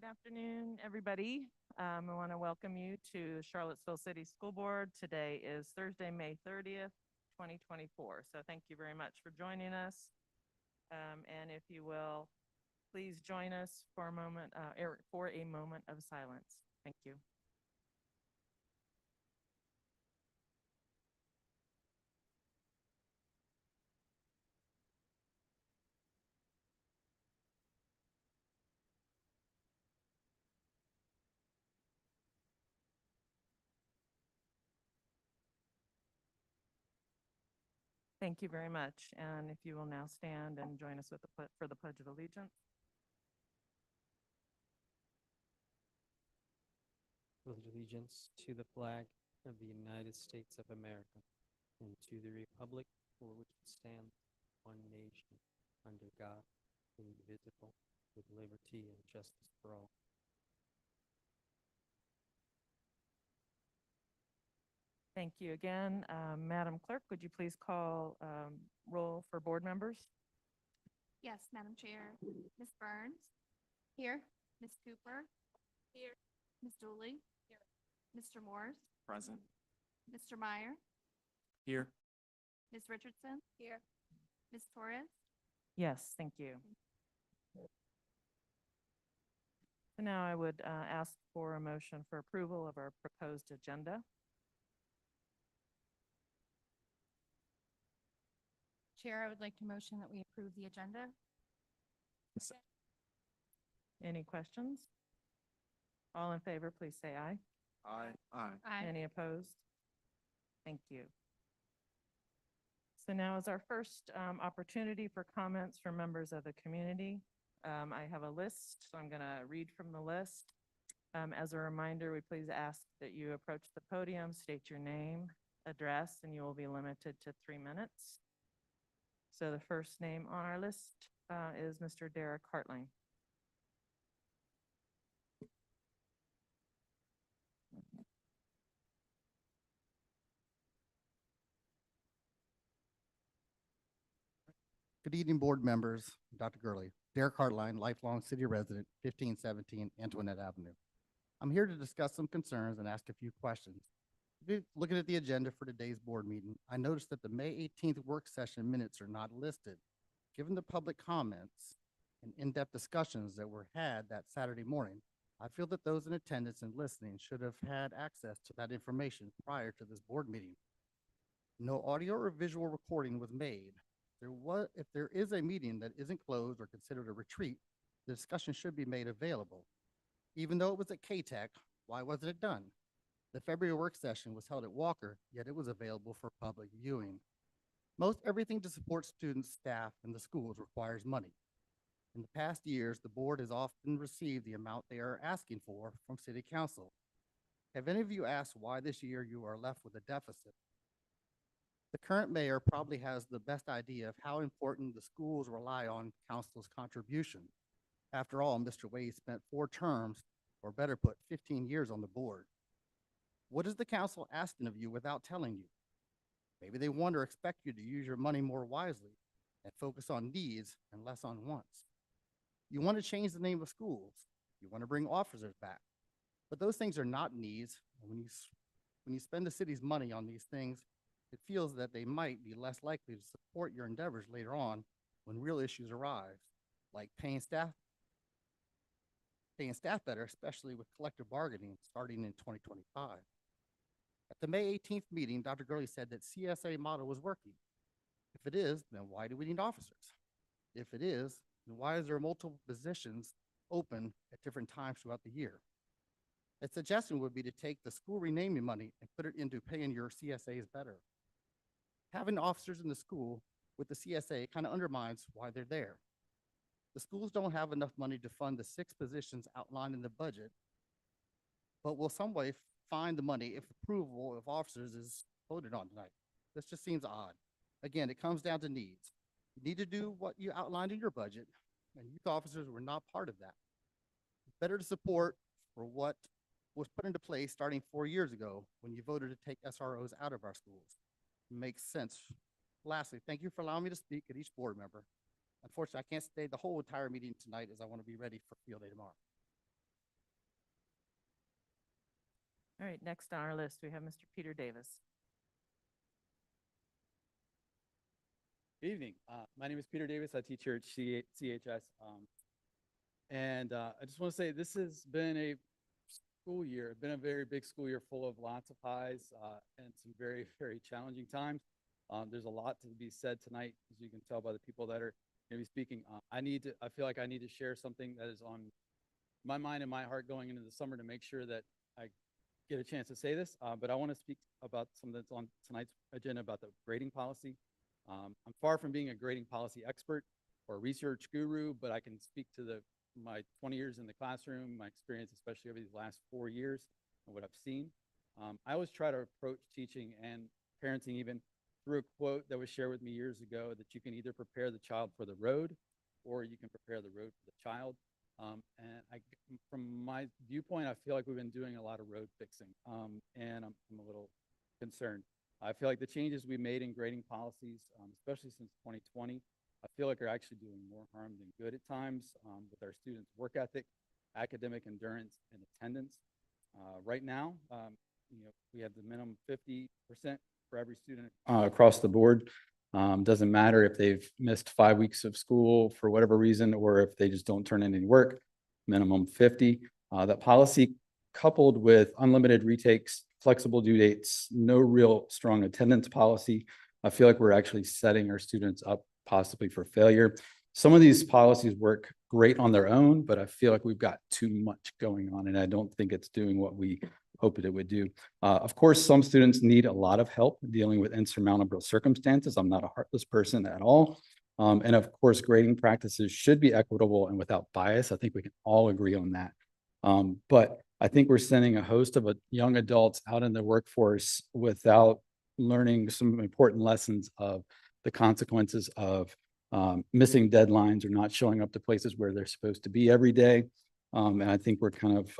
Good afternoon, everybody. I want to welcome you to Charlottesville City School Board. Today is Thursday, May 30th, 2024. So thank you very much for joining us. And if you will, please join us for a moment of silence. Thank you. Thank you very much. And if you will now stand and join us with for the Pledge of Allegiance. Pledge allegiance to the flag of the United States of America and to the republic for which it stands, one nation, under God, indivisible, with liberty and justice for all. Thank you again. Madam Clerk, would you please call roll for board members? Yes, Madam Chair. Ms. Burns? Here. Ms. Cooper? Here. Ms. Dooley? Here. Mr. Morse? Present. Mr. Meyer? Here. Ms. Richardson? Here. Ms. Torres? Yes, thank you. So now I would ask for a motion for approval of our proposed agenda. Chair, I would like to motion that we approve the agenda. Any questions? All in favor, please say aye. Aye. Aye. Any opposed? Thank you. So now is our first opportunity for comments from members of the community. I have a list, so I'm going to read from the list. As a reminder, we please ask that you approach the podium, state your name, address, and you will be limited to 3 minutes. So the first name on our list is Mr. Derek Hartline. Good evening, board members, Dr. Gurley. Derek Hartline, lifelong city resident, 1517 Antoinette Avenue. I'm here to discuss some concerns and ask a few questions. Looking at the agenda for today's board meeting, I noticed that the May 18th work session minutes are not listed. Given the public comments and in-depth discussions that were had that Saturday morning, I feel that those in attendance and listening should have had access to that information prior to this board meeting. No audio or visual recording was made. If there is a meeting that isn't closed or considered a retreat, the discussion should be made available. Even though it was at KTEC, why wasn't it done? The February work session was held at Walker, yet it was available for public viewing. Most everything to support students, staff, and the schools requires money. In the past years, the board has often received the amount they are asking for from City Council. Have any of you asked why this year you are left with a deficit? The current mayor probably has the best idea of how important the schools rely on council's contribution. After all, Mr. Wade spent 4 terms, or better put, 15 years on the board. What is the council asking of you without telling you? Maybe they want or expect you to use your money more wisely and focus on needs and less on wants. You want to change the name of schools. You want to bring officers back. But those things are not needs. And when you spend the city's money on these things, it feels that they might be less likely to support your endeavors later on when real issues arise, like paying staff better, especially with collective bargaining starting in 2025. At the May 18th meeting, Dr. Gurley said that CSA model was working. If it is, then why do we need officers? If it is, then why is there multiple positions open at different times throughout the year? A suggestion would be to take the school renaming money and put it into paying your CSAs better. Having officers in the school with the CSA kind of undermines why they're there. The schools don't have enough money to fund the 6 positions outlined in the budget, but will some way find the money if approval of officers is voted on tonight. This just seems odd. Again, it comes down to needs. You need to do what you outlined in your budget, and youth officers were not part of that. It's better to support for what was put into place starting 4 years ago when you voted to take SROs out of our schools. Makes sense. Lastly, thank you for allowing me to speak at each board member. Unfortunately, I can't stay the whole entire meeting tonight as I want to be ready for field day tomorrow. All right, next on our list, we have Mr. Peter Davis. Good evening. My name is Peter Davis. I teach here at CHS. I just want to say this has been a school year, been a very big school year full of lots of highs and some very, very challenging times. There's a lot to be said tonight, as you can tell by the people that are going to be speaking. I feel like I need to share something that is on my mind and my heart going into the summer to make sure that I get a chance to say this. But I want to speak about something that's on tonight's agenda about the grading policy. I'm far from being a grading policy expert or research guru, but I can speak to my 20 years in the classroom, my experience, especially over these last 4 years, and what I've seen. I always try to approach teaching and parenting even through a quote that was shared with me years ago, that you can either prepare the child for the road or you can prepare the road for the child. From my viewpoint, I feel like we've been doing a lot of road fixing, and I'm a little concerned. I feel like the changes we made in grading policies, especially since 2020, I feel like are actually doing more harm than good at times with our students' work ethic, academic endurance, and attendance. Right now, we have the minimum 50% for every student across the board. Doesn't matter if they've missed 5 weeks of school for whatever reason, or if they just don't turn in any work, minimum 50. That policy, coupled with unlimited retakes, flexible due dates, no real strong attendance policy, I feel like we're actually setting our students up possibly for failure. Some of these policies work great on their own, but I feel like we've got too much going on, and I don't think it's doing what we hoped it would do. Of course, some students need a lot of help dealing with insurmountable circumstances. I'm not a heartless person at all. And of course, grading practices should be equitable and without bias. I think we can all agree on that. But I think we're sending a host of young adults out in the workforce without learning some important lessons of the consequences of missing deadlines or not showing up to places where they're supposed to be every day. And I think we're kind of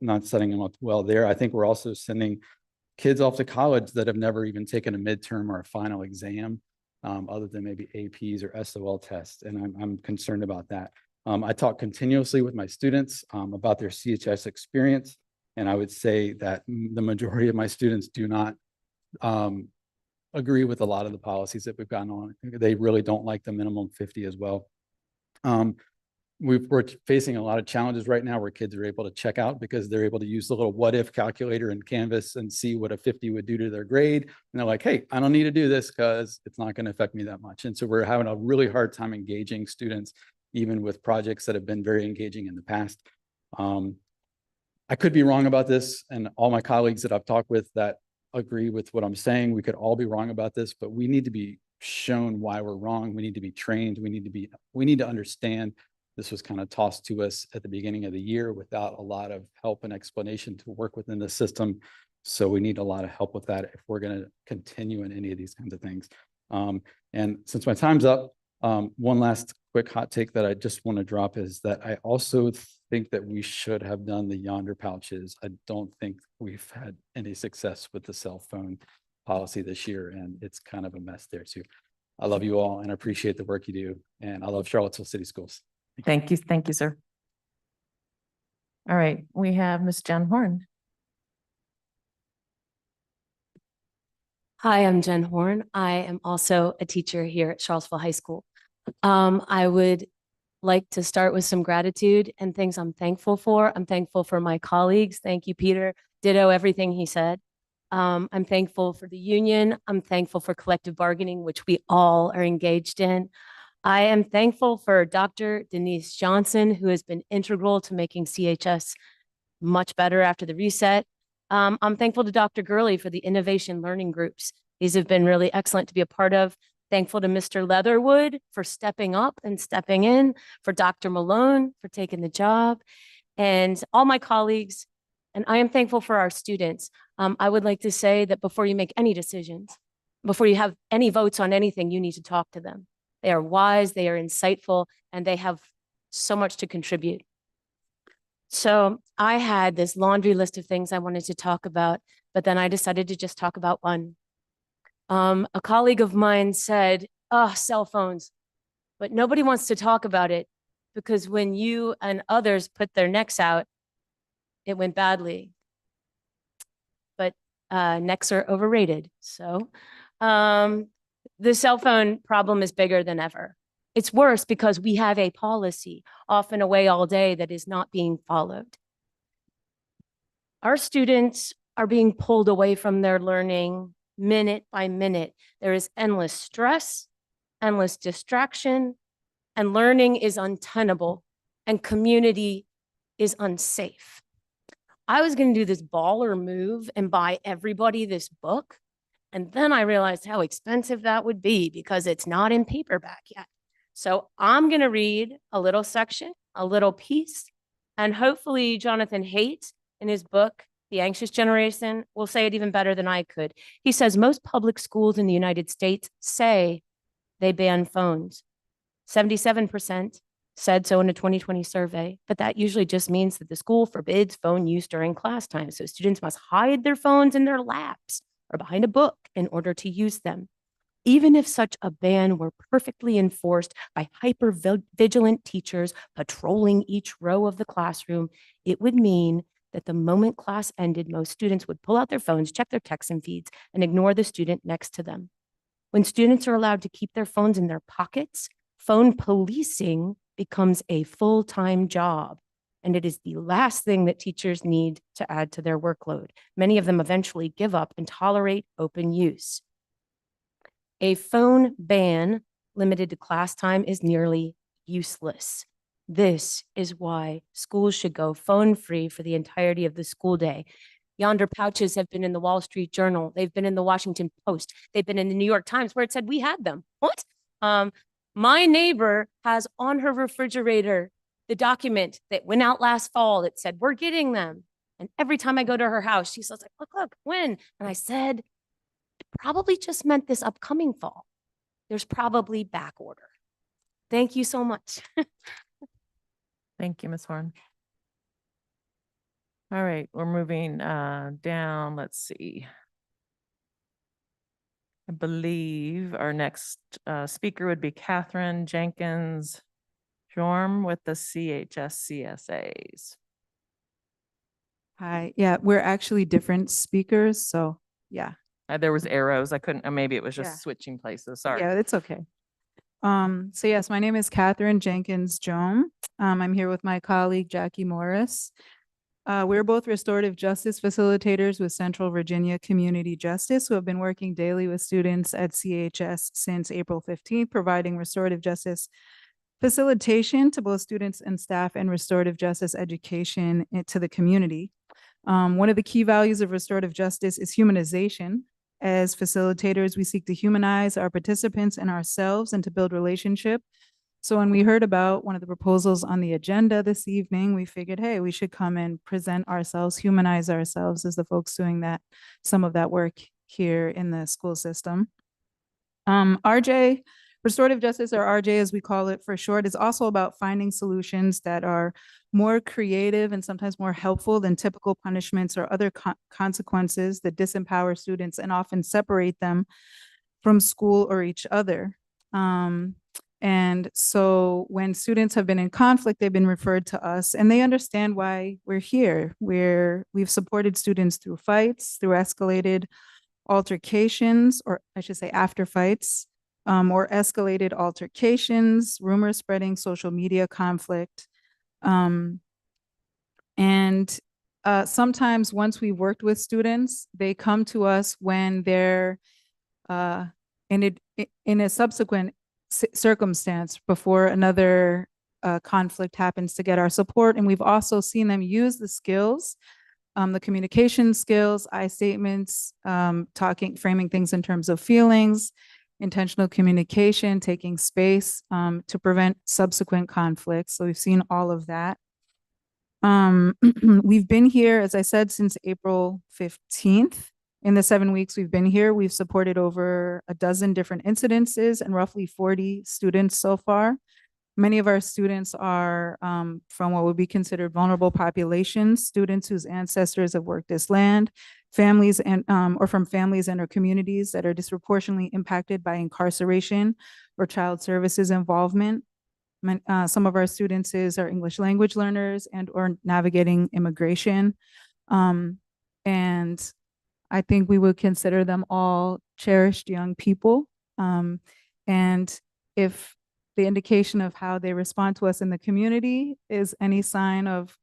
not setting them up well there. I think we're also sending kids off to college that have never even taken a midterm or a final exam, other than maybe APs or SOL tests. And I'm concerned about that. I talk continuously with my students about their CHS experience. And I would say that the majority of my students do not agree with a lot of the policies that we've gotten on. They really don't like the minimum 50 as well. We're facing a lot of challenges right now where kids are able to check out because they're able to use the little what if calculator in Canvas and see what a 50 would do to their grade. And they're like, hey, I don't need to do this because it's not going to affect me that much. And so we're having a really hard time engaging students, even with projects that have been very engaging in the past. I could be wrong about this, and all my colleagues that I've talked with that agree with what I'm saying, we could all be wrong about this, but we need to be shown why we're wrong. We need to be trained. We need to understand. This was kind of tossed to us at the beginning of the year without a lot of help and explanation to work within the system. So we need a lot of help with that if we're going to continue in any of these kinds of things. And since my time's up, one last quick hot take that I just want to drop is that I also think that we should have done the yonder pouches. I don't think we've had any success with the cell phone policy this year, and it's kind of a mess there too. I love you all and appreciate the work you do. And I love Charlottesville City Schools. Thank you, sir. All right, we have Ms. Jen Horn. Hi, I'm Jen Horn. I am also a teacher here at Charlottesville High School. I would like to start with some gratitude and things I'm thankful for. I'm thankful for my colleagues. Thank you, Peter. Ditto everything he said. I'm thankful for the union. I'm thankful for collective bargaining, which we all are engaged in. I am thankful for Dr. Denise Johnson, who has been integral to making CHS much better after the reset. I'm thankful to Dr. Gurley for the innovation learning groups. These have been really excellent to be a part of. Thankful to Mr. Leatherwood for stepping up and stepping in, for Dr. Malone for taking the job, and all my colleagues. And I am thankful for our students. I would like to say that before you make any decisions, before you have any votes on anything, you need to talk to them. They are wise, they are insightful, and they have so much to contribute. So I had this laundry list of things I wanted to talk about, but then I decided to just talk about one. A colleague of mine said, oh, cell phones, but nobody wants to talk about it because when you and others put their necks out, it went badly. necks are overrated. So the cell phone problem is bigger than ever. It's worse because we have a policy, often away all day, that is not being followed. Our students are being pulled away from their learning minute by minute. There is endless stress, endless distraction, and learning is untenable, and community is unsafe. I was going to do this baller move and buy everybody this book. And then I realized how expensive that would be because it's not in paperback yet. So I'm going to read a little section, a little piece, and hopefully Jonathan Haidt in his book, The Anxious Generation, will say it even better than I could. He says most public schools in the United States say they ban phones. 77% said so in a 2020 survey, but that usually just means that the school forbids phone use during class time. So students must hide their phones in their laps or behind a book in order to use them. Even if such a ban were perfectly enforced by hyper-vigilant teachers patrolling each row of the classroom, it would mean that the moment class ended, most students would pull out their phones, check their texts and feeds, and ignore the student next to them. When students are allowed to keep their phones in their pockets, phone policing becomes a full-time job, and it is the last thing that teachers need to add to their workload. Many of them eventually give up and tolerate open use. A phone ban limited to class time is nearly useless. This is why schools should go phone-free for the entirety of the school day. Yonder pouches have been in the Wall Street Journal. They've been in the Washington Post. They've been in the New York Times where it said we had them. What? My neighbor has on her refrigerator the document that went out last fall that said, we're getting them. And every time I go to her house, she says, like, look, when? And I said, it probably just meant this upcoming fall. There's probably back order. Thank you so much. Thank you, Ms. Horn. All right, we're moving down. Let's see. I believe our next speaker would be Catherine Jenkins Jorm with the CHS-CSAs. Hi, yeah, we're actually different speakers, so yeah. There was arrows. I couldn't, maybe it was just Yeah. switching places. Sorry. Yeah, it's okay. So yes, my name is Catherine Jenkins Joam. I'm here with my colleague Jackie Morris. We're both restorative justice facilitators with Central Virginia Community Justice who have been working daily with students at CHS since April 15th, providing restorative justice facilitation to both students and staff and restorative justice education to the community. One of the key values of restorative justice is humanization. As facilitators, we seek to humanize our participants and ourselves and to build relationship. So when we heard about one of the proposals on the agenda this evening, we figured, hey, we should come and present ourselves, humanize ourselves as the folks doing that, some of that work here in the school system. RJ, restorative justice, or RJ as we call it for short, is also about finding solutions that are more creative and sometimes more helpful than typical punishments or other consequences that disempower students and often separate them from school or each other. And so when students have been in conflict, they've been referred to us and they understand why we're here. We've supported students through fights, through escalated altercations, or I should say after fights, or escalated altercations, rumor spreading, social media conflict. Sometimes once we've worked with students, they come to us when they're in a subsequent circumstance before another conflict happens to get our support. And we've also seen them use the skills, the communication skills, I statements, framing things in terms of feelings, intentional communication, taking space to prevent subsequent conflicts. So we've seen all of that. We've been here, as I said, since April 15th. In the 7 weeks we've been here, we've supported over a dozen different incidences and roughly 40 students so far. Many of our students are from what would be considered vulnerable populations, students whose ancestors have worked this land, families and or from families and or communities that are disproportionately impacted by incarceration or child services involvement. Some of our students are English language learners and or navigating immigration. And I think we would consider them all cherished young people. And if the indication of how they respond to us in the community is any sign of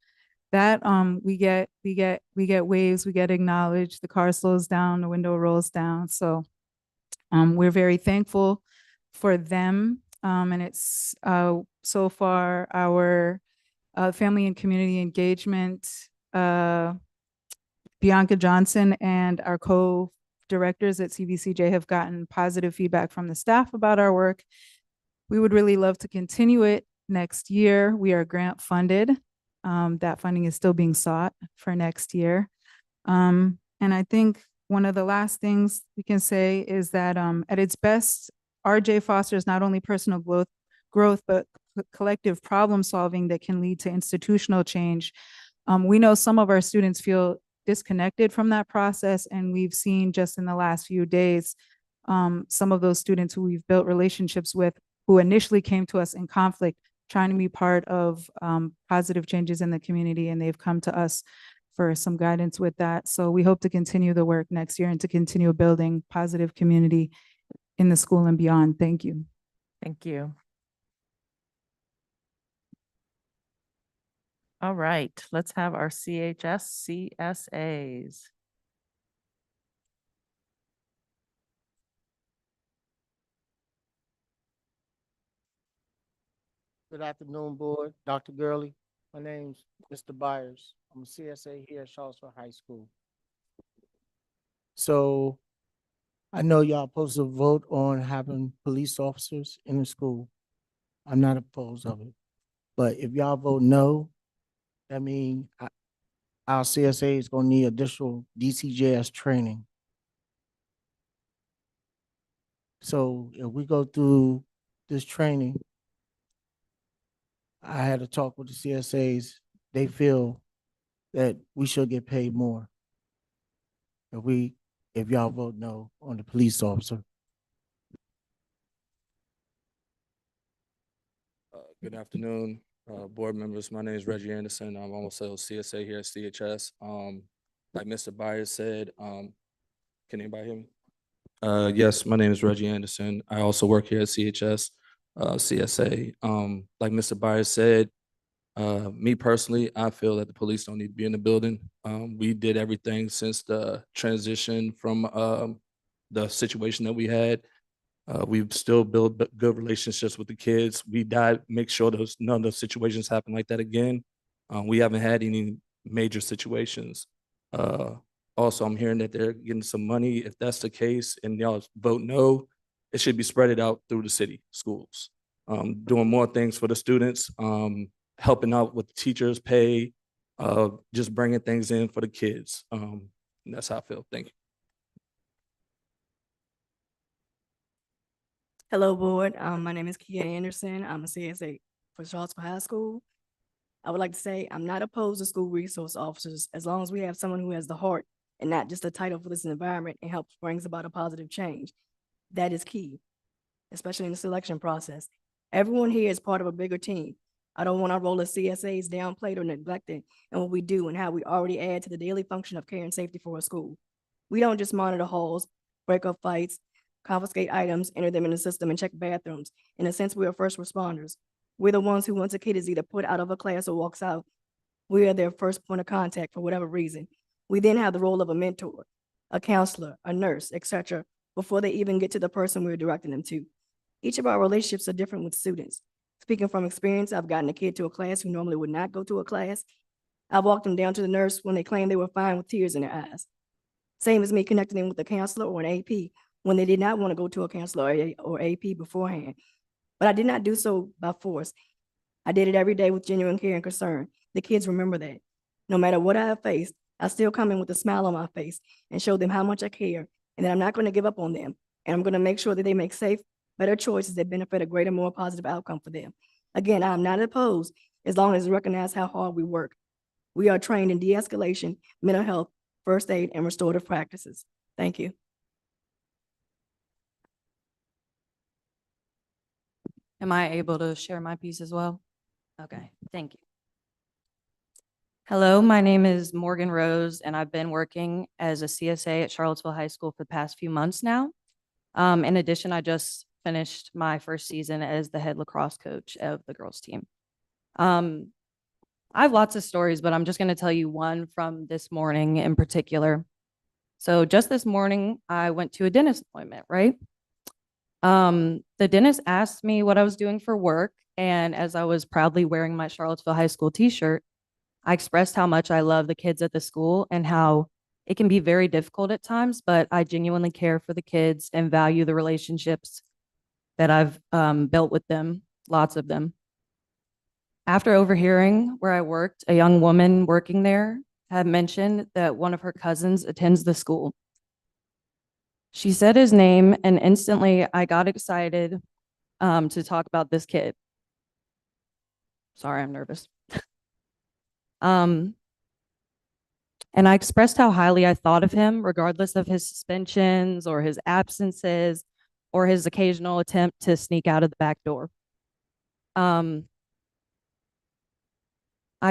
that, we get waves, we get acknowledged, the car slows down, the window rolls down. So we're very thankful for them. And it's so far our family and community engagement, Bianca Johnson and our co-directors at CVCJ have gotten positive feedback from the staff about our work. We would really love to continue it next year. We are grant funded. That funding is still being sought for next year. And I think one of the last things we can say is that at its best, RJ fosters not only personal growth, but collective problem solving that can lead to institutional change. We know some of our students feel disconnected from that process, and we've seen just in the last few days some of those students who we've built relationships with who initially came to us in conflict trying to be part of positive changes in the community, and they've come to us for some guidance with that. So we hope to continue the work next year and to continue building positive community in the school and beyond. Thank you. Thank you. All right, let's have our CHS CSAs. Good afternoon, Board. Dr. Gurley. My name's Mr. Byers. I'm a CSA here at Charlottesville High School. So I know y'all supposed to vote on having police officers in the school. I'm not opposed of it. But if y'all vote no, that means our CSA is gonna need additional DCJS training. So if we go through this training, I had a talk with the CSAs. They feel that we should get paid more if y'all vote no on the police officer. Good afternoon, board members. My name is Reggie Anderson. I'm also CSA here at CHS. Like Mr. Byers said, can anybody hear me? Yes, my name is Reggie Anderson. I also work here at CHS, CSA. Like Mr. Byers said, me personally, I feel that the police don't need to be in the building. We did everything since the transition from the situation that we had. We've still built good relationships with the kids. We make sure none of those situations happen like that again. We haven't had any major situations. Also, I'm hearing that they're getting some money. If that's the case and y'all vote no, it should be spread out through the city schools, doing more things for the students, helping out with the teachers' pay, just bringing things in for the kids. That's how I feel. Thank you. Hello, board. My name is Kia Anderson. I'm a CSA for Charlottesville High School. I would like to say I'm not opposed to school resource officers as long as we have someone who has the heart and not just a title for this environment and helps brings about a positive change. That is key, especially in the selection process. Everyone here is part of a bigger team. I don't want our role as CSAs downplayed or neglected in what we do and how we already add to the daily function of care and safety for a school. We don't just monitor halls, break up fights, confiscate items, enter them in the system, and check bathrooms. In a sense, we are first responders. We're the ones who, once a kid is either put out of a class or walks out, we are their first point of contact for whatever reason. We then have the role of a mentor, a counselor, a nurse, etc., before they even get to the person we're directing them to. Each of our relationships are different with students. Speaking from experience, I've gotten a kid to a class who normally would not go to a class. I've walked them down to the nurse when they claimed they were fine with tears in their eyes. Same as me connecting them with a counselor or an AP when they did not want to go to a counselor or AP beforehand. But I did not do so by force. I did it every day with genuine care and concern. The kids remember that. No matter what I have faced, I still come in with a smile on my face and show them how much I care and that I'm not going to give up on them. And I'm going to make sure that they make safe, better choices that benefit a greater, more positive outcome for them. Again, I'm not opposed as long as we recognize how hard we work. We are trained in de-escalation, mental health, first aid, and restorative practices. Thank you. Am I able to share my piece as well? Okay, thank you. Hello, my name is Morgan Rose, and I've been working as a CSA at Charlottesville High School for the past few months now. In addition, I just finished my first season as the head lacrosse coach of the girls' team. I have lots of stories, but I'm just going to tell you one from this morning in particular. So just this morning, I went to a dentist appointment, right? The dentist asked me what I was doing for work, and as I was proudly wearing my Charlottesville High School t-shirt, I expressed how much I love the kids at the school and how it can be very difficult at times, but I genuinely care for the kids and value the relationships that I've built with them, lots of them. After overhearing where I worked, a young woman working there had mentioned that one of her cousins attends the school. She said his name, and instantly I got excited to talk about this kid. Sorry, I'm nervous. And I expressed how highly I thought of him, regardless of his suspensions or his absences or his occasional attempt to sneak out of the back door. I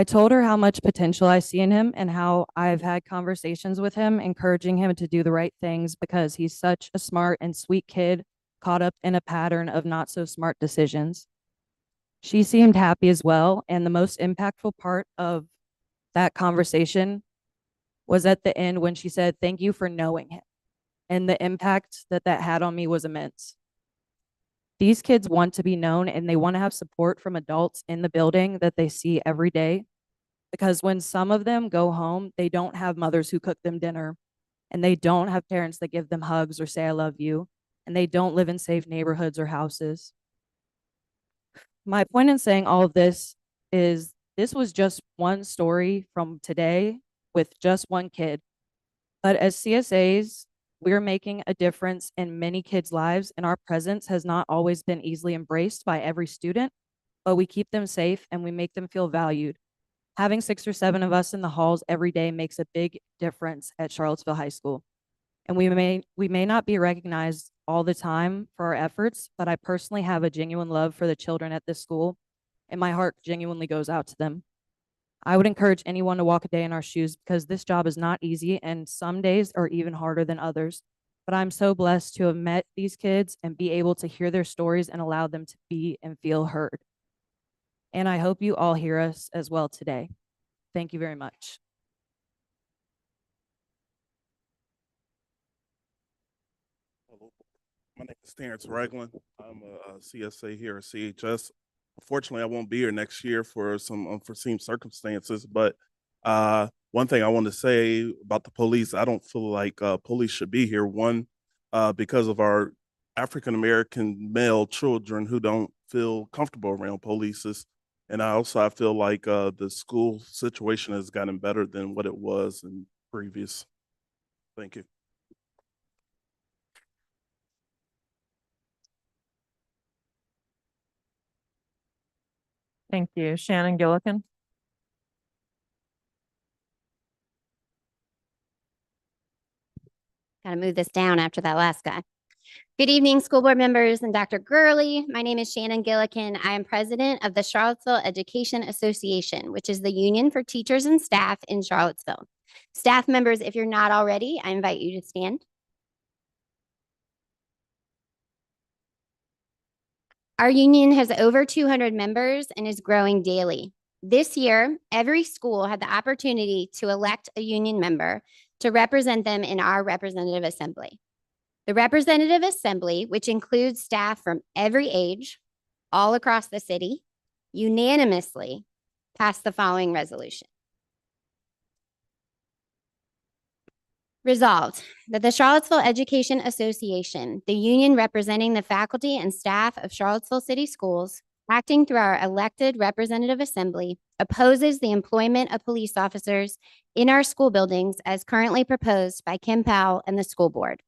told her how much potential I see in him and how I've had conversations with him, encouraging him to do the right things because he's such a smart and sweet kid caught up in a pattern of not so smart decisions. She seemed happy as well, and the most impactful part of that conversation was at the end when she said, "Thank you for knowing him." And the impact that that had on me was immense. These kids want to be known and they want to have support from adults in the building that they see every day. Because when some of them go home, they don't have mothers who cook them dinner, and they don't have parents that give them hugs or say, "I love you," and they don't live in safe neighborhoods or houses. My point in saying all of this is this was just one story from today with just one kid. But as CSAs, we're making a difference in many kids' lives, and our presence has not always been easily embraced by every student, but we keep them safe and we make them feel valued. Having 6 or 7 of us in the halls every day makes a big difference at Charlottesville High School. And we may not be recognized all the time for our efforts, but I personally have a genuine love for the children at this school, and my heart genuinely goes out to them. I would encourage anyone to walk a day in our shoes because this job is not easy and some days are even harder than others. But I'm so blessed to have met these kids and be able to hear their stories and allow them to be and feel heard. And I hope you all hear us as well today. Thank you very much. Hello, my name is Terrence Ragland. I'm a CSA here at CHS. Unfortunately, I won't be here next year for some unforeseen circumstances, but one thing I want to say about the police, I don't feel like police should be here. One, because of our African-American male children who don't feel comfortable around police. And I feel like the school situation has gotten better than what it was in previous. Thank you. Thank you. Shannon Gillikin. Gotta move this down after that last guy. Good evening, school board members and Dr. Gurley. My name is Shannon Gillikin. I am president of the Charlottesville Education Association, which is the union for teachers and staff in Charlottesville. Staff members, if you're not already, I invite you to stand. Our union has over 200 members and is growing daily. This year, every school had the opportunity to elect a union member to represent them in our representative assembly. The representative assembly, which includes staff from every age, all across the city, unanimously passed the following resolution. Resolved that the Charlottesville Education Association, the union representing the faculty and staff of Charlottesville City Schools, acting through our elected representative assembly, opposes the employment of police officers in our school buildings as currently proposed by Kim Powell and the school board.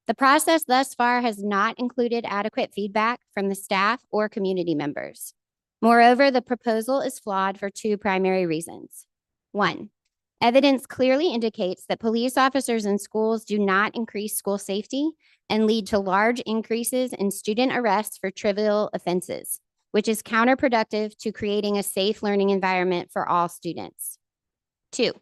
The process thus far has not included adequate feedback from the staff or community members. Moreover, the proposal is flawed for 2 primary reasons. 1, evidence clearly indicates that police officers in schools do not increase school safety and lead to large increases in student arrests for trivial offenses, which is counterproductive to creating a safe learning environment for all students. Two,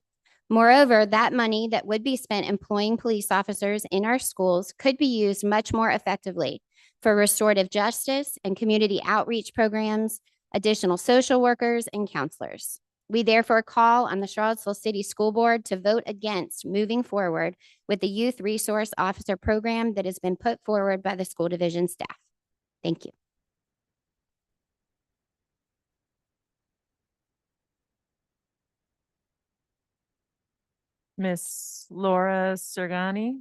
moreover, that money that would be spent employing police officers in our schools could be used much more effectively for restorative justice and community outreach programs, additional social workers, and counselors. We therefore call on the Charlottesville City School Board to vote against moving forward with the Youth Resource Officer program that has been put forward by the school division staff. Thank you. Miss Laura Sergani.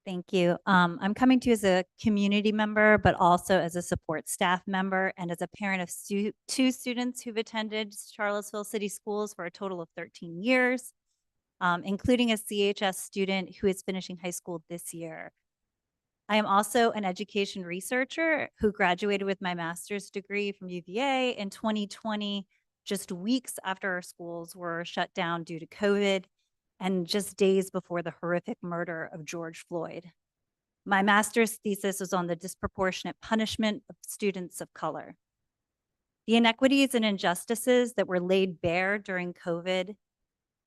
Thank you. I'm coming to you as a community member, but also as a support staff member and as a parent of two students who've attended Charlottesville City Schools for a total of 13 years, including a CHS student who is finishing high school this year. I am also an education researcher who graduated with my master's degree from UVA in 2020, just weeks after our schools were shut down due to COVID and just days before the horrific murder of George Floyd. My master's thesis was on the disproportionate punishment of students of color. The inequities and injustices that were laid bare during COVID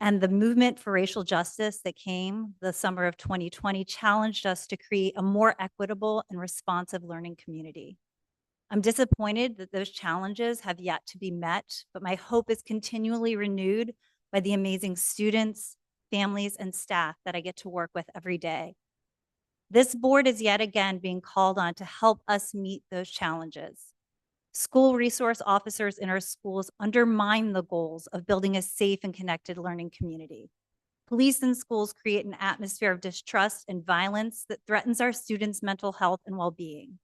and the movement for racial justice that came the summer of 2020 challenged us to create a more equitable and responsive learning community. I'm disappointed that those challenges have yet to be met, but my hope is continually renewed by the amazing students, families, and staff that I get to work with every day. This board is yet again being called on to help us meet those challenges. School resource officers in our schools undermine the goals of building a safe and connected learning community. Police in schools create an atmosphere of distrust and violence that threatens our students' mental health and well-being.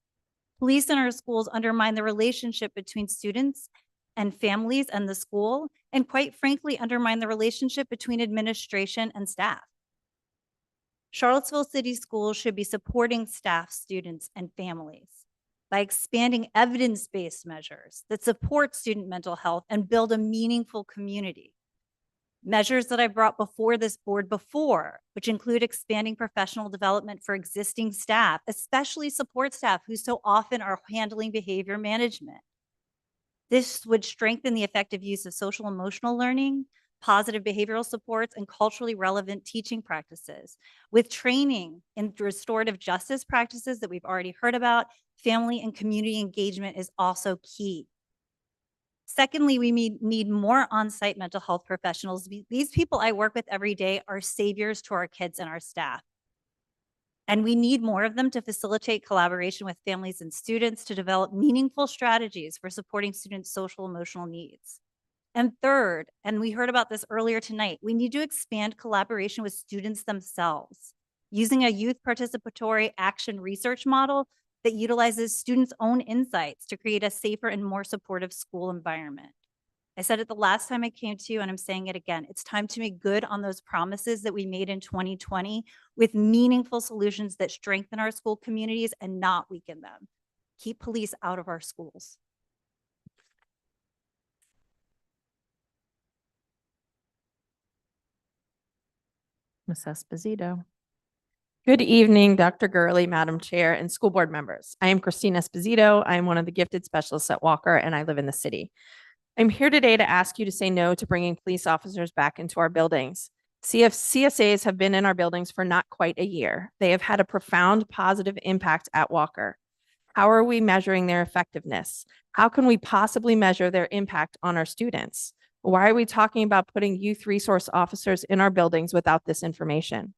Police in our schools undermine the relationship between students and families and the school, and quite frankly, undermine the relationship between administration and staff. Charlottesville City Schools should be supporting staff, students, and families by expanding evidence-based measures that support student mental health and build a meaningful community. Measures that I brought before this board before, which include expanding professional development for existing staff, especially support staff who so often are handling behavior management. This would strengthen the effective use of social emotional learning, positive behavioral supports, and culturally relevant teaching practices. With training in restorative justice practices that we've already heard about, family and community engagement is also key. Secondly, we need more on-site mental health professionals. These people I work with every day are saviors to our kids and our staff. And we need more of them to facilitate collaboration with families and students to develop meaningful strategies for supporting students' social emotional needs. And third, and we heard about this earlier tonight, we need to expand collaboration with students themselves using a youth participatory action research model that utilizes students' own insights to create a safer and more supportive school environment. I said it the last time I came to you, and I'm saying it again. It's time to make good on those promises that we made in 2020 with meaningful solutions that strengthen our school communities and not weaken them. Keep police out of our schools. Ms. Esposito. Good evening, Dr. Gurley, Madam Chair, and school board members. I am Christine Esposito. I am one of the gifted specialists at Walker, and I live in the city. I'm here today to ask you to say no to bringing police officers back into our buildings. CSAs have been in our buildings for not quite a year. They have had a profound positive impact at Walker. How are we measuring their effectiveness? How can we possibly measure their impact on our students? Why are we talking about putting youth resource officers in our buildings without this information?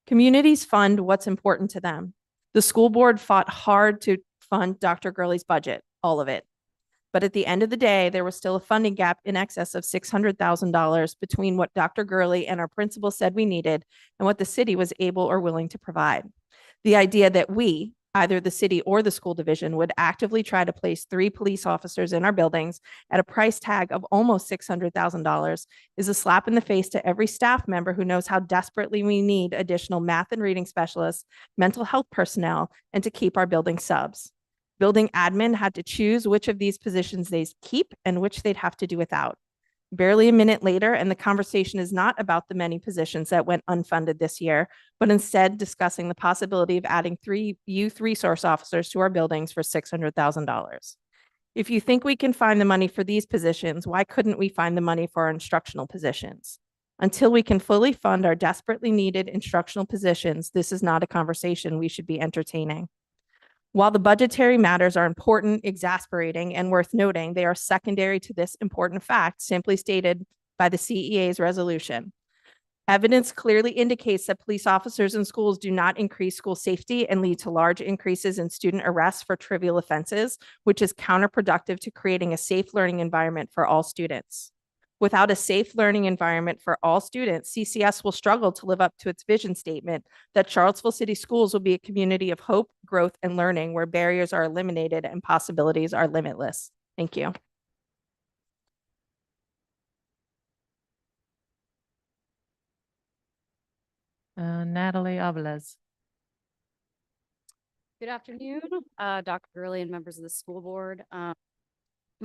Communities fund what's important to them. The school board fought hard to fund Dr. Gurley's budget, all of it. But at the end of the day, there was still a funding gap in excess of $600,000 between what Dr. Gurley and our principal said we needed and what the city was able or willing to provide. The idea that we, either the city or the school division, would actively try to place 3 police officers in our buildings at a price tag of almost $600,000 is a slap in the face to every staff member who knows how desperately we need additional math and reading specialists, mental health personnel, and to keep our building subs. Building admin had to choose which of these positions they'd keep and which they'd have to do without. Barely a minute later, and the conversation is not about the many positions that went unfunded this year, but instead discussing the possibility of adding 3 youth resource officers to our buildings for $600,000. If you think we can find the money for these positions, why couldn't we find the money for our instructional positions? Until we can fully fund our desperately needed instructional positions, this is not a conversation we should be entertaining. While the budgetary matters are important, exasperating, and worth noting, they are secondary to this important fact, simply stated by the CEA's resolution. Evidence clearly indicates that police officers in schools do not increase school safety and lead to large increases in student arrests for trivial offenses, which is counterproductive to creating a safe learning environment for all students. Without a safe learning environment for all students, CCS will struggle to live up to its vision statement that Charlottesville City Schools will be a community of hope, growth, and learning where barriers are eliminated and possibilities are limitless. Thank you. Natalie Aviles. Good afternoon, Dr. Gurley and members of the school board. My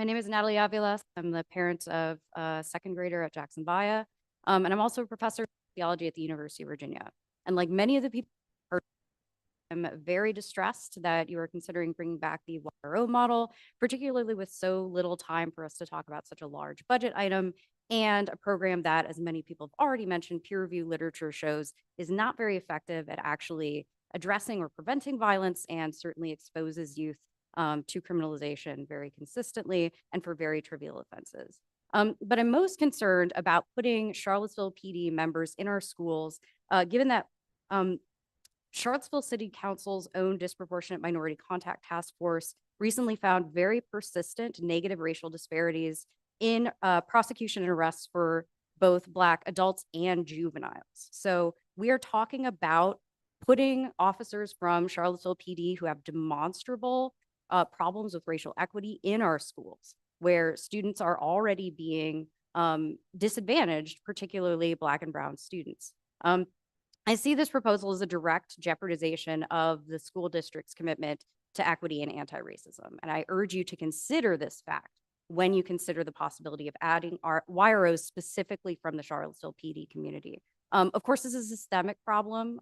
name is Natalie Aviles. I'm the parent of a second grader at Jackson Via, and I'm also a professor of theology at the University of Virginia. And like many of the people, I'm very distressed that you are considering bringing back the YRO model, particularly with so little time for us to talk about such a large budget item and a program that, as many people have already mentioned, peer review literature shows is not very effective at actually addressing or preventing violence and certainly exposes youth to criminalization very consistently and for very trivial offenses. But I'm most concerned about putting Charlottesville PD members in our schools, given that Charlottesville City Council's own disproportionate minority contact task force recently found very persistent negative racial disparities in prosecution and arrests for both Black adults and juveniles. So we are talking about putting officers from Charlottesville PD who have demonstrable problems with racial equity in our schools, where students are already being disadvantaged, particularly Black and brown students. I see this proposal as a direct jeopardization of the school district's commitment to equity and anti-racism. And I urge you to consider this fact when you consider the possibility of adding our YROs specifically from the Charlottesville PD community. Of course, this is a systemic problem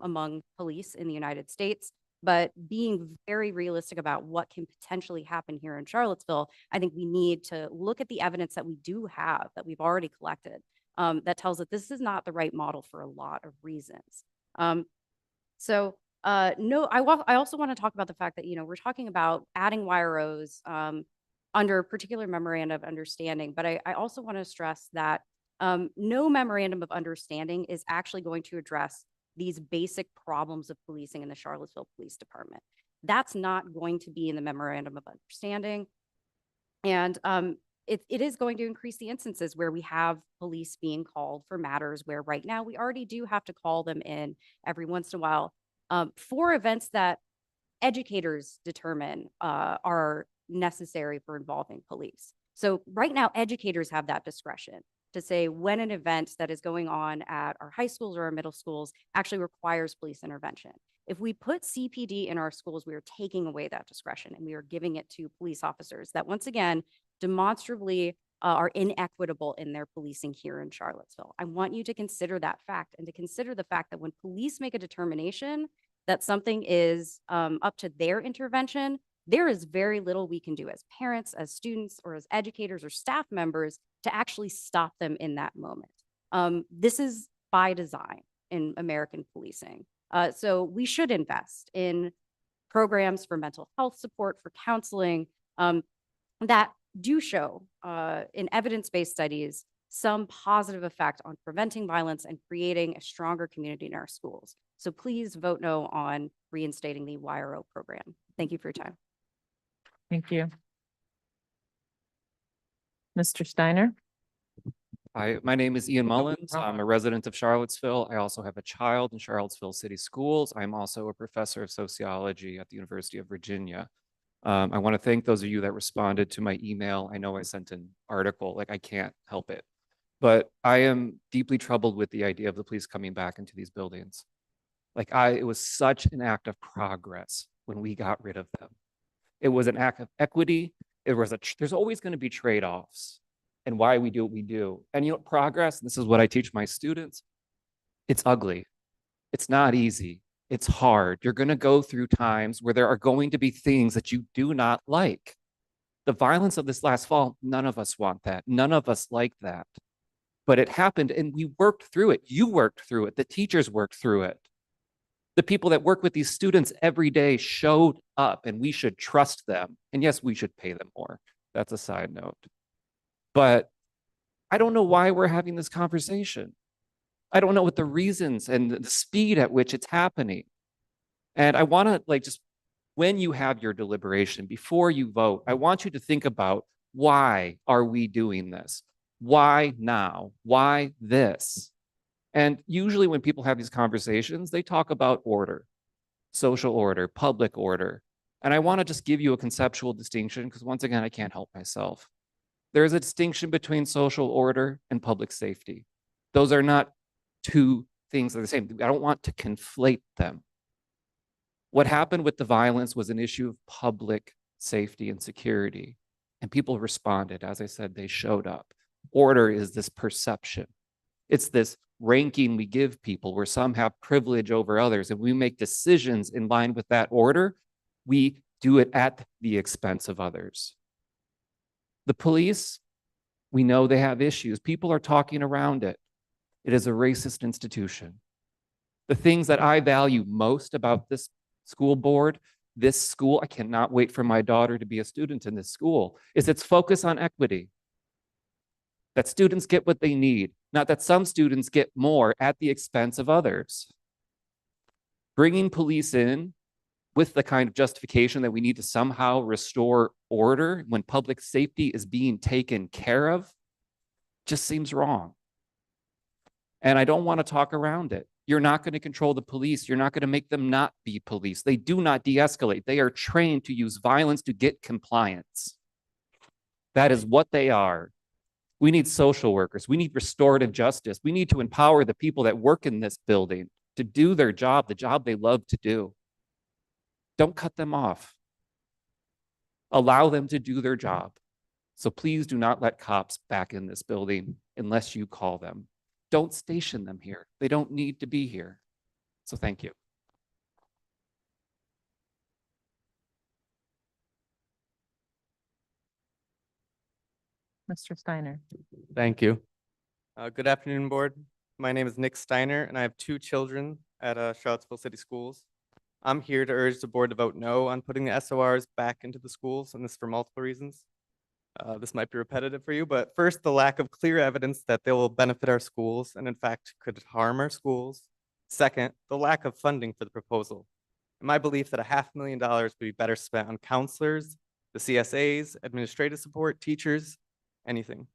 among police in the United States, but being very realistic about what can potentially happen here in Charlottesville, I think we need to look at the evidence that we do have, that we've already collected, that tells that this is not the right model for a lot of reasons. No, I also want to talk about the fact that, we're talking about adding YROs under a particular memorandum of understanding, but I also want to stress that no memorandum of understanding is actually going to address these basic problems of policing in the Charlottesville Police Department. That's not going to be in the memorandum of understanding. And it is going to increase the instances where we have police being called for matters where right now we already do have to call them in every once in a while for events that educators determine are necessary for involving police. So right now, educators have that discretion to say when an event that is going on at our high schools or our middle schools actually requires police intervention. If we put CPD in our schools, we are taking away that discretion and we are giving it to police officers that, once again, demonstrably are inequitable in their policing here in Charlottesville. I want you to consider that fact and to consider the fact that when police make a determination that something is up to their intervention, there is very little we can do as parents, as students, or as educators or staff members to actually stop them in that moment. This is by design in American policing. So we should invest in programs for mental health support, for counseling that do show in evidence-based studies some positive effect on preventing violence and creating a stronger community in our schools. So please vote no on reinstating the YRO program. Thank you for your time. Thank you. Mr. Steiner? Hi, my name is Ian Mullins. I'm a resident of Charlottesville. I also have a child in Charlottesville City Schools. I'm also a professor of sociology at the University of Virginia. I want to thank those of you that responded to my email. I know I sent an article, I can't help it. But I am deeply troubled with the idea of the police coming back into these buildings. It was such an act of progress when we got rid of them. It was an act of equity. There's always going to be trade-offs and why we do what we do. And progress, this is what I teach my students, it's ugly. It's not easy. It's hard. You're going to go through times where there are going to be things that you do not like. The violence of this last fall, none of us want that. None of us like that. But it happened and we worked through it. You worked through it. The teachers worked through it. The people that work with these students every day showed up, and we should trust them. And yes, we should pay them more. That's a side note. But I don't know why we're having this conversation. I don't know what the reasons and the speed at which it's happening. And I want to just when you have your deliberation, before you vote, I want you to think about, why are we doing this? Why now? Why this? And usually when people have these conversations, they talk about order, social order, public order. And I want to just give you a conceptual distinction because once again, I can't help myself. There's a distinction between social order and public safety. Those are not two things that are the same. I don't want to conflate them. What happened with the violence was an issue of public safety and security. And people responded. As I said, they showed up. Order is this perception. It's this ranking we give people where some have privilege over others, and we make decisions in line with that order. We do it at the expense of others. The police, we know they have issues. People are talking around it. It is a racist institution. The things that I value most about this school board, this school, I cannot wait for my daughter to be a student in this school, is its focus on equity. That students get what they need, not that some students get more at the expense of others. Bringing police in with the kind of justification that we need to somehow restore order when public safety is being taken care of just seems wrong. And I don't want to talk around it. You're not going to control the police. You're not going to make them not be police. They do not de-escalate. They are trained to use violence to get compliance. That is what they are. We need social workers. We need restorative justice. We need to empower the people that work in this building to do their job, the job they love to do. Don't cut them off. Allow them to do their job. So please do not let cops back in this building unless you call them. Don't station them here. They don't need to be here. So thank you. Mr. Steiner. Thank you. Good afternoon, board. My name is Nick Steiner, and I have 2 children at Charlottesville City Schools. I'm here to urge the board to vote no on putting the SORs back into the schools, and this for multiple reasons. This might be repetitive for you, but first, the lack of clear evidence that they will benefit our schools and in fact could harm our schools. Second, the lack of funding for the proposal. In my belief that $500,000 would be better spent on counselors, the CSAs, administrative support, teachers, anything.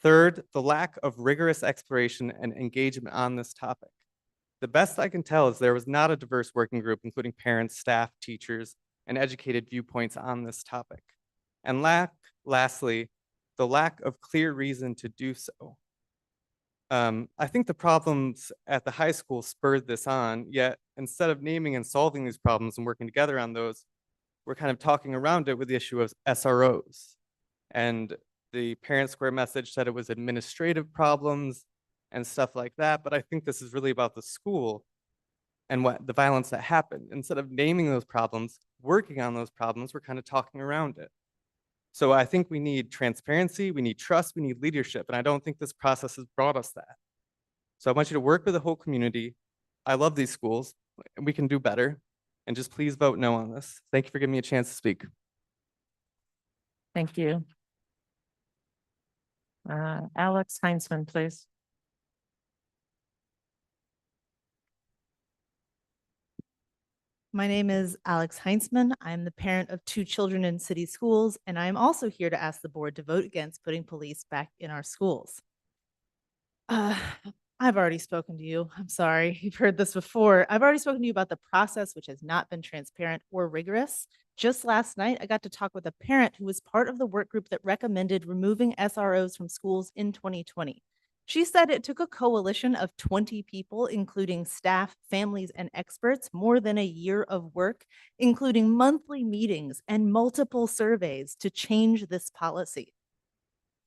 Third, the lack of rigorous exploration and engagement on this topic. The best I can tell is there was not a diverse working group, including parents, staff, teachers, and educated viewpoints on this topic. And lastly, the lack of clear reason to do so. I think the problems at the high school spurred this on, yet instead of naming and solving these problems and working together on those, we're kind of talking around it with the issue of SROs. And the Parent Square message said it was administrative problems and stuff like that, but I think this is really about the school and what the violence that happened. Instead of naming those problems, working on those problems, we're kind of talking around it. So I think we need transparency, we need trust, we need leadership, and I don't think this process has brought us that. So I want you to work with the whole community. I love these schools, and we can do better, and just please vote no on this. Thank you for giving me a chance to speak. Thank you. Alex Heinzman, please. My name is Alex Heinzman. I'm the parent of 2 children in city schools, and I'm also here to ask the board to vote against putting police back in our schools. I've already spoken to you. I'm sorry. You've heard this before. I've already spoken to you about the process, which has not been transparent or rigorous. Just last night, I got to talk with a parent who was part of the work group that recommended removing SROs from schools in 2020. She said it took a coalition of 20 people, including staff, families, and experts, more than a year of work, including monthly meetings and multiple surveys to change this policy.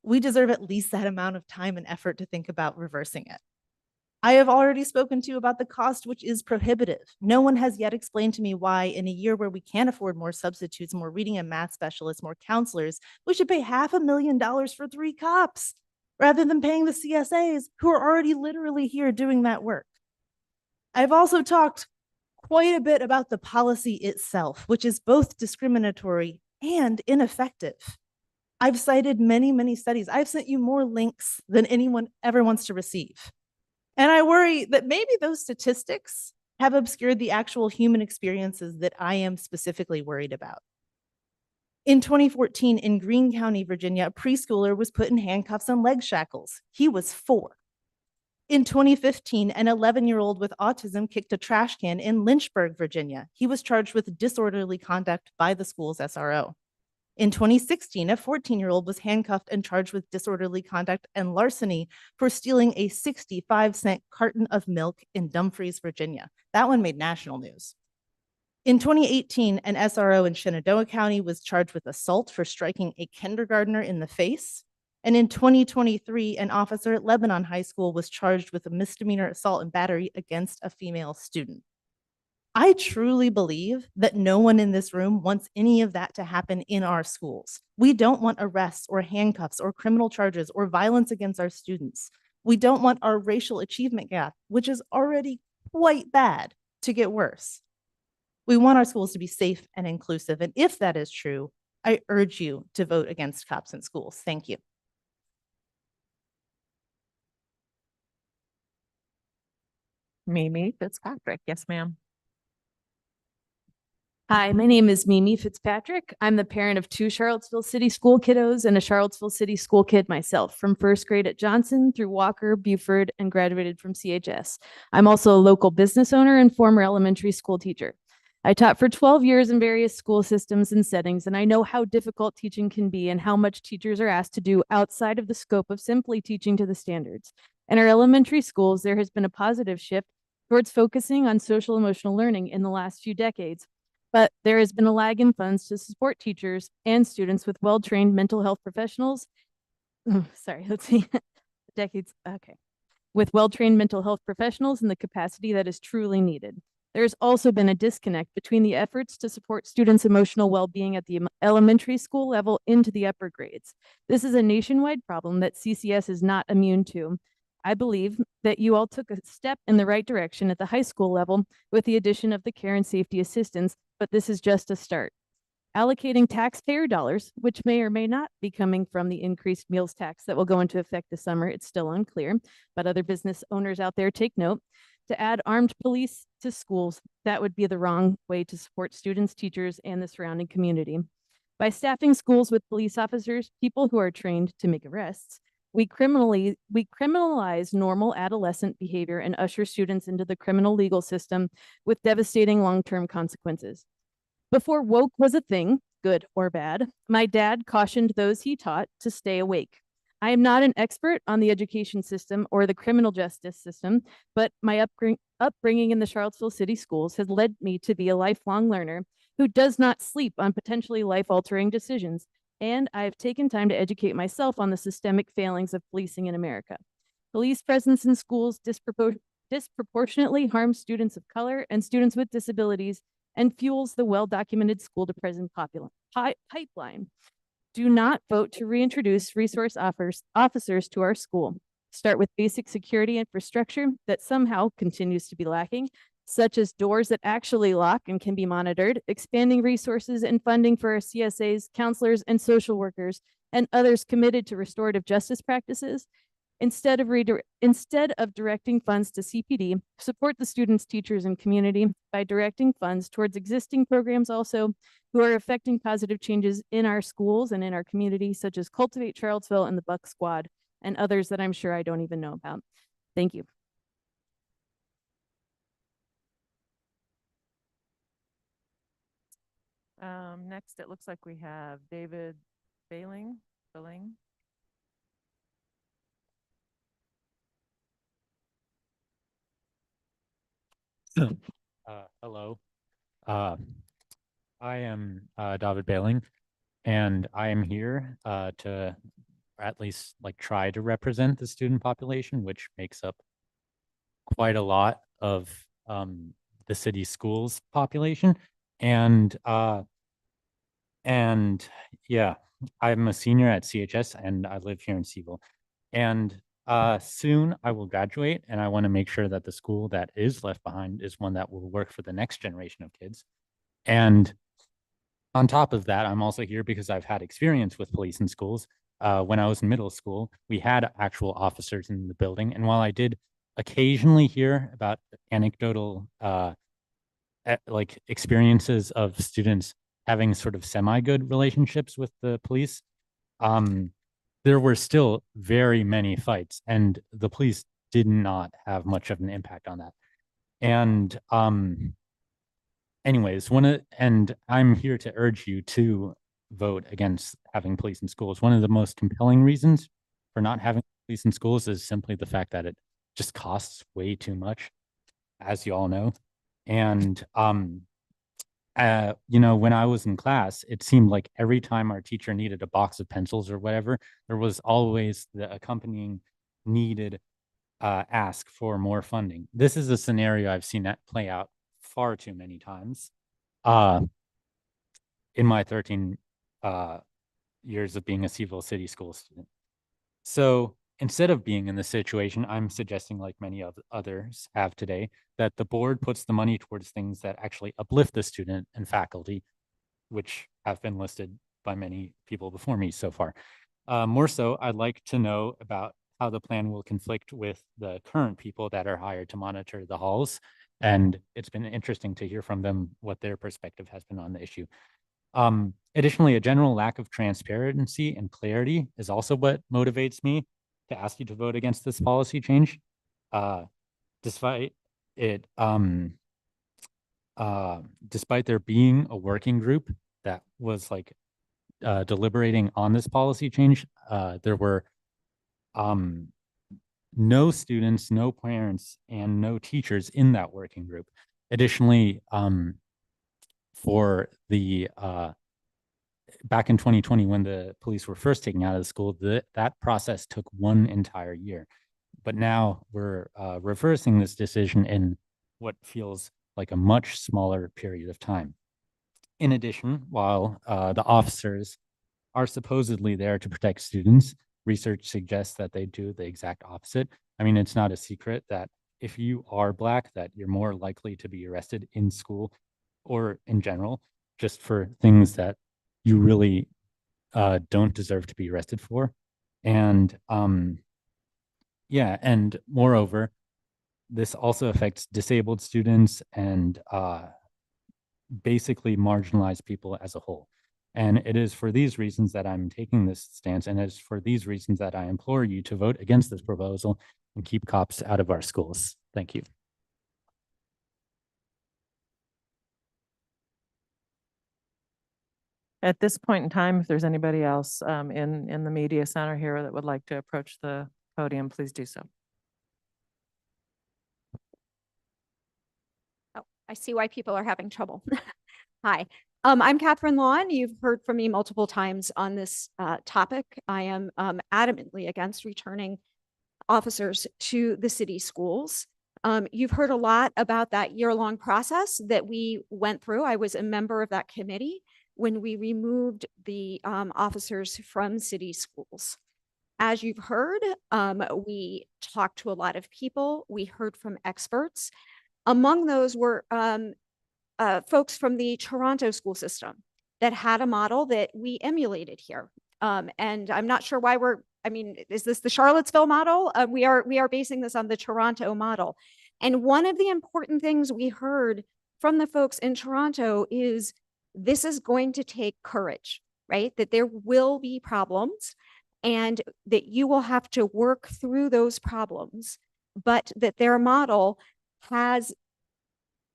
We deserve at least that amount of time and effort to think about reversing it. I have already spoken to you about the cost, which is prohibitive. No one has yet explained to me why, in a year where we can't afford more substitutes, more reading and math specialists, more counselors, we should pay $500,000 for 3 cops rather than paying the CSAs who are already literally here doing that work. I've also talked quite a bit about the policy itself, which is both discriminatory and ineffective. I've cited many, many studies. I've sent you more links than anyone ever wants to receive. And I worry that maybe those statistics have obscured the actual human experiences that I am specifically worried about. In 2014, in Greene County, Virginia, a preschooler was put in handcuffs and leg shackles. He was 4. In 2015, an 11-year-old with autism kicked a trash can in Lynchburg, Virginia. He was charged with disorderly conduct by the school's SRO. In 2016, a 14-year-old was handcuffed and charged with disorderly conduct and larceny for stealing a 65-cent carton of milk in Dumfries, Virginia. That one made national news. In 2018, an SRO in Shenandoah County was charged with assault for striking a kindergartner in the face. And in 2023, an officer at Lebanon High School was charged with a misdemeanor assault and battery against a female student. I truly believe that no one in this room wants any of that to happen in our schools. We don't want arrests or handcuffs or criminal charges or violence against our students. We don't want our racial achievement gap, which is already quite bad, to get worse. We want our schools to be safe and inclusive. And if that is true, I urge you to vote against cops in schools. Thank you. Mimi Fitzpatrick. Yes, ma'am. Hi, my name is Mimi Fitzpatrick. I'm the parent of 2 Charlottesville City School kiddos and a Charlottesville City School kid myself, from first grade at Johnson through Walker, Buford, and graduated from CHS. I'm also a local business owner and former elementary school teacher. I taught for 12 years in various school systems and settings, and I know how difficult teaching can be and how much teachers are asked to do outside of the scope of simply teaching to the standards. In our elementary schools, there has been a positive shift towards focusing on social emotional learning in the last few decades. But there has been a lag in funds to support teachers and students with well-trained mental health professionals. Decades, okay. With well-trained mental health professionals in the capacity that is truly needed. There's also been a disconnect between the efforts to support students' emotional well-being at the elementary school level into the upper grades. This is a nationwide problem that CCS is not immune to. I believe that you all took a step in the right direction at the high school level with the addition of the care and safety assistance, but this is just a start. Allocating taxpayer dollars, which may or may not be coming from the increased meals tax that will go into effect this summer, it's still unclear, but other business owners out there take note, to add armed police to schools, that would be the wrong way to support students, teachers, and the surrounding community. By staffing schools with police officers, people who are trained to make arrests, we criminalize normal adolescent behavior and usher students into the criminal legal system with devastating long-term consequences. Before woke was a thing, good or bad, my dad cautioned those he taught to stay awake. I am not an expert on the education system or the criminal justice system, but my upbringing in the Charlottesville City Schools has led me to be a lifelong learner who does not sleep on potentially life-altering decisions. And I've taken time to educate myself on the systemic failings of policing in America. Police presence in schools disproportionately harms students of color and students with disabilities and fuels the well-documented school to prison pipeline. Do not vote to reintroduce resource officers to our school. Start with basic security infrastructure that somehow continues to be lacking, such as doors that actually lock and can be monitored, expanding resources and funding for our CSAs, counselors, and social workers, and others committed to restorative justice practices. Instead of directing funds to CPD, support the students, teachers, and community by directing funds towards existing programs also who are affecting positive changes in our schools and in our community, such as Cultivate Charlottesville and the Buck Squad, and others that I'm sure I don't even know about. Thank you. Next, it looks like we have David Bailing. Hello. I am David Bailing, and I am here to at least try to represent the student population, which makes up quite a lot of the city schools population. And yeah, I'm a senior at CHS and I live here in Seville. And soon I will graduate, and I want to make sure that the school that is left behind is one that will work for the next generation of kids. And on top of that, I'm also here because I've had experience with police in schools. When I was in middle school, we had actual officers in the building. And while I did occasionally hear about anecdotal like experiences of students having sort of semi-good relationships with the police, there were still very many fights, and the police did not have much of an impact on that. And anyways, and I'm here to urge you to vote against having police in schools. One of the most compelling reasons for not having police in schools is simply the fact that it just costs way too much, as you all know. And you know, when I was in class, it seemed like every time our teacher needed a box of pencils or whatever, there was always the accompanying needed ask for more funding. This is a scenario I've seen that play out far too many times in my 13 years of being a Seville City School student. So instead of being in this situation, I'm suggesting, like many others have today, that the board puts the money towards things that actually uplift the student and faculty, which have been listed by many people before me so far. More so, I'd like to know about how the plan will conflict with the current people that are hired to monitor the halls. And it's been interesting to hear from them what their perspective has been on the issue. Additionally, a general lack of transparency and clarity is also what motivates me to ask you to vote against this policy change. Despite it, despite there being a working group that was like deliberating on this policy change, there were no students, no parents, and no teachers in that working group. Additionally, for the back in 2020, when the police were first taken out of the school, that process took 1 entire year. But now we're reversing this decision in what feels like a much smaller period of time. In addition, while the officers are supposedly there to protect students, research suggests that they do the exact opposite. I mean, it's not a secret that if you are Black, that you're more likely to be arrested in school or in general, just for things that you really don't deserve to be arrested for. And yeah, and moreover, this also affects disabled students and basically marginalized people as a whole. And it is for these reasons that I'm taking this stance, and it's for these reasons that I implore you to vote against this proposal and keep cops out of our schools. Thank you. At this point in time, if there's anybody else in the media center here that would like to approach the podium, please do so. Oh, I see why people are having trouble. Hi, I'm Catherine Lawn. You've heard from me multiple times on this topic. I am adamantly against returning officers to the city schools. You've heard a lot about that year-long process that we went through. I was a member of that committee when we removed the officers from city schools. As you've heard, we talked to a lot of people. We heard from experts. Among those were folks from the Toronto school system that had a model that we emulated here. And I'm not sure why is this the Charlottesville model? We are basing this on the Toronto model. And one of the important things we heard from the folks in Toronto is this is going to take courage, right? That there will be problems and that you will have to work through those problems, but that their model has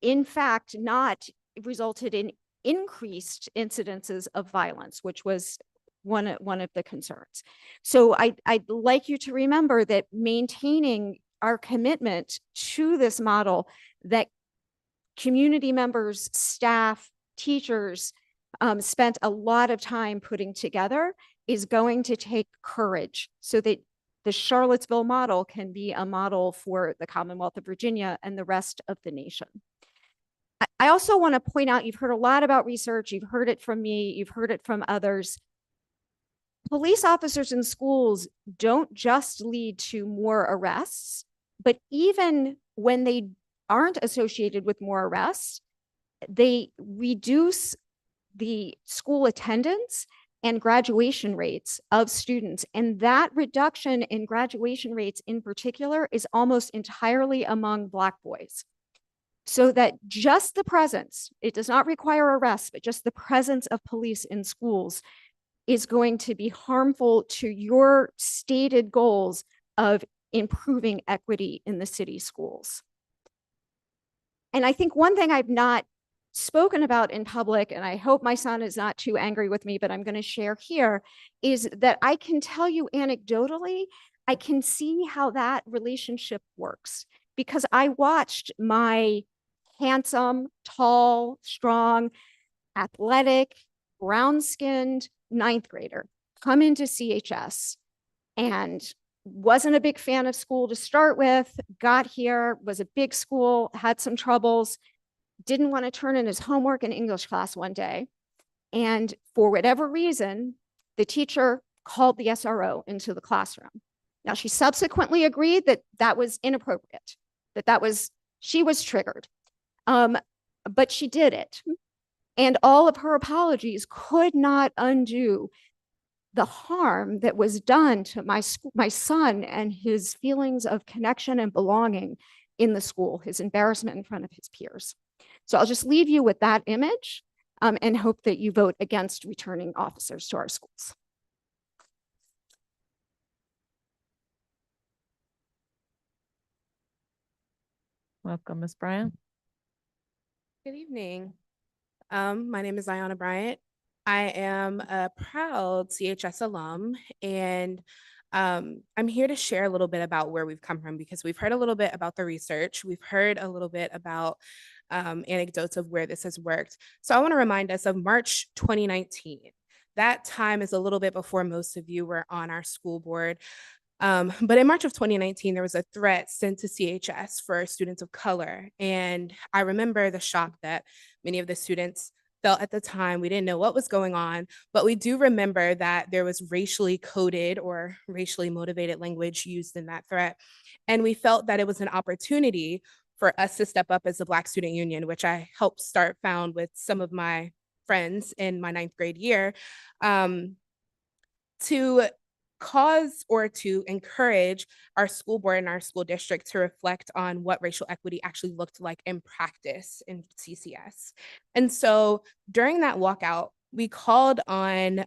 in fact not resulted in increased incidences of violence, which was one of the concerns. So I'd like you to remember that maintaining our commitment to this model that community members, staff, teachers spent a lot of time putting together is going to take courage so that the Charlottesville model can be a model for the Commonwealth of Virginia and the rest of the nation. I also want to point out, you've heard a lot about research, you've heard it from me, you've heard it from others. Police officers in schools don't just lead to more arrests, but even when they aren't associated with more arrests, they reduce the school attendance and graduation rates of students. And that reduction in graduation rates in particular is almost entirely among Black boys. So that just the presence, it does not require arrests, but just the presence of police in schools is going to be harmful to your stated goals of improving equity in the city schools. And I think one thing I've not spoken about in public, and I hope my son is not too angry with me, but I'm going to share here, is that I can tell you anecdotally, I can see how that relationship works because I watched my handsome, tall, strong, athletic, brown-skinned ninth grader come into CHS and wasn't a big fan of school to start with, got here, was a big school, had some troubles, didn't want to turn in his homework in English class one day. And for whatever reason, the teacher called the SRO into the classroom. Now, she subsequently agreed that that was inappropriate, she was triggered. But she did it. And all of her apologies could not undo the harm that was done to my son and his feelings of connection and belonging in the school, his embarrassment in front of his peers. So I'll just leave you with that image and hope that you vote against returning officers to our schools. Welcome, Ms. Bryant. Good evening. My name is Ayana Bryant. I am a proud CHS alum, and I'm here to share a little bit about where we've come from because we've heard a little bit about the research. We've heard a little bit about anecdotes of where this has worked. So I want to remind us of March 2019. That time is a little bit before most of you were on our school board. But in March of 2019, there was a threat sent to CHS for students of color. And I remember the shock that many of the students felt at the time. We didn't know what was going on, but we do remember that there was racially coded or racially motivated language used in that threat. And we felt that it was an opportunity for us to step up as a Black Student Union, which I helped start found with some of my friends in my 9th grade year, to cause or to encourage our school board and our school district to reflect on what racial equity actually looked like in practice in CCS. And so during that walkout, we called on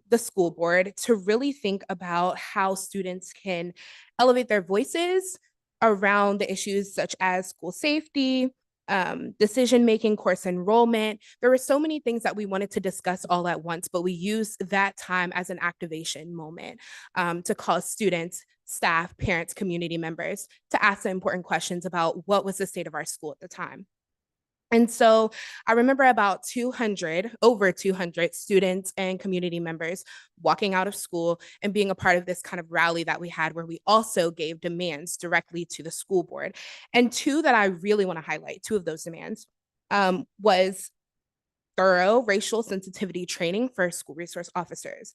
the school board to really think about how students can elevate their voices around the issues such as school safety, decision-making, course enrollment. There were so many things that we wanted to discuss all at once, but we used that time as an activation moment to call students, staff, parents, community members to ask the important questions about what was the state of our school at the time. And so I remember about over 200 students and community members walking out of school and being a part of this kind of rally that we had where we also gave demands directly to the school board. And two that I really want to highlight, two of those demands was thorough racial sensitivity training for school resource officers.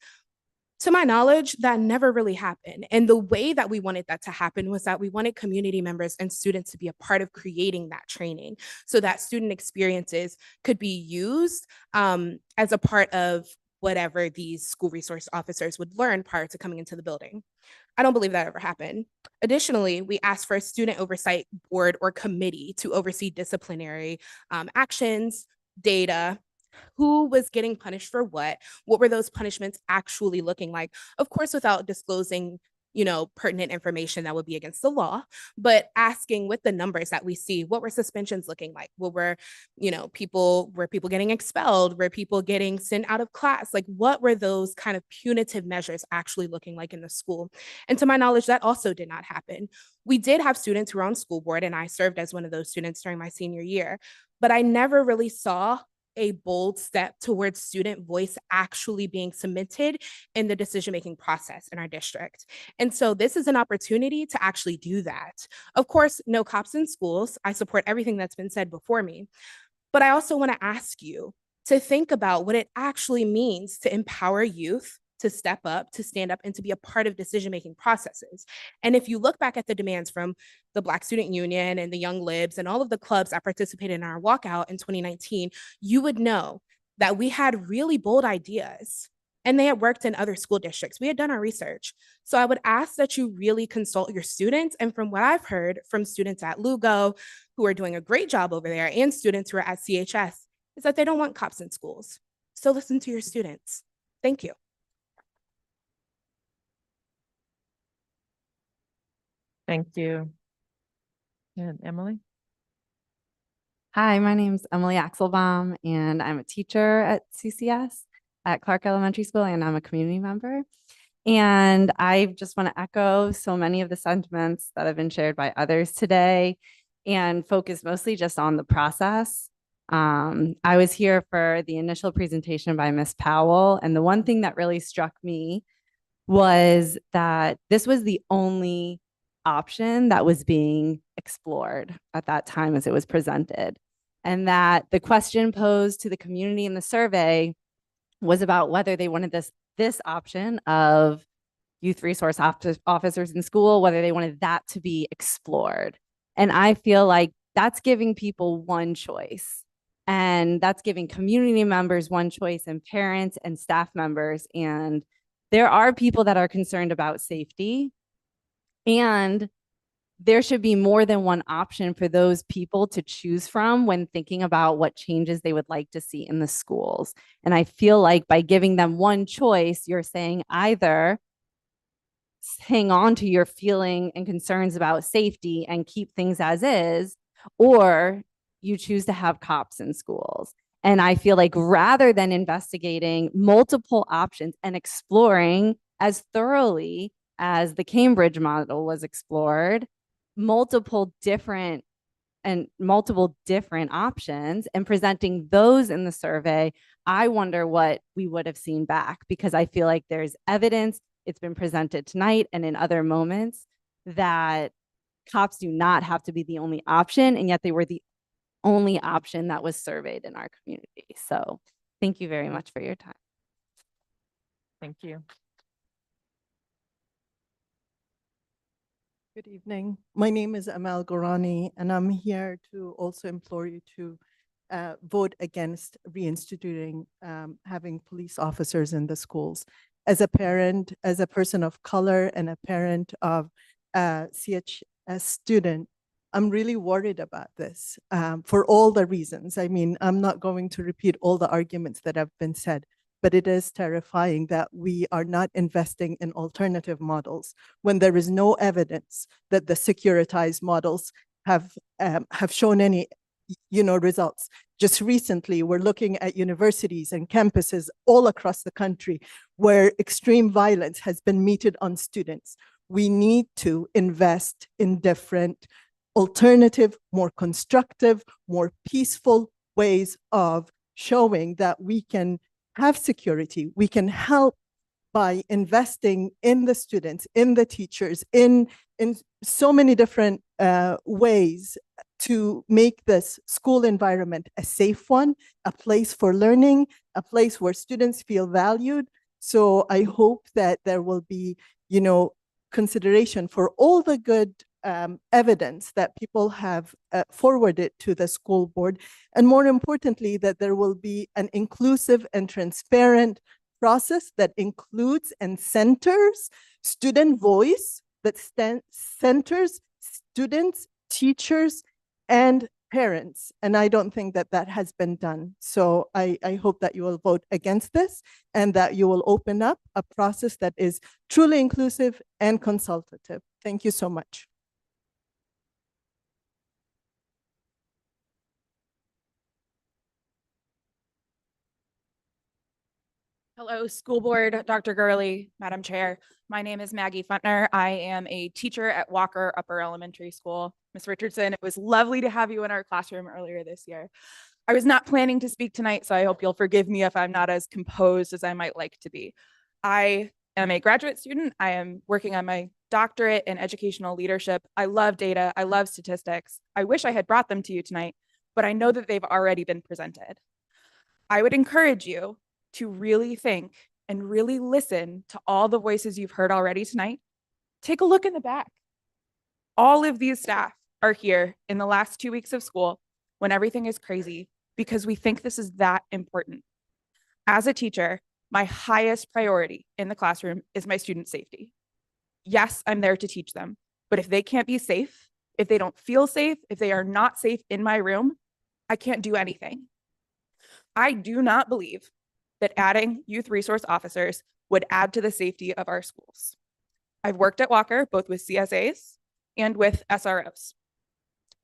To my knowledge, that never really happened. And the way that we wanted that to happen was that we wanted community members and students to be a part of creating that training so that student experiences could be used as a part of whatever these school resource officers would learn prior to coming into the building. I don't believe that ever happened. Additionally, we asked for a student oversight board or committee to oversee disciplinary actions, data, who was getting punished for what were those punishments actually looking like? Of course, without disclosing, pertinent information that would be against the law, but asking with the numbers that we see, what were suspensions looking like? What were, were people getting expelled? Were people getting sent out of class? Like, what were those kind of punitive measures actually looking like in the school? And to my knowledge, that also did not happen. We did have students who were on school board, and I served as one of those students during my senior year, but I never really saw a bold step towards student voice actually being cemented in the decision-making process in our district. And so this is an opportunity to actually do that. Of course, no cops in schools. I support everything that's been said before me. But I also want to ask you to think about what it actually means to empower youth to step up, to stand up, and to be a part of decision-making processes. And if you look back at the demands from the Black Student Union and the Young Libs and all of the clubs that participated in our walkout in 2019, you would know that we had really bold ideas and they had worked in other school districts. We had done our research. So I would ask that you really consult your students. And from what I've heard from students at Lugo, who are doing a great job over there, and students who are at CHS, is that they don't want cops in schools. So listen to your students. Thank you. Thank you. And Emily? Hi, my name's Emily Axelbaum, and I'm a teacher at CCS at Clark Elementary School, and I'm a community member. And I just want to echo so many of the sentiments that have been shared by others today and focus mostly just on the process. I was here for the initial presentation by Ms. Powell, and the one thing that really struck me was that this was the only option that was being explored at that time as it was presented. And that the question posed to the community in the survey was about whether they wanted this option of youth resource officers in school, whether they wanted that to be explored. And I feel like that's giving people one choice. And that's giving community members one choice, and parents and staff members. And there are people that are concerned about safety. And there should be more than one option for those people to choose from when thinking about what changes they would like to see in the schools. And I feel like by giving them one choice, you're saying either hang on to your feeling and concerns about safety and keep things as is, or you choose to have cops in schools. And I feel like rather than investigating multiple options and exploring as thoroughly as the Cambridge model was explored, multiple different options and presenting those in the survey, I wonder what we would have seen back, because I feel like there's evidence, it's been presented tonight and in other moments, that cops do not have to be the only option, and yet they were the only option that was surveyed in our community. So thank you very much for your time. Thank you. Good evening. My name is Amal Gorani, and I'm here to also implore you to vote against reinstituting having police officers in the schools. As a parent, as a person of color, and a parent of CHS student, I'm really worried about this for all the reasons. I mean, I'm not going to repeat all the arguments that have been said, but it is terrifying that we are not investing in alternative models when there is no evidence that the securitized models have shown any results. Just recently, we're looking at universities and campuses all across the country where extreme violence has been meted on students. We need to invest in different alternative, more constructive, more peaceful ways of showing that we can have security. We can help by investing in the students, in the teachers, in so many different ways to make this school environment a safe one, a place for learning, a place where students feel valued. So I hope that there will be, consideration for all the good evidence that people have forwarded to the school board. And more importantly, that there will be an inclusive and transparent process that includes and centers student voice, that centers students, teachers, and parents. And I don't think that that has been done. So I hope that you will vote against this and that you will open up a process that is truly inclusive and consultative. Thank you so much. Hello, school board, Dr. Gurley, Madam Chair. My name is Maggie Funtner. I am a teacher at Walker Upper Elementary School. Ms. Richardson, it was lovely to have you in our classroom earlier this year. I was not planning to speak tonight, so I hope you'll forgive me if I'm not as composed as I might like to be. I am a graduate student. I am working on my doctorate in educational leadership. I love data. I love statistics. I wish I had brought them to you tonight, but I know that they've already been presented. I would encourage you to really think and really listen to all the voices you've heard already tonight. Take a look in the back. All of these staff are here in the last 2 weeks of school when everything is crazy because we think this is that important. As a teacher, my highest priority in the classroom is my student safety. Yes, I'm there to teach them, but if they can't be safe, if they don't feel safe, if they are not safe in my room, I can't do anything. I do not believe that adding youth resource officers would add to the safety of our schools. I've worked at Walker both with CSAs and with SROs.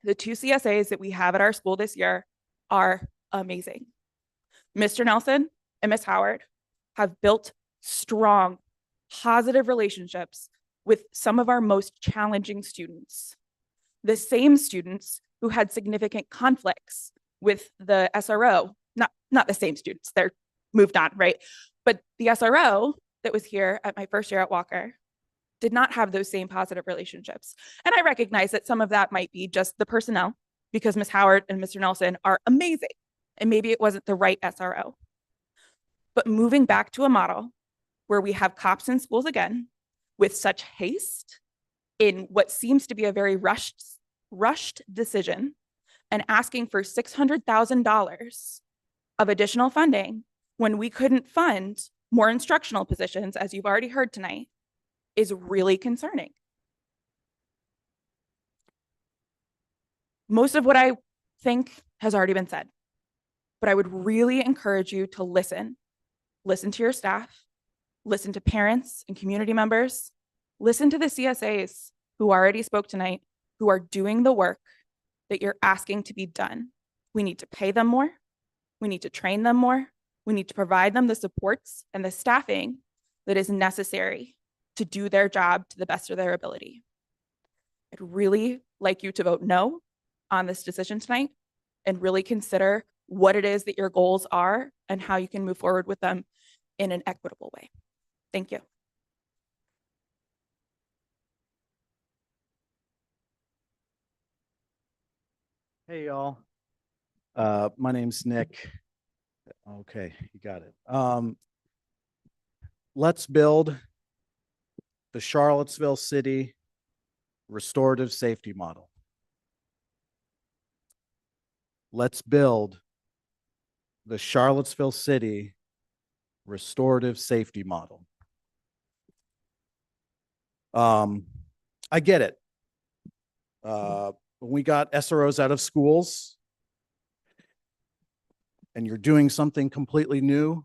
The 2 CSAs that we have at our school this year are amazing. Mr. Nelson and Ms. Howard have built strong, positive relationships with some of our most challenging students. The same students who had significant conflicts with the SRO, not the same students, they're moved on, right? But the SRO that was here at my first year at Walker did not have those same positive relationships. And I recognize that some of that might be just the personnel, because Ms. Howard and Mr. Nelson are amazing, and maybe it wasn't the right SRO. But moving back to a model where we have cops in schools again with such haste in what seems to be a very rushed decision and asking for $600,000 of additional funding when we couldn't fund more instructional positions, as you've already heard tonight, is really concerning. Most of what I think has already been said, but I would really encourage you to listen. Listen to your staff, listen to parents and community members, listen to the CSAs who already spoke tonight, who are doing the work that you're asking to be done. We need to pay them more. We need to train them more. We need to provide them the supports and the staffing that is necessary to do their job to the best of their ability. I'd really like you to vote no on this decision tonight and really consider what it is that your goals are and how you can move forward with them in an equitable way. Thank you. Hey, y'all. My name's Nick. Okay, you got it. Let's build the Charlottesville City restorative safety model. Let's build the Charlottesville City restorative safety model. I get it. When we got SROs out of schools and you're doing something completely new,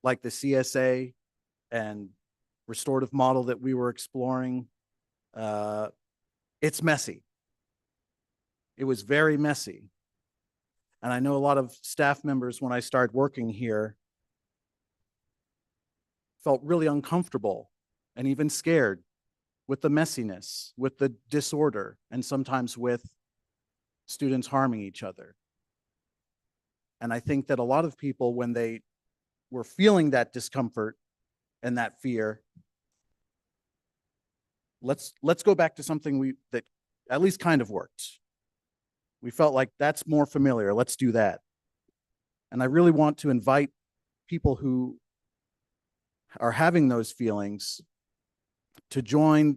like the CSA and restorative model that we were exploring, it's messy. It was very messy. And I know a lot of staff members, when I started working here, felt really uncomfortable and even scared with the messiness, with the disorder, and sometimes with students harming each other. And I think that a lot of people, when they were feeling that discomfort and that fear, let's go back to something that at least kind of worked. We felt like that's more familiar. Let's do that. And I really want to invite people who are having those feelings to join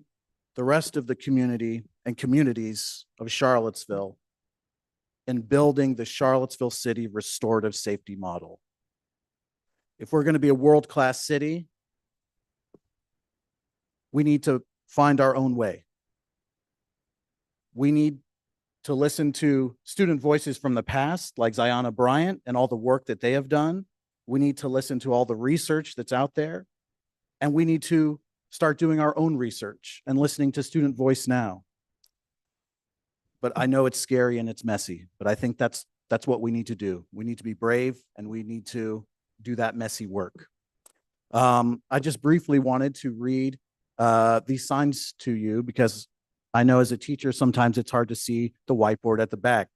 the rest of the community and communities of Charlottesville in building the Charlottesville City restorative safety model. If we're going to be a world-class city, we need to find our own way. We need to listen to student voices from the past, like Ziona Bryant and all the work that they have done. We need to listen to all the research that's out there. And we need to start doing our own research and listening to student voice now. But I know it's scary and it's messy, but I think that's what we need to do. We need to be brave and we need to do that messy work. I just briefly wanted to read these signs to you because I know as a teacher, sometimes it's hard to see the whiteboard at the back.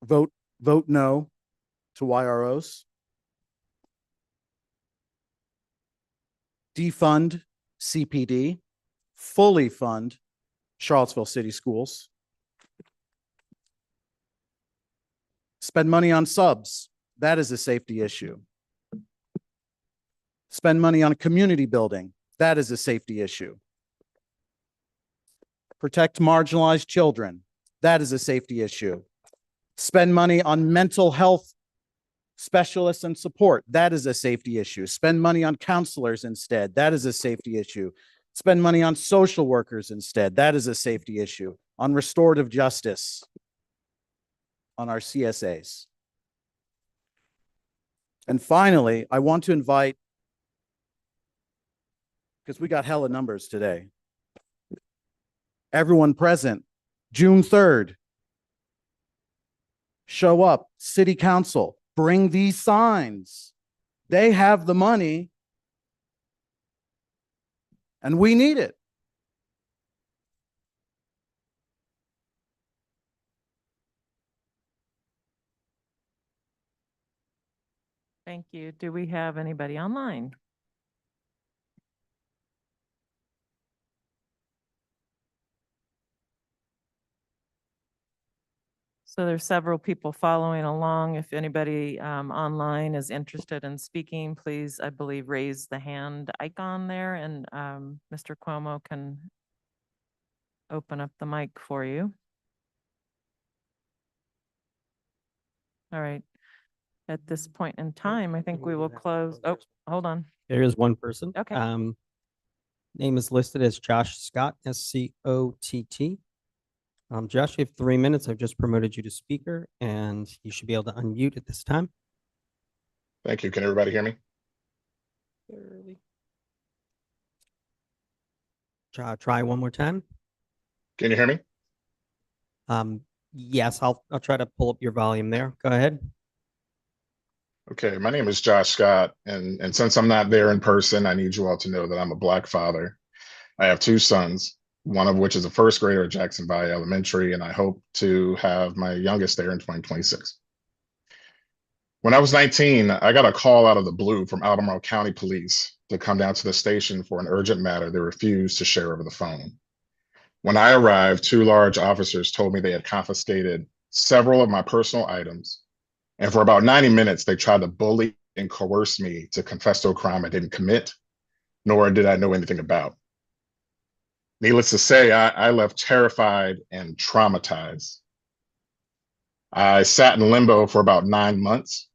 Vote no to YROs. Defund CPD, fully fund Charlottesville City Schools. Spend money on subs. That is a safety issue. Spend money on community building. That is a safety issue. Protect marginalized children. That is a safety issue. Spend money on mental health specialists and support. That is a safety issue. Spend money on counselors instead. That is a safety issue. Spend money on social workers instead. That is a safety issue. On restorative justice, on our CSAs. And finally, I want to invite, because we got hella numbers today, everyone present, June 3rd, show up, city council, bring these signs. They have the money and we need it. Thank you. Do we have anybody online? So there's several people following along. If anybody online is interested in speaking, please, I believe, raise the hand icon there, and Mr. Cuomo can open up the mic for you. All right. At this point in time, I think we will close. Oh, hold on. There is one person. Okay. Name is listed as Josh Scott, SCOTT. Josh, you have 3 minutes. I've just promoted you to speaker and you should be able to unmute at this time. Thank you. Can everybody hear me? Try one more time. Can you hear me? Yes, I'll try to pull up your volume there. Go ahead. Okay, my name is Josh Scott, and since I'm not there in person, I need you all to know that I'm a Black father. I have 2 sons, one of which is a first grader at Jackson Valley Elementary, and I hope to have my youngest there in 2026. When I was 19, I got a call out of the blue from Albemarle County Police to come down to the station for an urgent matter they refused to share over the phone. When I arrived, 2 large officers told me they had confiscated several of my personal items, and for about 90 minutes, they tried to bully and coerce me to confess to a crime I didn't commit, nor did I know anything about. Needless to say, I left terrified and traumatized. I sat in limbo for about 9 months.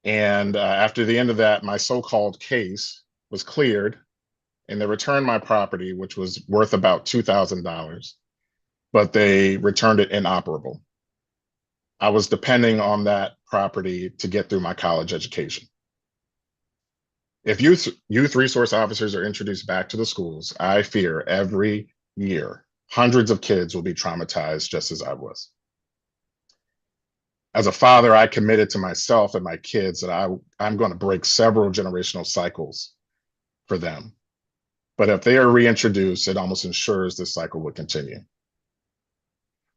And after the end of that, my so-called case was cleared and they returned my property, which was worth about $2,000, but they returned it inoperable. I was depending on that property to get through my college education. If youth resource officers are introduced back to the schools, I fear every year, hundreds of kids will be traumatized just as I was. As a father, I committed to myself and my kids that I'm going to break several generational cycles for them. But if they are reintroduced, it almost ensures this cycle will continue.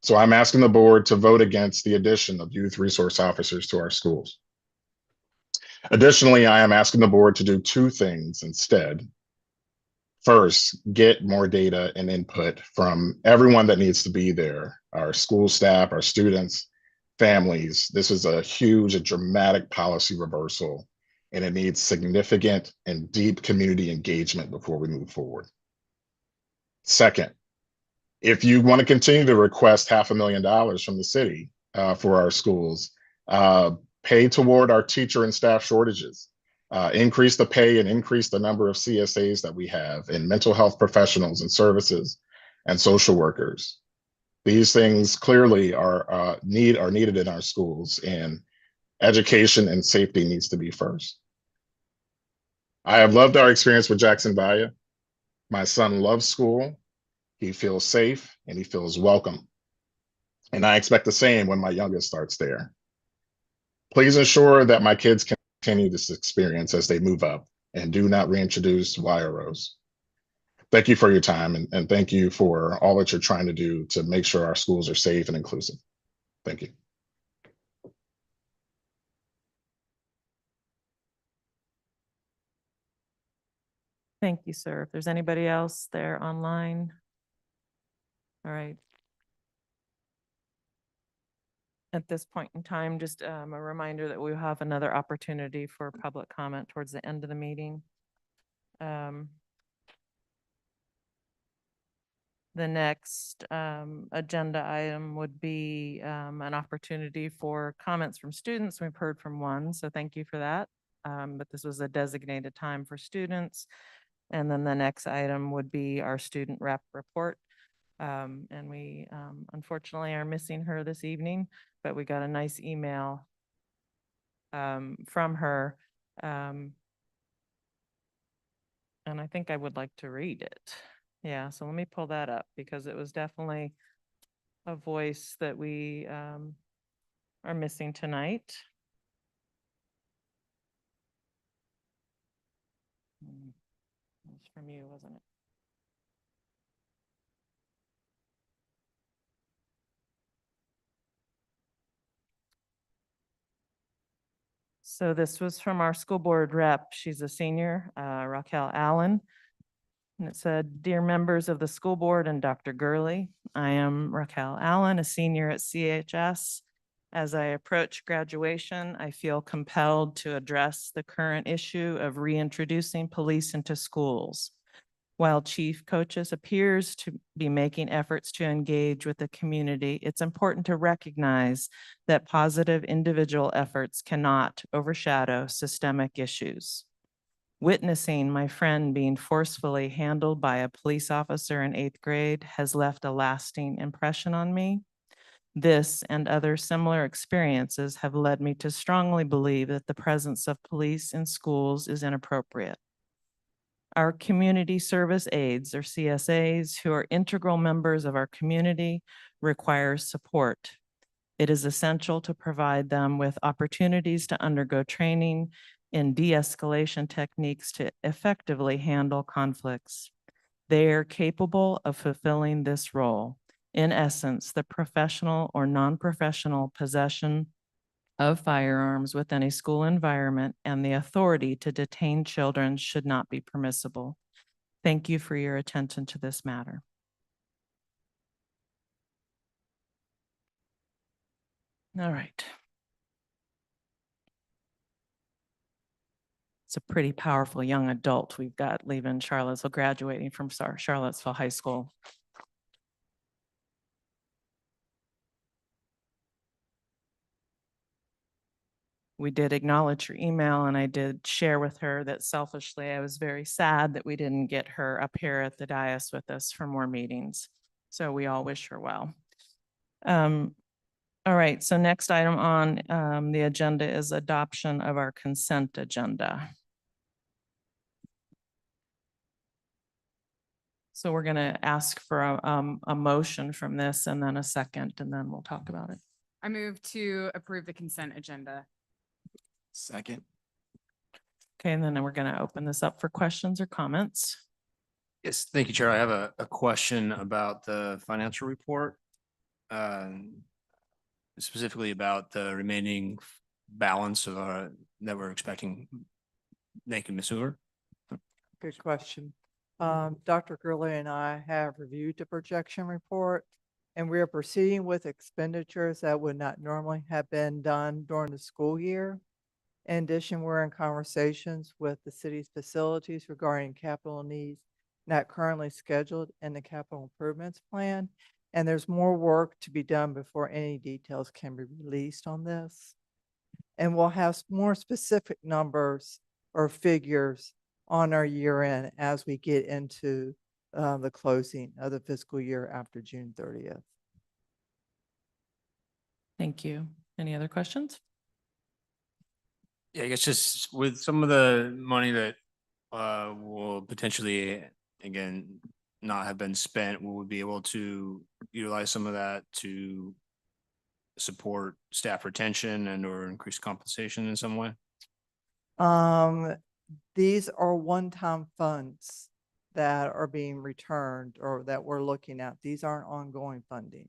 So I'm asking the board to vote against the addition of youth resource officers to our schools. Additionally, I am asking the board to do 2 things instead. First, get more data and input from everyone that needs to be there, our school staff, our students, families. This is a huge and dramatic policy reversal, and it needs significant and deep community engagement before we move forward. Second, if you want to continue to request $500,000 from the city for our schools, pay toward our teacher and staff shortages, increase the pay and increase the number of CSAs that we have in mental health professionals and services and social workers. These things clearly are needed in our schools, and education and safety needs to be first. I have loved our experience with Jackson Valley. My son loves school. He feels safe and he feels welcome. And I expect the same when my youngest starts there. Please ensure that my kids continue this experience as they move up and do not reintroduce YROs. Thank you for your time, and thank you for all that you're trying to do to make sure our schools are safe and inclusive. Thank you. Thank you, sir. If there's anybody else there online. All right. At this point in time, just a reminder that we'll have another opportunity for public comment towards the end of the meeting. The next agenda item would be an opportunity for comments from students. We've heard from one, so thank you for that. But this was a designated time for students. And then the next item would be our student rep report. And we unfortunately are missing her this evening, but we got a nice email from her. And I think I would like to read it. Yeah, so let me pull that up because it was definitely a voice that we are missing tonight. It was from you, wasn't it? So this was from our school board rep. She's a senior, Raquel Allen. And it said, "Dear members of the school board and Dr. Gurley, I am Raquel Allen, a senior at CHS. As I approach graduation, I feel compelled to address the current issue of reintroducing police into schools. While Chief Coaches appears to be making efforts to engage with the community, it's important to recognize that positive individual efforts cannot overshadow systemic issues. Witnessing my friend being forcefully handled by a police officer in 8th grade has left a lasting impression on me. This and other similar experiences have led me to strongly believe that the presence of police in schools is inappropriate. Our community service aides, or CSAs, who are integral members of our community, require support. It is essential to provide them with opportunities to undergo training in de-escalation techniques to effectively handle conflicts. They are capable of fulfilling this role. In essence, the professional or non-professional possession of firearms within a school environment and the authority to detain children should not be permissible. Thank you for your attention to this matter." All right. It's a pretty powerful young adult we've got leaving Charlottesville, graduating from Charlottesville High School. We did acknowledge her email, and I did share with her that selfishly, I was very sad that we didn't get her up here at the dais with us for more meetings. So we all wish her well. All right, so next item on the agenda is adoption of our consent agenda. So we're going to ask for a motion from this and then a second, and then we'll talk about it. I move to approve the consent agenda. Second. Okay, and then we're going to open this up for questions or comments. Yes, thank you, Chair. I have a question about the financial report. Specifically about the remaining balance of that we're expecting. Thank you, Ms. Hoover. Good question. Dr. Gurley and I have reviewed the projection report, and we are proceeding with expenditures that would not normally have been done during the school year. In addition, we're in conversations with the city's facilities regarding capital needs not currently scheduled in the capital improvements plan. And there's more work to be done before any details can be released on this. And we'll have more specific numbers or figures on our year end as we get into the closing of the fiscal year after June 30th. Thank you. Any other questions? Yeah, I guess just with some of the money that will potentially, again, not have been spent, will we be able to utilize some of that to support staff retention and or increase compensation in some way? These are one-time funds that are being returned or that we're looking at. These aren't ongoing funding.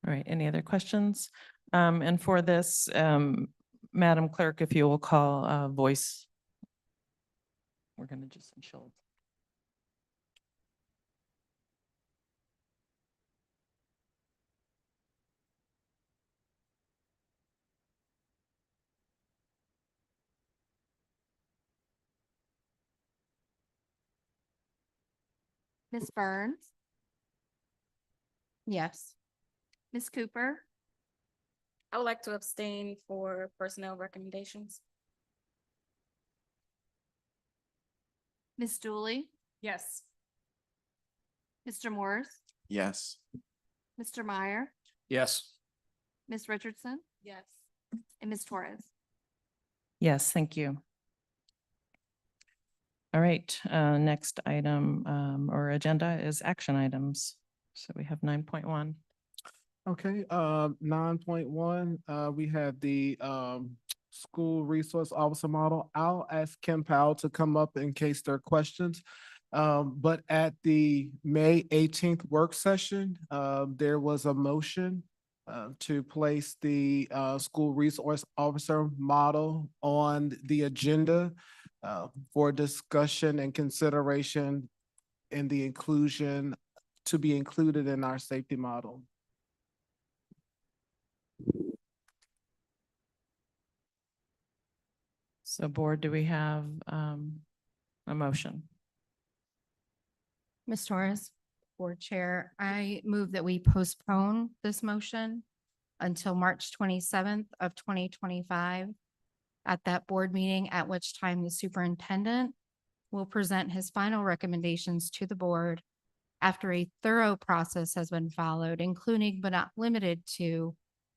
All right, any other questions? And for this, Madam Clerk, if you will call voice. We're going to just ensure. Ms. Burns, Yes. Ms. Cooper, I would like to abstain for personnel recommendations. Ms. Dooley, Yes. Mr. Morris, Yes. Mr. Meyer, Yes. Ms. Richardson, Yes. and Ms. Torres. Yes, thank you. All right, next item or agenda is action items. So we have 9.1. Okay, 9.1, we have the school resource officer model. I'll ask Kim Powell to come up in case there are questions. But at the May 18th work session, there was a motion to place the school resource officer model on the agenda for discussion and consideration in the inclusion to be included in our safety model. So board, do we have a motion? Ms. Torres, Board Chair, I move that we postpone this motion until March 27th of 2025 at that board meeting, at which time the superintendent will present his final recommendations to the board after a thorough process has been followed, including but not limited to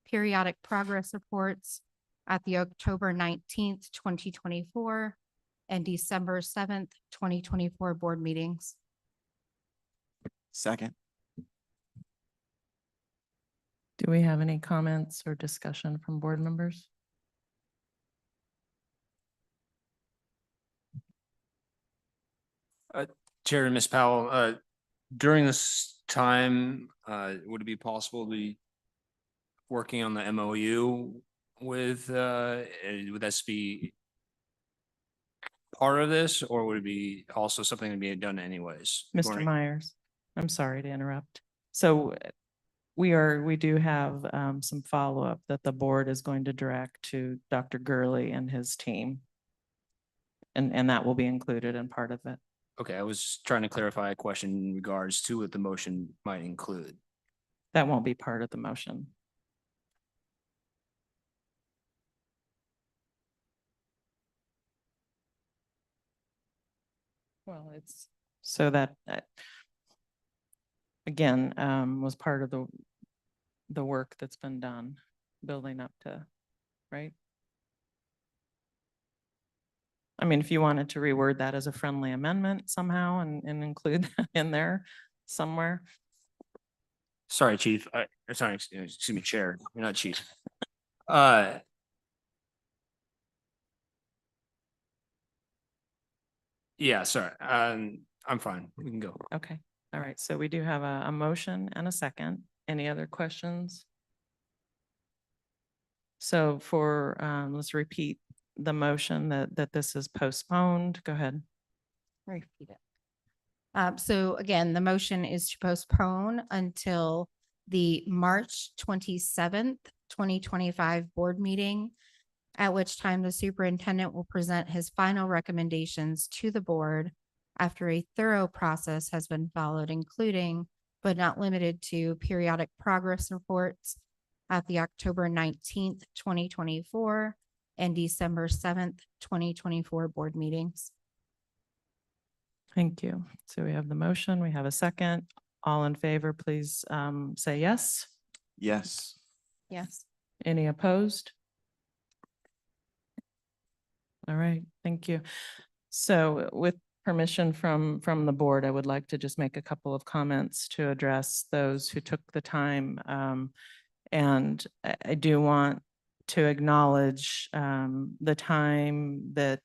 periodic progress reports at the October 19th, 2024 and December 7th, 2024 board meetings. Second. Do we have any comments or discussion from board members? Chair and Ms. Powell, during this time, would it be possible to be working on the MOU with, would that be part of this, or would it be also something to be done anyways? Mr. Myers, I'm sorry to interrupt. So we do have some follow-up that the board is going to direct to Dr. Gurley and his team. And that will be included in part of it. Okay, I was trying to clarify a question in regards to what the motion might include. That won't be part of the motion. Well, it's so that again, was part of the work that's been done, building up to, right? I mean, if you wanted to reword that as a friendly amendment somehow and include that in there somewhere. Sorry, Chief. Sorry, excuse me, Chair. You're not Chief. Yeah, sorry. I'm fine. We can go. Okay. All right. So we do have a motion and a second. Any other questions? So for, let's repeat the motion that this is postponed. Go ahead. Repeat it. So again, the motion is to postpone until the March 27th, 2025 board meeting, at which time the superintendent will present his final recommendations to the board after a thorough process has been followed, including but not limited to periodic progress reports at the October 19th, 2024 and December 7th, 2024 board meetings. Thank you. So we have the motion, we have a second. All in favor, please say yes. Yes. Yes. Any opposed? All right, thank you. So with permission from the board, I would like to just make a couple of comments to address those who took the time. And I do want to acknowledge the time that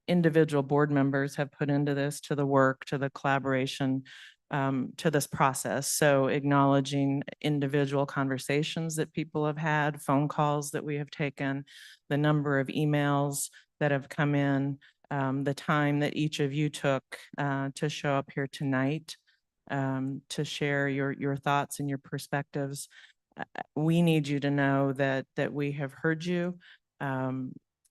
individual board members have put into this, to the work, to the collaboration to this process. So acknowledging individual conversations that people have had, phone calls that we have taken, the number of emails that have come in, the time that each of you took to show up here tonight to share your thoughts and your perspectives. We need you to know that we have heard you.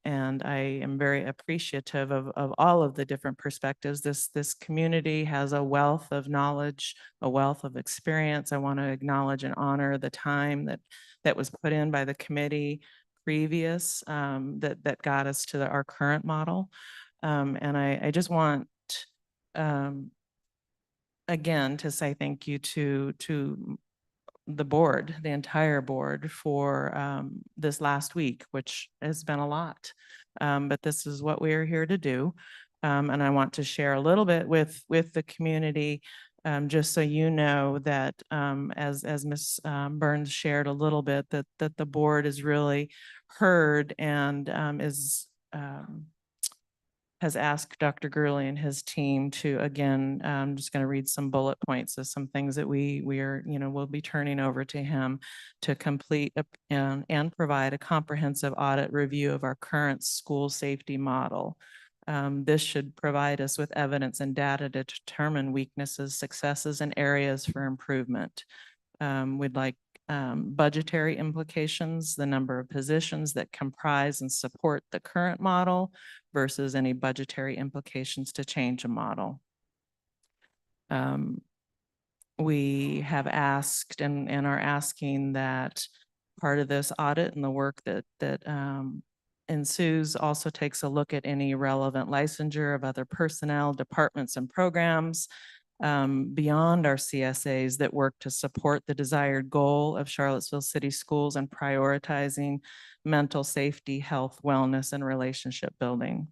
And I am very appreciative of all of the different perspectives. This community has a wealth of knowledge, a wealth of experience. I want to acknowledge and honor the time that was put in by the committee previous that got us to our current model. And I just want again to say thank you to the board, the entire board, for this last week, which has been a lot. But this is what we are here to do. And I want to share a little bit with the community, just so you know that as Ms. Burns shared a little bit, that the board is really heard and has asked Dr. Gurley and his team to, again, I'm just going to read some bullet points of some things that we are, we'll be turning over to him to complete and provide a comprehensive audit review of our current school safety model. This should provide us with evidence and data to determine weaknesses, successes, and areas for improvement. We'd like budgetary implications, the number of positions that comprise and support the current model versus any budgetary implications to change a model. We have asked and are asking that part of this audit and the work that ensues also takes a look at any relevant licensure of other personnel, departments, and programs beyond our CSAs that work to support the desired goal of Charlottesville City Schools and prioritizing mental safety, health, wellness, and relationship building.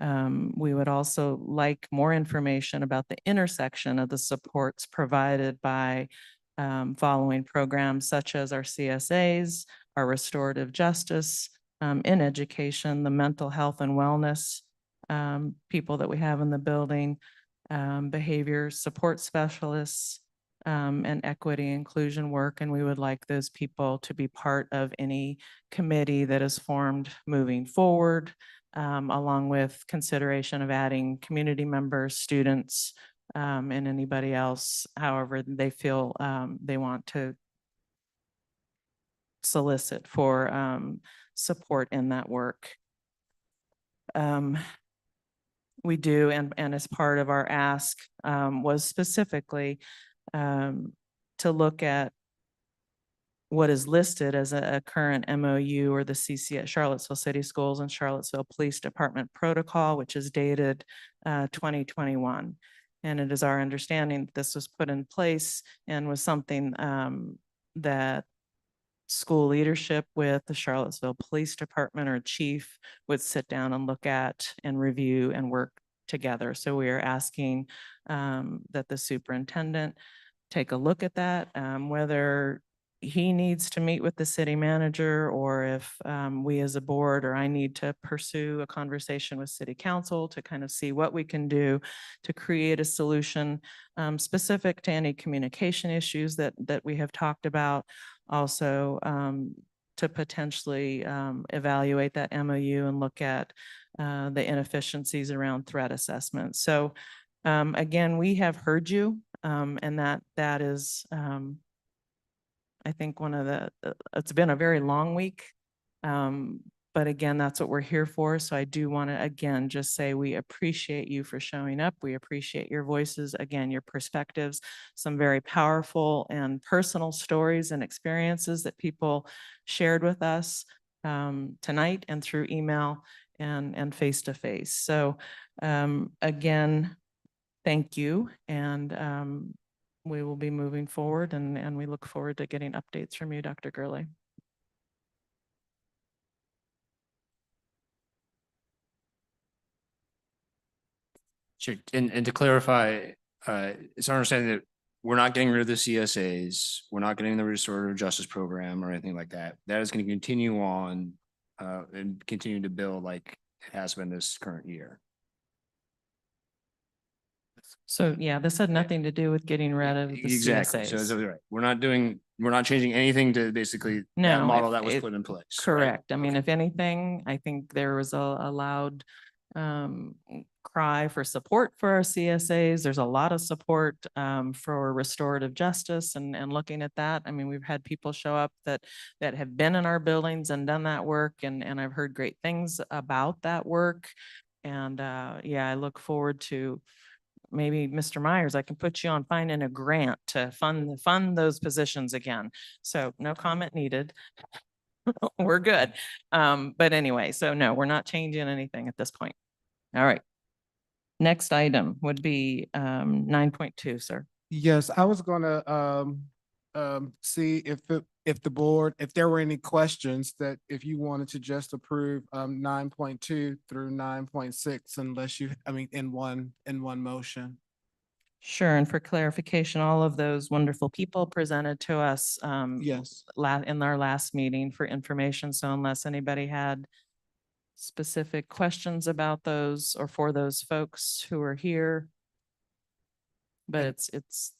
We would also like more information about the intersection of the supports provided by following programs such as our CSAs, our restorative justice, in education, the mental health and wellness people that we have in the building, behavior support specialists, and equity inclusion work. And we would like those people to be part of any committee that is formed moving forward, along with consideration of adding community members, students, and anybody else, however they feel they want to solicit for support in that work. We do, and as part of our ask was specifically to look at what is listed as a current MOU or the CCS, Charlottesville City Schools and Charlottesville Police Department protocol, which is dated 2021. And it is our understanding that this was put in place and was something that school leadership with the Charlottesville Police Department or chief would sit down and look at and review and work together. So we are asking that the superintendent take a look at that, whether he needs to meet with the city manager or if we as a board or I need to pursue a conversation with city council to kind of see what we can do to create a solution specific to any communication issues that we have talked about. Also to potentially evaluate that MOU and look at the inefficiencies around threat assessment. So again, we have heard you and that is I think one of it's been a very long week, but again, that's what we're here for. So I do want to, again, just say we appreciate you for showing up. We appreciate your voices, again, your perspectives, some very powerful and personal stories and experiences that people shared with us tonight and through email and face-to-face. So again, thank you. And we will be moving forward and we look forward to getting updates from you, Dr. Gurley. Sure. And to clarify, it's our understanding that we're not getting rid of the CSAs. We're not getting the restorative justice program or anything like that. That is going to continue on and continue to build like it has been this current year. So yeah, this had nothing to do with getting rid of the Exactly. So, CSAs. right. We're not changing anything to basically that No, model if that was it- put in place. right? Correct. I mean, if anything, I think there was a loud cry for support for our CSAs. There's a lot of support for restorative justice and looking at that. I mean, we've had people show up that have been in our buildings and done that work, and I've heard great things about that work. And yeah, I look forward to maybe Mr. Myers, I can put you on finding a grant to fund those positions again. So no comment needed. We're good. But anyway, so no, we're not changing anything at this point. All right. Next item would be 9.2, sir. Yes, I was gonna see if the board, if there were any questions that if you wanted to just approve 9.2 through 9.6, unless you, I mean, in one motion. Sure. And for clarification, all of those wonderful people presented to us Yes. in our last meeting for information. So unless anybody had specific questions about those or for those folks who are here, but it's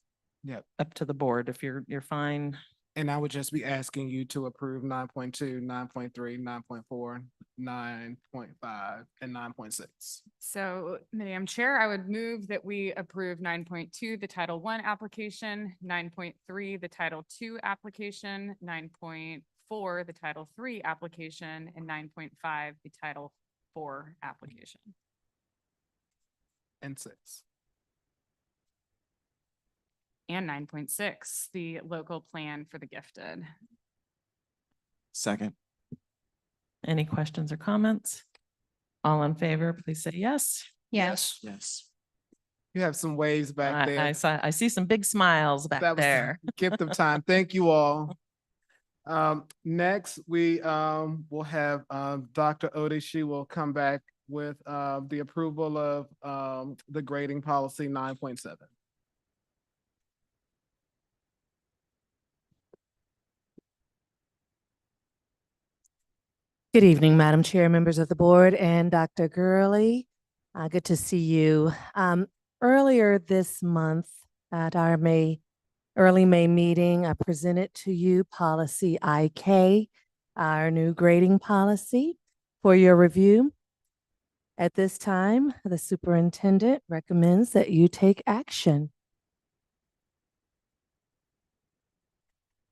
Yep. up to the board. If you're fine. And I would just be asking you to approve 9.2, 9.3, 9.4, 9.5, and 9.6. So, Madam Chair, I would move that we approve 9.2, the Title I application, 9.3, the Title II application, 9.4, the Title III application, and 9.5, the Title IV application. And 6. And 9.6, the local plan for the gifted. Second. Any questions or comments? All in favor, please say yes. Yes. Yes. You have some waves back there. I see some big smiles back That was there. the gift of time. Thank you all. Next, we will have Dr. Odie. She will come back with the approval of the grading policy 9.7. Good evening, Madam Chair, members of the board, and Dr. Gurley. Good to see you. Earlier this month at our early May meeting, I presented to you policy IK, our new grading policy, for your review. At this time, the superintendent recommends that you take action.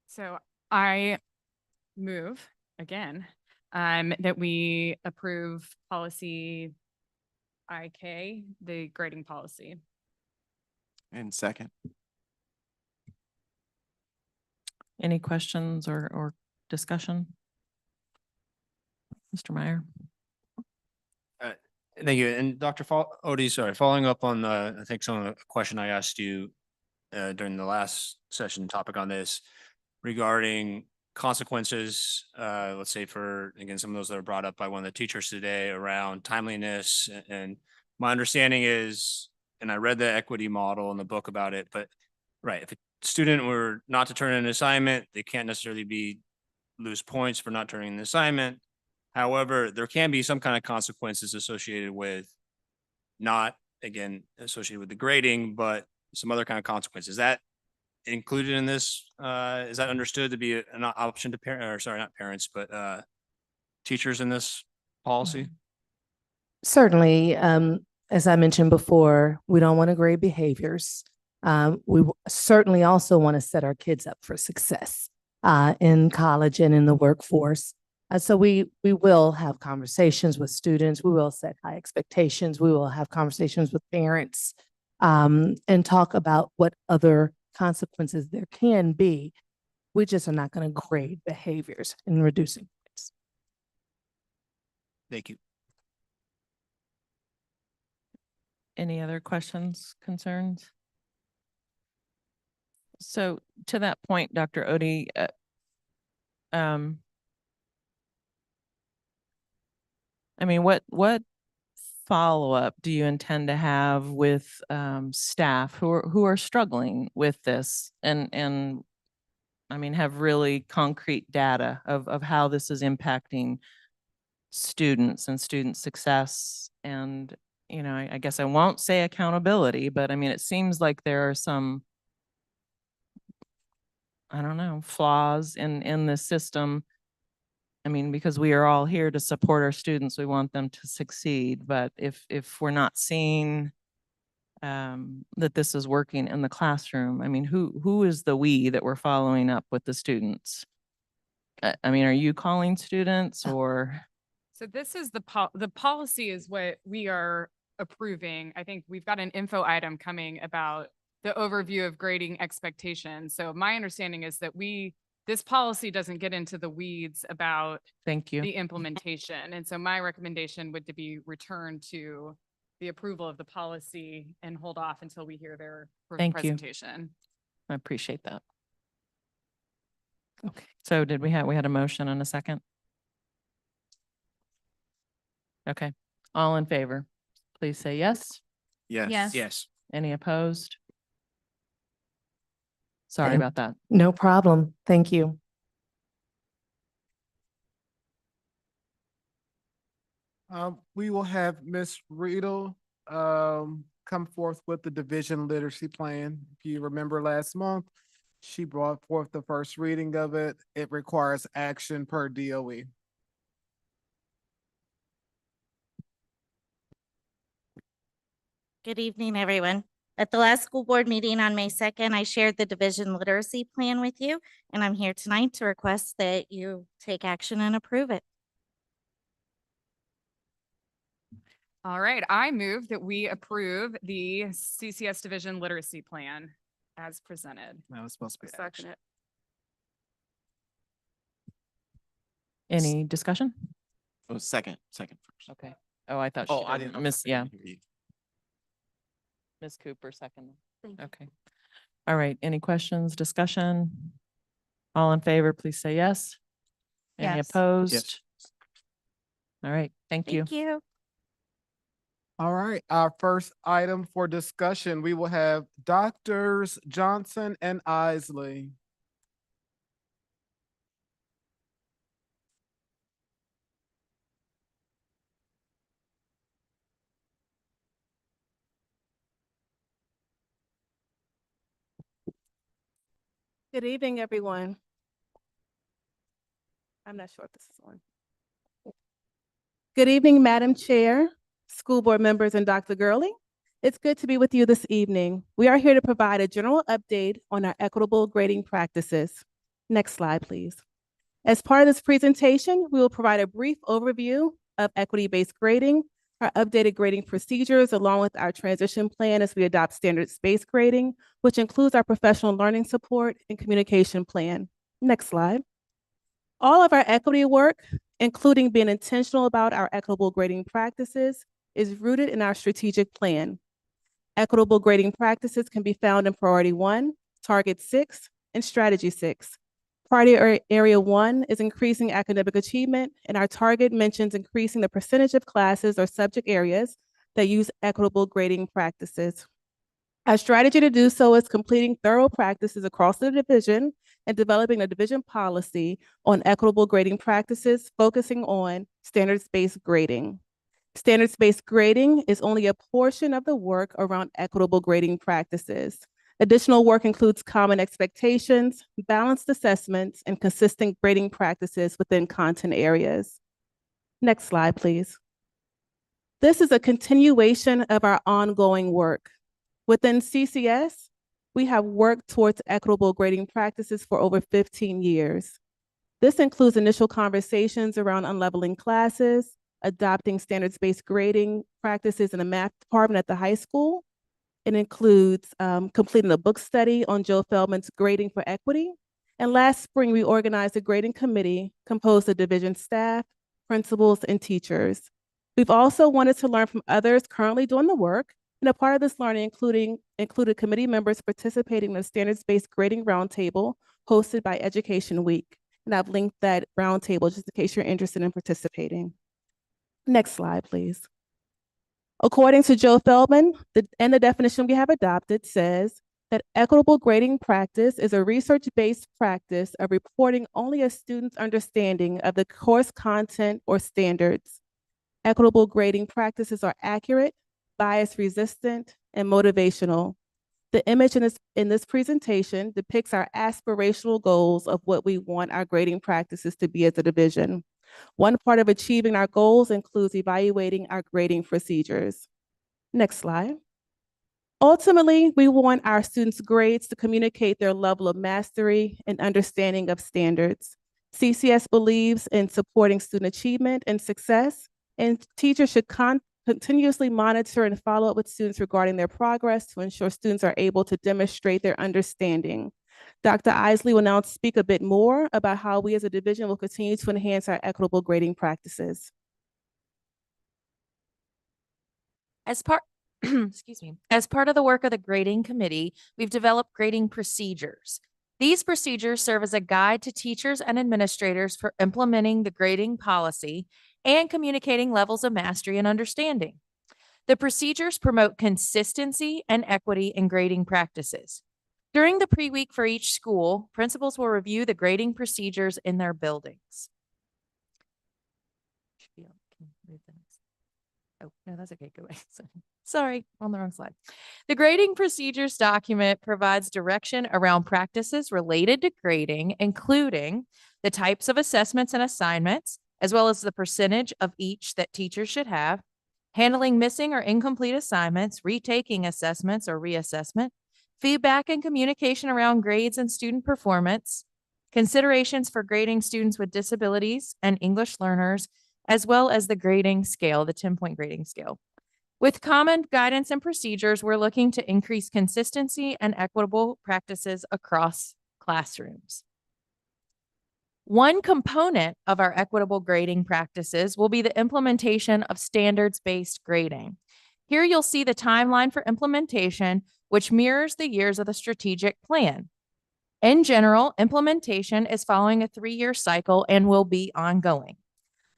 So I move again that we approve policy IK, the grading policy. And second. Any questions or discussion? Mr. Meyer? Thank you. And Dr. Odie, sorry, following up on I think some of the question I asked you during the last session topic on this regarding consequences, let's say for, again, some of those that are brought up by one of the teachers today around timeliness. And my understanding is, and I read the equity model in the book about it, but right, if a student were not to turn in an assignment, they can't necessarily lose points for not turning an assignment. However, there can be some kind of consequences associated with not, again, associated with the grading, but some other kind of consequences. Is that included in this? Is that understood to be an option to parent, or sorry, not parents, but teachers in this policy? Certainly, as I mentioned before, we don't want to grade behaviors. Certainly also want to set our kids up for success in college and in the workforce. So we will have conversations with students. We will set high expectations. We will have conversations with parents and talk about what other consequences there can be. We just are not going to grade behaviors and reducing points. Thank you. Any other questions, concerns? So to that point, Dr. Odie, I mean, what follow-up do you intend to have with staff who are struggling with this and I mean, have really concrete data of how this is impacting students and student success and you know, I guess I won't say accountability, but I mean, it seems like there are some, I don't know, flaws in this system. I mean, because we are all here to support our students, we want them to succeed. But if we're not seeing that this is working in the classroom, I mean, who is the we that we're following up with the students? I mean, are you calling students or? So this is the policy is what we are approving. I think we've got an info item coming about the overview of grading expectations. So my understanding is that this policy doesn't get into the weeds about Thank you. the implementation. And so my recommendation would to be returned to the approval of the policy and hold off until we hear their Thank you. presentation. I appreciate that. Okay, so we had a motion and a second? Okay, all in favor, please say yes. Yes. Yes. Yes. Any opposed? Sorry Thank- about that. No problem. Thank you. We will have Ms. Riedel come forth with the division literacy plan. If you remember last month, she brought forth the first reading of it. It requires action per DOE. Good evening, everyone. At the last school board meeting on May 2nd, I shared the division literacy plan with you, and I'm here tonight to request that you take action and approve it. All right, I move that we approve the CCS division literacy plan as presented. That was supposed to be Second it. Any discussion? Oh, second first. Okay. Oh, I thought. Oh, she I did. didn't. Miss, yeah, hear you. Miss Cooper, second. Thank you. Okay. All right, any questions, discussion? All in favor, please say yes. Any Yes. opposed? All right, thank you. Thank you. All right, our first item for discussion, we will have Doctors Johnson and Isley. Good evening, everyone. I'm not sure if this is on. Good evening, Madam Chair, school board members, and Dr. Gurley. It's good to be with you this evening. We are here to provide a general update on our equitable grading practices. Next slide, please. As part of this presentation, we will provide a brief overview of equity-based grading, our updated grading procedures, along with our transition plan as we adopt standards-based grading, which includes our professional learning support and communication plan. Next slide. All of our equity work, including being intentional about our equitable grading practices, is rooted in our strategic plan. Equitable grading practices can be found in Priority 1, Target 6, and Strategy 6. Priority Area 1 is increasing academic achievement, and our target mentions increasing the percentage of classes or subject areas that use equitable grading practices. Our strategy to do so is completing thorough practices across the division and developing a division policy on equitable grading practices, focusing on standards-based grading. Standards-based grading is only a portion of the work around equitable grading practices. Additional work includes common expectations, balanced assessments, and consistent grading practices within content areas. Next slide, please. This is a continuation of our ongoing work. Within CCS, we have worked towards equitable grading practices for over 15 years. This includes initial conversations around unleveling classes, adopting standards-based grading practices in the math department at the high school. It includes completing a book study on Joe Feldman's Grading for Equity. And last spring, we organized a grading committee composed of division staff, principals, and teachers. We've also wanted to learn from others currently doing the work, and a part of this learning included committee members participating in the standards-based grading roundtable hosted by Education Week. And I've linked that roundtable just in case you're interested in participating. Next slide, please. According to Joe Feldman, the definition we have adopted says that equitable grading practice is a research-based practice of reporting only a student's understanding of the course content or standards. Equitable grading practices are accurate, bias resistant, and motivational. The image in this presentation depicts our aspirational goals of what we want our grading practices to be as a division. One part of achieving our goals includes evaluating our grading procedures. Next slide. Ultimately, we want our students' grades to communicate their level of mastery and understanding of standards. CCS believes in supporting student achievement and success, and teachers should continuously monitor and follow up with students regarding their progress to ensure students are able to demonstrate their understanding. Dr. Isley will now speak a bit more about how we as a division will continue to enhance our equitable grading practices. As part excuse me, as part of the work of the grading committee, we've developed grading procedures. These procedures serve as a guide to teachers and administrators for implementing the grading policy and communicating levels of mastery and understanding. The procedures promote consistency and equity in grading practices. During the pre-week for each school, principals will review the grading procedures in their buildings. Oh, no, that's okay. Go away. Sorry, on the wrong slide. The grading procedures document provides direction around practices related to grading, including the types of assessments and assignments, as well as the percentage of each that teachers should have, handling missing or incomplete assignments, retaking assessments or reassessment, feedback and communication around grades and student performance, considerations for grading students with disabilities and English learners, as well as the grading scale, the 10-point grading scale. With common guidance and procedures, we're looking to increase consistency and equitable practices across classrooms. One component of our equitable grading practices will be the implementation of standards-based grading. Here you'll see the timeline for implementation, which mirrors the years of the strategic plan. In general, implementation is following a 3-year cycle and will be ongoing.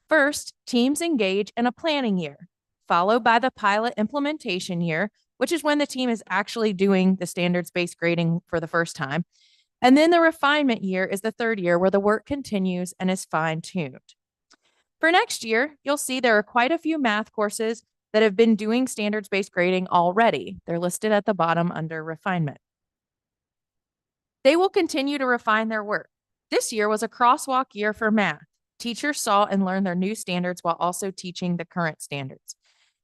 First, teams engage in a planning year, followed by the pilot implementation year, which is when the team is actually doing the standards-based grading for the first time. And then the refinement year is the 3rd year where the work continues and is fine-tuned. For next year, you'll see there are quite a few math courses that have been doing standards-based grading already. They're listed at the bottom under refinement. They will continue to refine their work. This year was a crosswalk year for math. Teachers saw and learned their new standards while also teaching the current standards.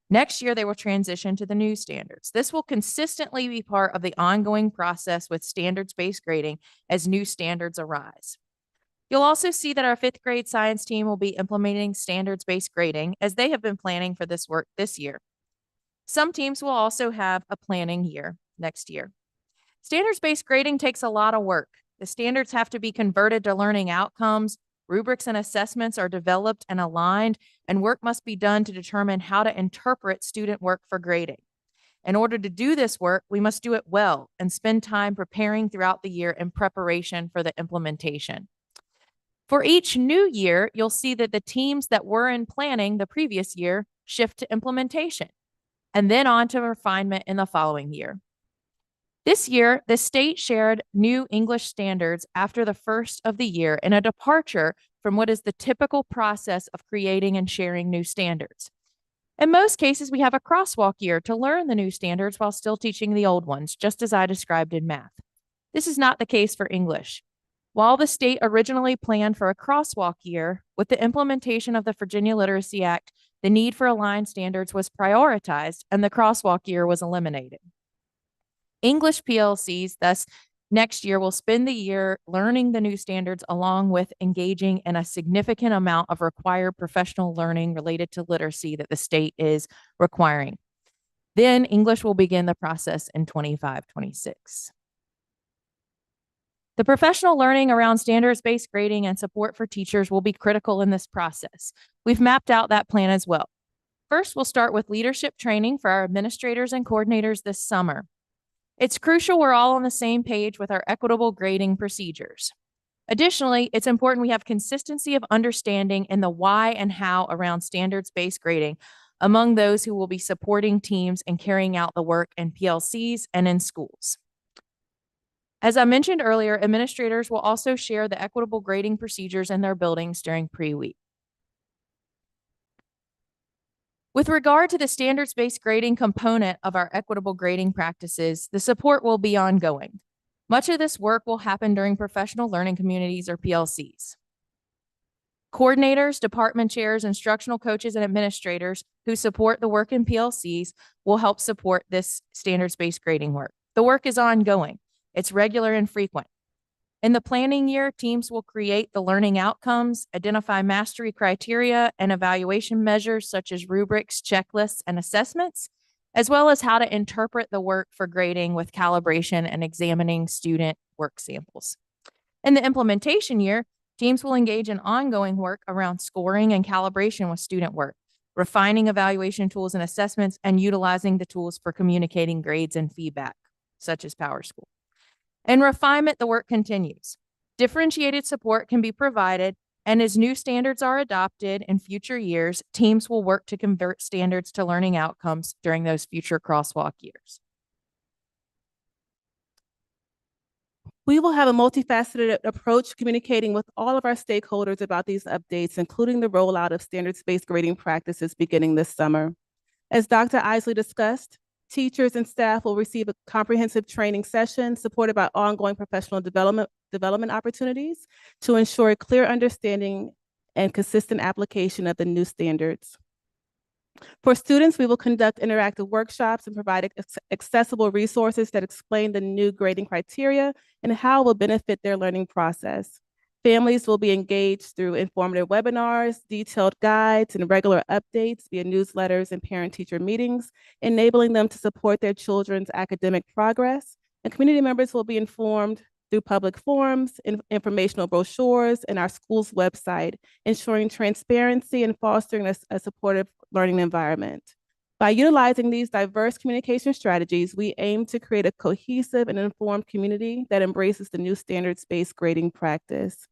Next year, they will transition to the new standards. This will consistently be part of the ongoing process with standards-based grading as new standards arise. You'll also see that our 5th grade science team will be implementing standards-based grading as they have been planning for this work this year. Some teams will also have a planning year next year. Standards-based grading takes a lot of work. The standards have to be converted to learning outcomes. Rubrics and assessments are developed and aligned, and work must be done to determine how to interpret student work for grading. In order to do this work, we must do it well and spend time preparing throughout the year in preparation for the implementation. For each new year, you'll see that the teams that were in planning the previous year shift to implementation, and then on to refinement in the following year. This year, the state shared new English standards after the first of the year in a departure from what is the typical process of creating and sharing new standards. In most cases, we have a crosswalk year to learn the new standards while still teaching the old ones, just as I described in math. This is not the case for English. While the state originally planned for a crosswalk year, with the implementation of the Virginia Literacy Act, the need for aligned standards was prioritized and the crosswalk year was eliminated. English PLCs, thus, next year will spend the year learning the new standards along with engaging in a significant amount of required professional learning related to literacy that the state is requiring. Then English will begin the process in 25-26. The professional learning around standards-based grading and support for teachers will be critical in this process. We've mapped out that plan as well. First, we'll start with leadership training for our administrators and coordinators this summer. It's crucial we're all on the same page with our equitable grading procedures. Additionally, it's important we have consistency of understanding in the why and how around standards-based grading among those who will be supporting teams and carrying out the work in PLCs and in schools. As I mentioned earlier, administrators will also share the equitable grading procedures in their buildings during pre-week. With regard to the standards-based grading component of our equitable grading practices, the support will be ongoing. Much of this work will happen during professional learning communities or PLCs. Coordinators, department chairs, instructional coaches, and administrators who support the work in PLCs will help support this standards-based grading work. The work is ongoing. It's regular and frequent. In the planning year, teams will create the learning outcomes, identify mastery criteria, and evaluation measures such as rubrics, checklists, and assessments, as well as how to interpret the work for grading with calibration and examining student work samples. In the implementation year, teams will engage in ongoing work around scoring and calibration with student work, refining evaluation tools and assessments, and utilizing the tools for communicating grades and feedback, such as PowerSchool. In refinement, the work continues. Differentiated support can be provided, and as new standards are adopted in future years, teams will work to convert standards to learning outcomes during those future crosswalk years. We will have a multifaceted approach communicating with all of our stakeholders about these updates, including the rollout of standards-based grading practices beginning this summer. As Dr. Isley discussed, teachers and staff will receive a comprehensive training session supported by ongoing professional development opportunities to ensure a clear understanding and consistent application of the new standards. For students, we will conduct interactive workshops and provide accessible resources that explain the new grading criteria and how it will benefit their learning process. Families will be engaged through informative webinars, detailed guides, and regular updates via newsletters and parent-teacher meetings, enabling them to support their children's academic progress. And community members will be informed through public forums, informational brochures, and our school's website, ensuring transparency and fostering a supportive learning environment. By utilizing these diverse communication strategies, we aim to create a cohesive and informed community that embraces the new standards-based grading practice.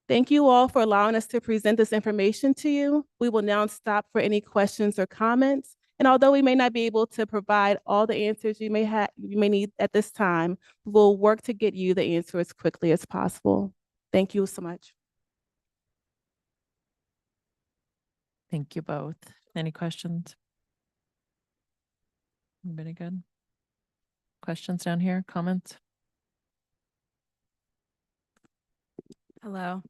Thank you all for allowing us to present this information to you. We will now stop for any questions or comments. And although we may not be able to provide all the answers you may need at this time, we'll work to get you the answer as quickly as possible. Thank you so much. Thank you both. Any questions? Everybody good? Questions down here, comments? Hello.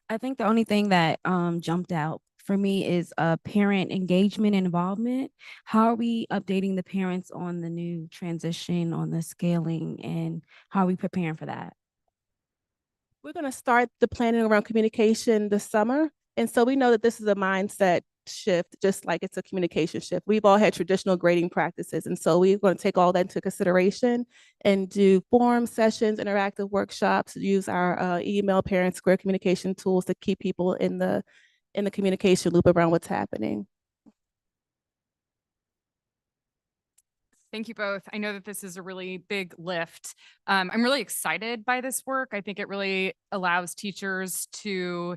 I think the only thing that jumped out for me is parent engagement and involvement. How are we updating the parents on the new transition, on the scaling, and how are we preparing for that? We're going to start the planning around communication this summer. And so we know that this is a mindset shift, just like it's a communication shift. We've all had traditional grading practices. And so we're going to take all that into consideration and do forum sessions, interactive workshops, use our email, parent square communication tools to keep people in the communication loop around what's happening. Thank you both. I know that this is a really big lift. I'm really excited by this work. I think it really allows teachers to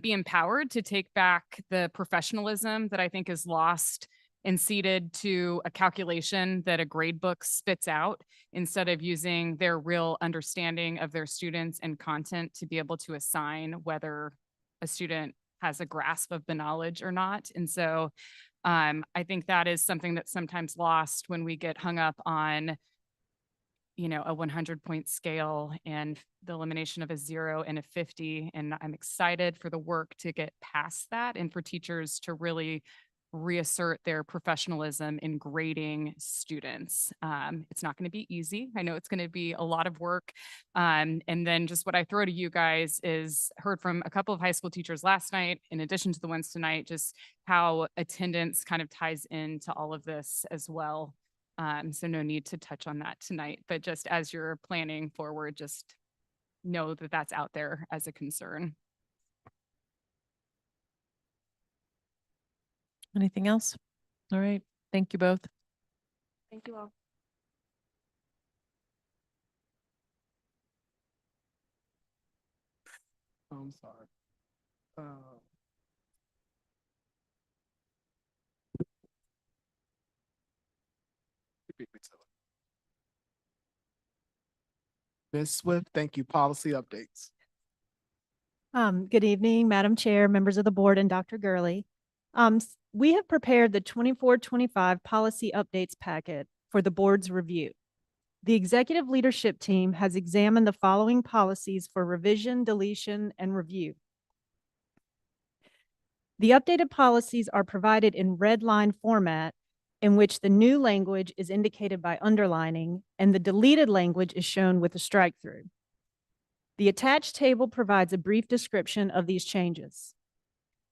be empowered to take back the professionalism that I think is lost and ceded to a calculation that a grade book spits out instead of using their real understanding of their students and content to be able to assign whether a student has a grasp of the knowledge or not. And so I think that is something that's sometimes lost when we get hung up on, a 100-point scale and the elimination of a 0 and a 50. And I'm excited for the work to get past that and for teachers to really reassert their professionalism in grading students. It's not going to be easy. I know it's going to be a lot of work. And then just what I throw to you guys is heard from a couple of high school teachers last night, in addition to the ones tonight, just how attendance kind of ties into all of this as well. So no need to touch on that tonight, but just as you're planning forward, just know that that's out there as a concern. Anything else? All right. Thank you both. Thank you all. I'm sorry. You beat me to it. Ms. Swift, thank you. Policy updates. Good evening, Madam Chair, members of the board, and Dr. Gurley. We have prepared the 24-25 policy updates packet for the board's review. The executive leadership team has examined the following policies for revision, deletion, and review. The updated policies are provided in red line format in which the new language is indicated by underlining and the deleted language is shown with a strike through. The attached table provides a brief description of these changes.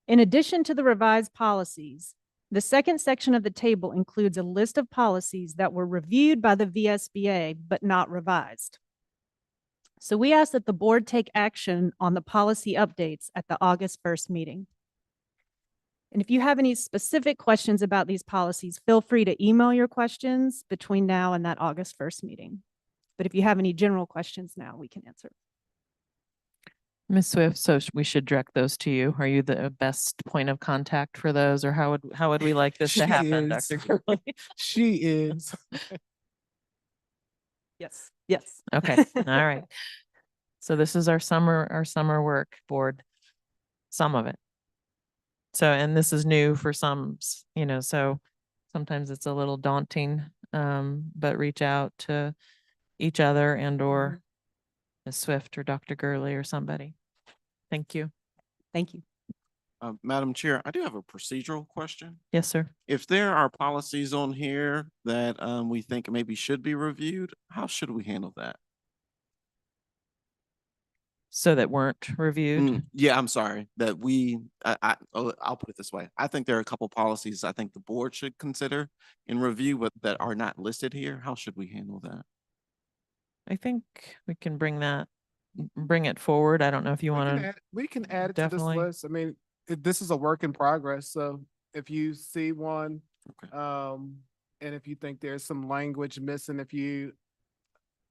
In addition to the revised policies, the second section of the table includes a list of policies that were reviewed by the VSBA but not revised. So we ask that the board take action on the policy updates at the August 1st meeting. And if you have any specific questions about these policies, feel free to email your questions between now and that August 1st meeting. But if you have any general questions now, we can answer. Ms. Swift, so we should direct those to you. Are you the best point of contact for those, or how would we like this She to happen, is. Dr. Gurley? She is. Yes. Yes. Okay, all right. So this is our summer work board, some of it. So, and this is new for some, so sometimes it's a little daunting, but reach out to each other and or Ms. Swift or Dr. Gurley or somebody. Thank you. Thank you. Madam Chair, I do have a procedural question. Yes, sir. If there are policies on here that we think maybe should be reviewed, how should we handle that? So that weren't reviewed? Yeah, I'm sorry that I'll put it this way. I think there are a couple policies I think the board should consider in review, but that are not listed here. How should we handle that? I think we can bring it forward. I don't know if you want to. We can add it to Definitely. this list. I mean, this is a work in progress. So if you see one, and if you think there's some language missing,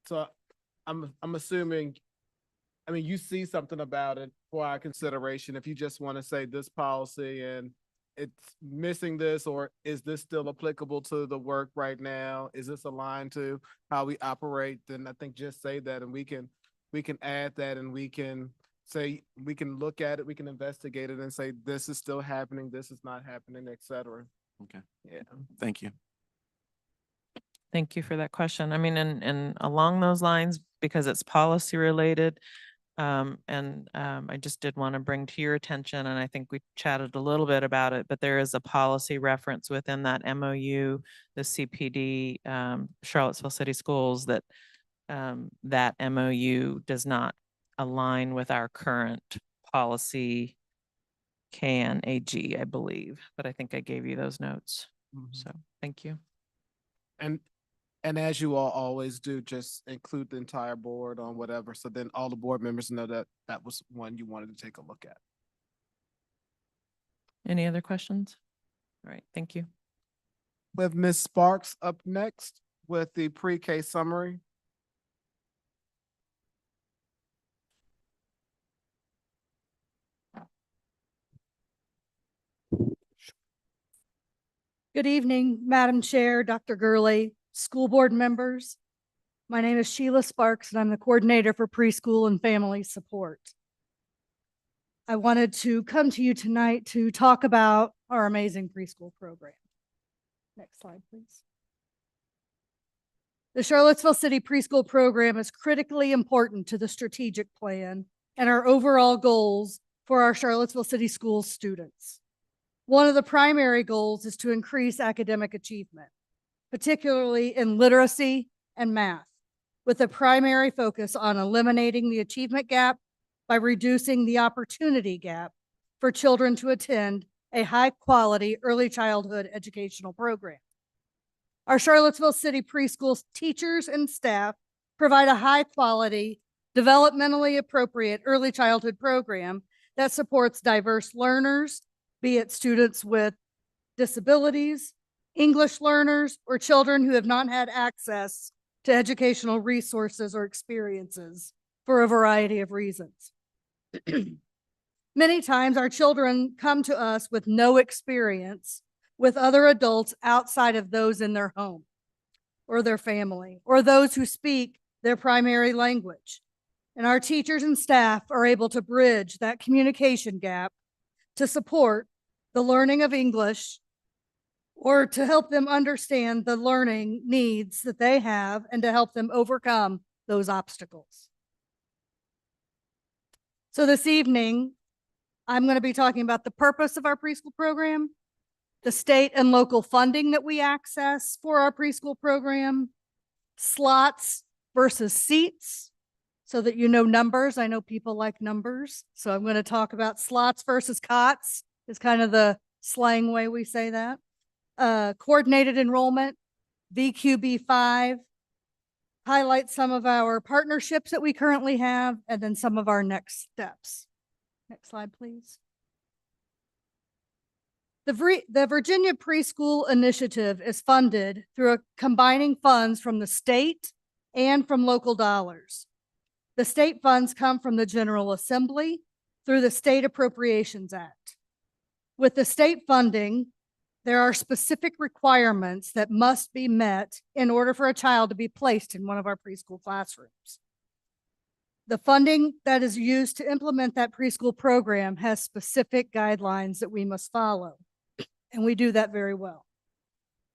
so I'm assuming, I mean, you see something about it for our consideration. If you just want to say this policy and it's missing this, or is this still applicable to the work right now? Is this aligned to how we operate? Then I think just say that, and we can add that, and we can say, we can look at it, we can investigate it and say, this is still happening, this is not happening, et cetera. Okay. Yeah. Thank you. Thank you for that question. I mean, and along those lines, because it's policy related, I just did want to bring to your attention, and I think we chatted a little bit about it, but there is a policy reference within that MOU, the CPD, Charlottesville City Schools, that that MOU does not align with our current policy KNAG, I believe, but I think I gave you those notes. So thank you. And as you all always do, just include the entire board on whatever. So then all the board members know that that was one you wanted to take a look at. Any other questions? All right, thank you. We have Ms. Sparks up next with the pre-K summary. Good evening, Madam Chair, Dr. Gurley, school board members. My name is Sheila Sparks, and I'm the coordinator for preschool and family support. I wanted to come to you tonight to talk about our amazing preschool program. Next slide, please. The Charlottesville City Preschool Program is critically important to the strategic plan and our overall goals for our Charlottesville City Schools students. One of the primary goals is to increase academic achievement, particularly in literacy and math, with a primary focus on eliminating the achievement gap by reducing the opportunity gap for children to attend a high-quality early childhood educational program. Our Charlottesville City preschool teachers and staff provide a high-quality, developmentally appropriate early childhood program that supports diverse learners, be it students with disabilities, English learners, or children who have not had access to educational resources or experiences for a variety of reasons. Many times our children come to us with no experience with other adults outside of those in their home or their family, or those who speak their primary language. And our teachers and staff are able to bridge that communication gap to support the learning of English or to help them understand the learning needs that they have and to help them overcome those obstacles. So this evening, I'm going to be talking about the purpose of our preschool program, the state and local funding that we access for our preschool program, slots versus seats, so that you know numbers. I know people like numbers. So I'm going to talk about slots versus cots is kind of the slang way we say that. Coordinated enrollment, VQB5, highlight some of our partnerships that we currently have, and then some of our next steps. Next slide, please. The Virginia Preschool Initiative is funded through combining funds from the state and from local dollars. The state funds come from the General Assembly through the State Appropriations Act. With the state funding, there are specific requirements that must be met in order for a child to be placed in one of our preschool classrooms. The funding that is used to implement that preschool program has specific guidelines that we must follow, and we do that very well.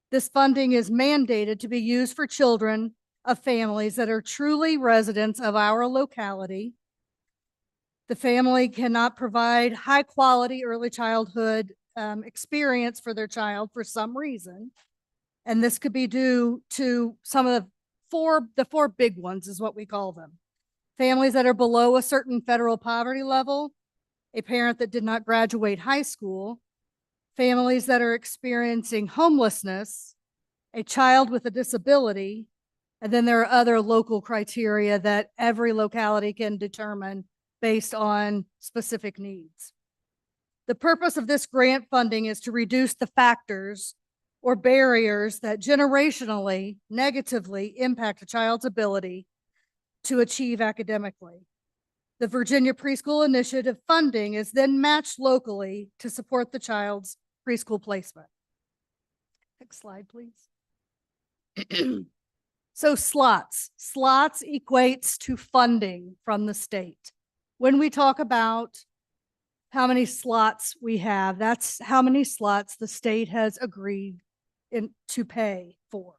This funding is mandated to be used for children of families that are truly residents of our locality. The family cannot provide high quality early childhood experience for their child for some reason. And this could be due to some of the four big ones is what we call them. Families that are below a certain federal poverty level, a parent that did not graduate high school, families that are experiencing homelessness, a child with a disability, and then there are other local criteria that every locality can determine based on specific needs. The purpose of this grant funding is to reduce the factors or barriers that generationally negatively impact a child's ability to achieve academically. The Virginia Preschool Initiative funding is then matched locally to support the child's preschool placement. Next slide, please. So slots equates to funding from the state. When we talk about how many slots we have, that's how many slots the state has agreed to pay for.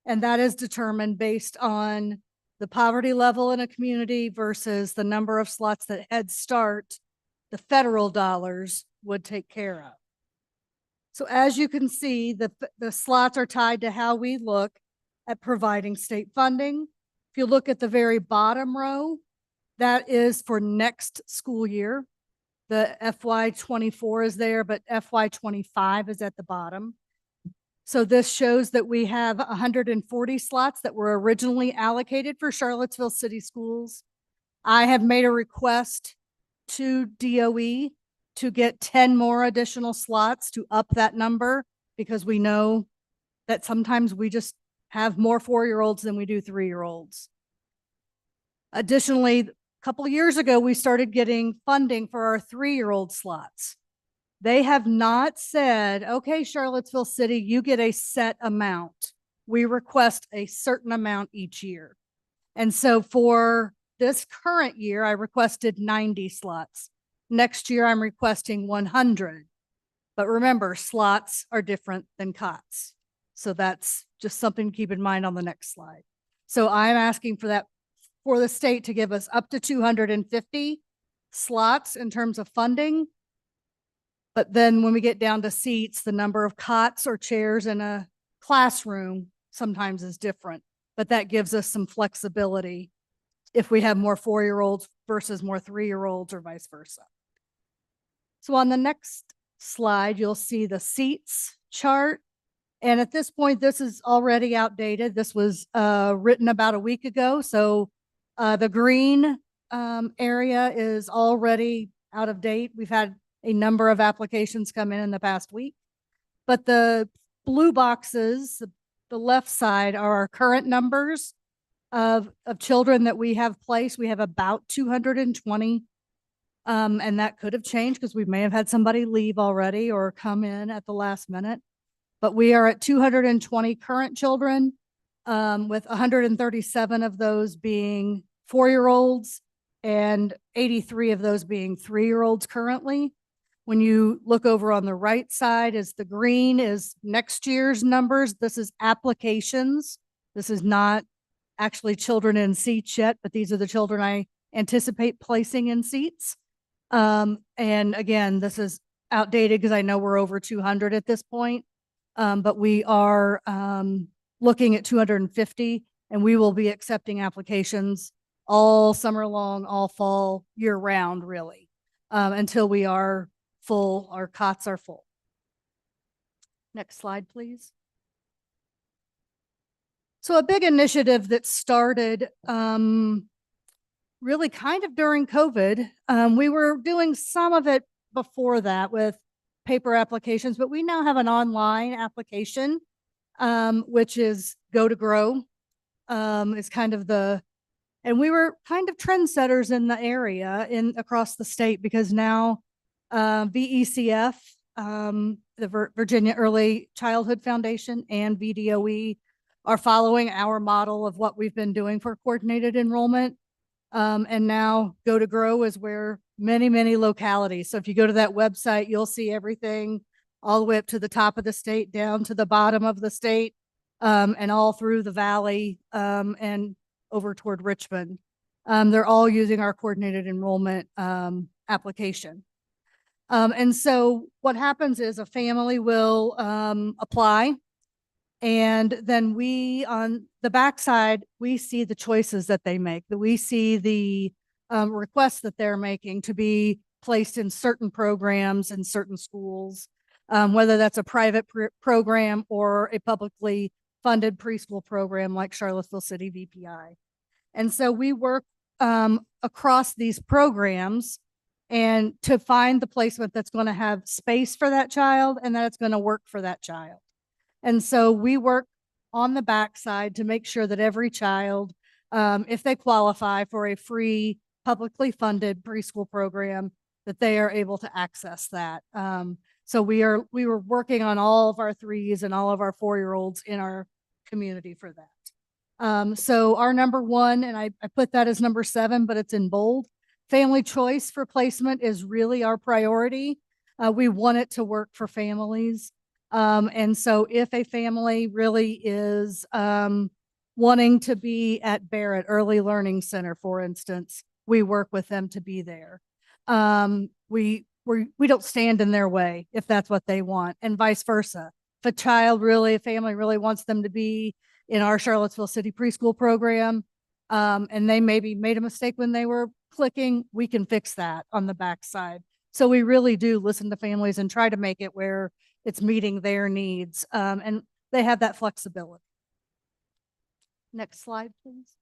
And that is determined based on the poverty level in a community versus the number of slots that Head Start, the federal dollars, would take care of. So as you can see, the slots are tied to how we look at providing state funding. If you look at the very bottom row, that is for next school year. The FY24 is there, but FY25 is at the bottom. So this shows that we have 140 slots that were originally allocated for Charlottesville City Schools. I have made a request to DOE to get 10 more additional slots to up that number, because we know that sometimes we just have more 4-year-olds than we do 3-year-olds. Additionally, a couple of years ago, we started getting funding for our 3-year-old slots. They have not said, okay, Charlottesville City, you get a set amount. We request a certain amount each year. And so for this current year, I requested 90 slots. Next year, I'm requesting 100. But remember, slots are different than cots. So that's just something to keep in mind on the next slide. So I'm asking for that, for the state to give us up to 250 slots in terms of funding. But then when we get down to seats, the number of cots or chairs in a classroom sometimes is different. But that gives us some flexibility if we have more 4-year-olds versus more 3-year-olds or vice versa. So on the next slide, you'll see the seats chart. And at this point, this is already outdated. This was written about a week ago. So the green area is already out of date. We've had a number of applications come in the past week. But the blue boxes, the left side, are our current numbers of children that we have placed. We have about 220. And that could have changed because we may have had somebody leave already or come in at the last minute. But we are at 220 current children, with 137 of those being 4-year-olds and 83 of those being 3-year-olds currently. When you look over on the right side is the green is next year's numbers. This is applications. This is not actually children in seats yet, but these are the children I anticipate placing in seats. And again, this is outdated because I know we're over 200 at this point. But we are looking at 250, and we will be accepting applications all summer long, all fall, year round, really, until we are full, our cots are full. Next slide, please. So a big initiative that started really kind of during COVID. We were doing some of it before that with paper applications, but we now have an online application, which is Go to Grow. Is kind of and we were kind of trendsetters in the area across the state because now VECF, the Virginia Early Childhood Foundation, and VDOE are following our model of what we've been doing for coordinated enrollment. And now Go to Grow is where many localities. So if you go to that website, you'll see everything all the way up to the top of the state, down to the bottom of the state, and all through the valley, and over toward Richmond. They're all using our coordinated enrollment application. And so what happens is a family will apply, and then we, on the backside, we see the choices that they make, that we see the requests that they're making to be placed in certain programs in certain schools, whether that's a private program or a publicly funded preschool program like Charlottesville City VPI. And so we work across these programs and to find the placement that's going to have space for that child and that it's going to work for that child. And so we work on the backside to make sure that every child, if they qualify for a free publicly funded preschool program, that they are able to access that. So we were working on all of our 3s and all of our 4-year-olds in our community for that. So our number 1, and I put that as number 7, but it's in bold. Family choice for placement is really our priority. We want it to work for families. And so if a family really is wanting to be at Barrett Early Learning Center, for instance, we work with them to be there. We don't stand in their way if that's what they want, and vice versa. If a family really wants them to be in our Charlottesville City preschool program, and they maybe made a mistake when they were clicking, we can fix that on the backside. So we really do listen to families and try to make it where it's meeting their needs, and they have that flexibility. Next slide, please.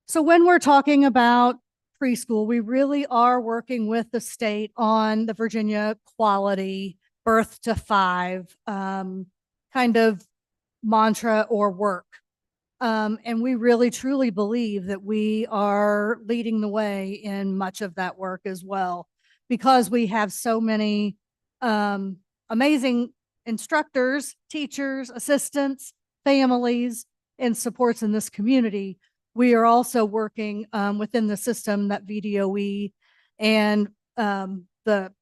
So when we're talking about preschool, we really are working with the state on the Virginia quality birth to 5 kind of mantra or work. And we really truly believe that we are leading the way in much of that work as well, because we have so many amazing instructors, teachers, assistants, families, and supports in this community. We are also working within the system that VDOE and the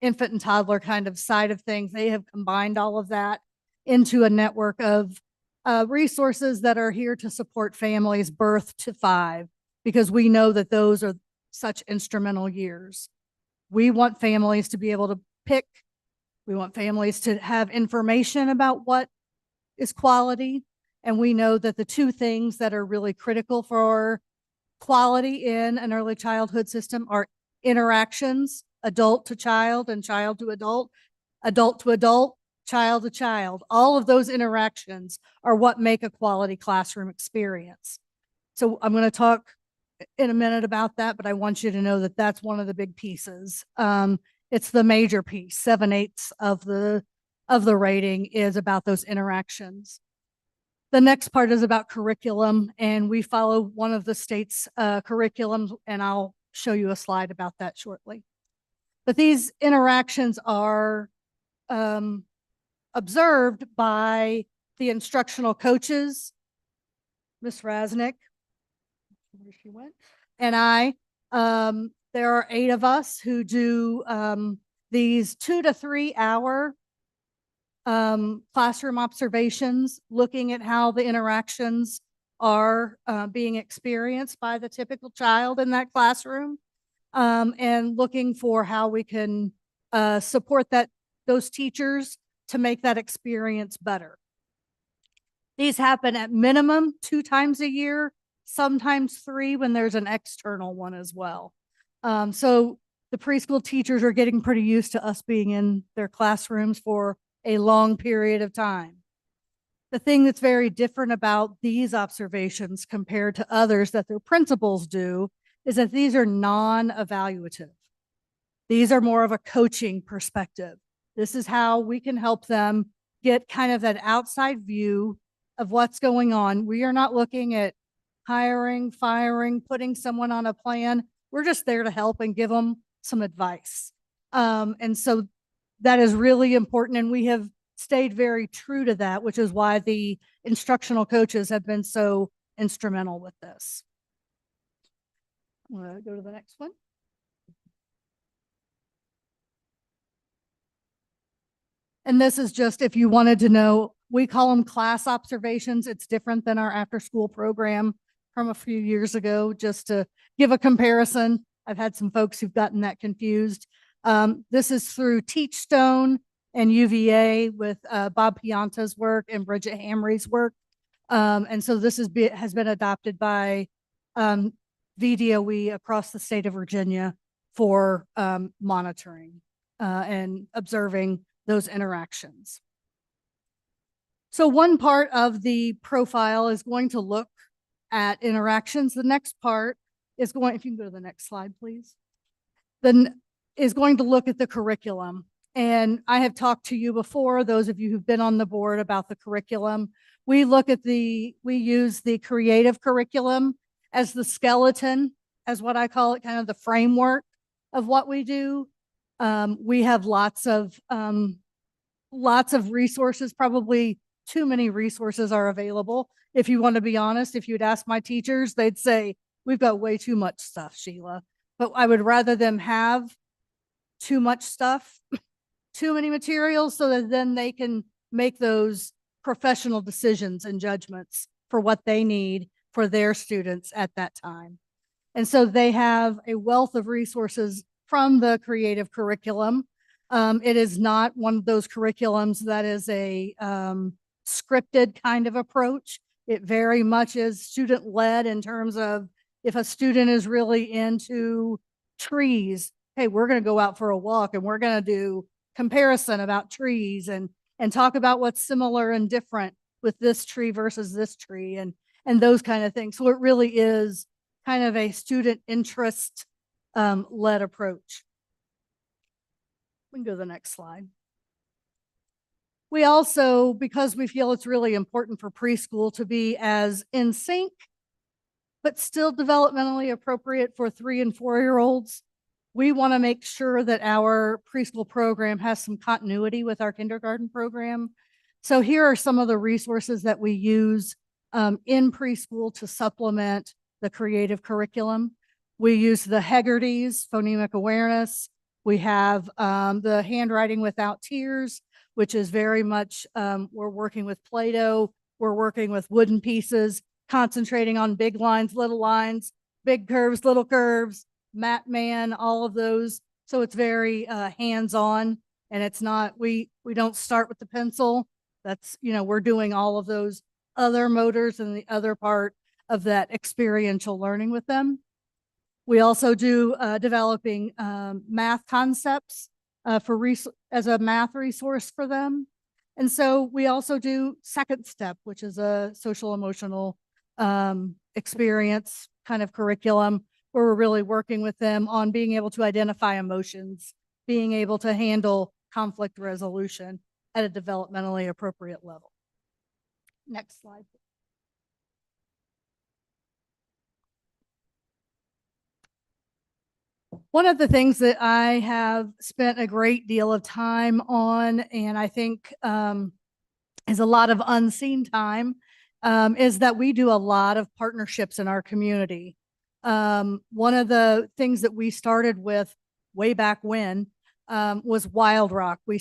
infant and toddler kind of side of things, they have combined all of that into a network of resources that are here to support families birth to 5, because we know that those are such instrumental years. We want families to be able to pick. We want families to have information about what is quality. And we know that the 2 things that are really critical for quality in an early childhood system are interactions, adult to child and child to adult, adult to adult, child to child. All of those interactions are what make a quality classroom experience. So I'm going to talk in a minute about that, but I want you to know that that's one of the big pieces. It's the major piece. 7/8 of the rating is about those interactions. The next part is about curriculum, and we follow one of the state's curriculums, and I'll show you a slide about that shortly. But these interactions are observed by the instructional coaches, Ms. Rasnick, where she went, and I, There are 8 of us who do these 2 to 3 hour classroom observations, looking at how the interactions are being experienced by the typical child in that classroom, and looking for how we can support those teachers to make that experience better. These happen at minimum 2 times a year, sometimes 3 when there's an external one as well. So the preschool teachers are getting pretty used to us being in their classrooms for a long period of time. The thing that's very different about these observations compared to others that their principals do is that these are non-evaluative. These are more of a coaching perspective. This is how we can help them get kind of that outside view of what's going on. We are not looking at hiring, firing, putting someone on a plan. We're just there to help and give them some advice. And so that is really important. And we have stayed very true to that, which is why the instructional coaches have been so instrumental with this. I'm going to go to the next one. And this is just if you wanted to know, we call them class observations. It's different than our after school program from a few years ago, just to give a comparison. I've had some folks who've gotten that confused. This is through Teachstone and UVA with Bob Pianta's work and Bridget Hamry's work. And so this has been adopted by VDOE across the state of Virginia for monitoring and observing those interactions. So one part of the profile is going to look at interactions. The next part is going, if you can go to the next slide, please, then is going to look at the curriculum. And I have talked to you before, those of you who've been on the board, about the curriculum. We use the creative curriculum as the skeleton, as what I call it, kind of the framework of what we do. We have lots of resources, probably too many resources are available. If you want to be honest, if you'd ask my teachers, they'd say, we've got way too much stuff, Sheila. But I would rather them have too much stuff, too many materials, so that then they can make those professional decisions and judgments for what they need for their students at that time. And so they have a wealth of resources from the creative curriculum. It is not one of those curriculums that is a scripted kind of approach. It very much is student-led in terms of if a student is really into trees, hey, we're going to go out for a walk and we're going to do comparison about trees and talk about what's similar and different with this tree versus this tree and those kind of things. So it really is kind of a student interest led approach. We can go to the next slide. We also, because we feel it's really important for preschool to be as in sync, but still developmentally appropriate for 3 and 4-year-olds, we want to make sure that our preschool program has some continuity with our kindergarten program. So here are some of the resources that we use in preschool to supplement the creative curriculum. We use the Hegarty's phonemic awareness. We have the Handwriting Without Tears, which is very much, we're working with Play-Doh, we're working with wooden pieces, concentrating on big lines, little lines, big curves, little curves, Mat Man, all of those. So it's very hands-on, and it's not, we don't start with the pencil. That's, we're doing all of those other motors and the other part of that experiential learning with them. We also do developing math concepts as a math resource for them. And so we also do Second Step, which is a social emotional experience kind of curriculum where we're really working with them on being able to identify emotions, being able to handle conflict resolution at a developmentally appropriate level. Next slide. One of the things that I have spent a great deal of time on, and I think is a lot of unseen time, is that we do a lot of partnerships in our community. One of the things that we started with way back when was Wild Rock. We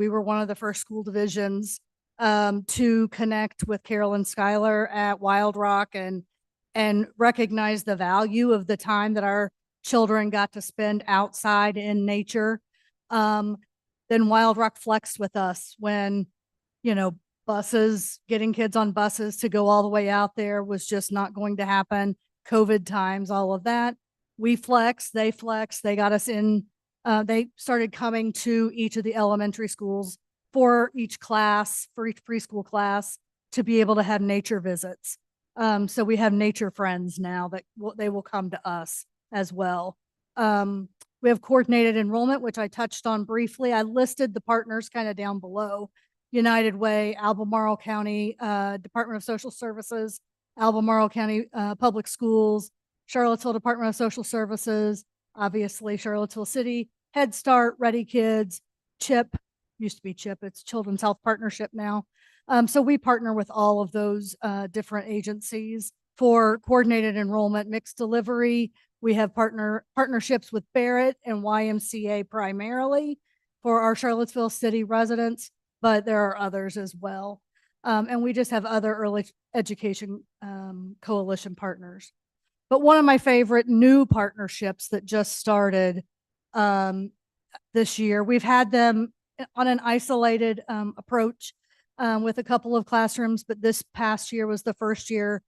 were one of the first school divisions to connect with Carol and Skylar at Wild Rock and recognize the value of the time that our children got to spend outside in nature. Then Wild Rock flexed with us when, getting kids on buses to go all the way out there was just not going to happen. COVID times, all of that. We flexed, they got us in, they started coming to each of the elementary schools for each class, for each preschool class to be able to have nature visits. So we have nature friends now that they will come to us as well. We have coordinated enrollment, which I touched on briefly. I listed the partners kind of down below. United Way, Albemarle County Department of Social Services, Albemarle County Public Schools, Charlottesville Department of Social Services, obviously Charlottesville City, Head Start, Ready Kids, CHIP, used to be CHIP, it's Children's Health Partnership now. So we partner with all of those different agencies for coordinated enrollment, mixed delivery. We have partnerships with Barrett and YMCA primarily for our Charlottesville City residents, but there are others as well. And we just have other early education coalition partners. But one of my favorite new partnerships that just started this year, we've had them on an isolated approach with a couple of classrooms, but this past year was the first year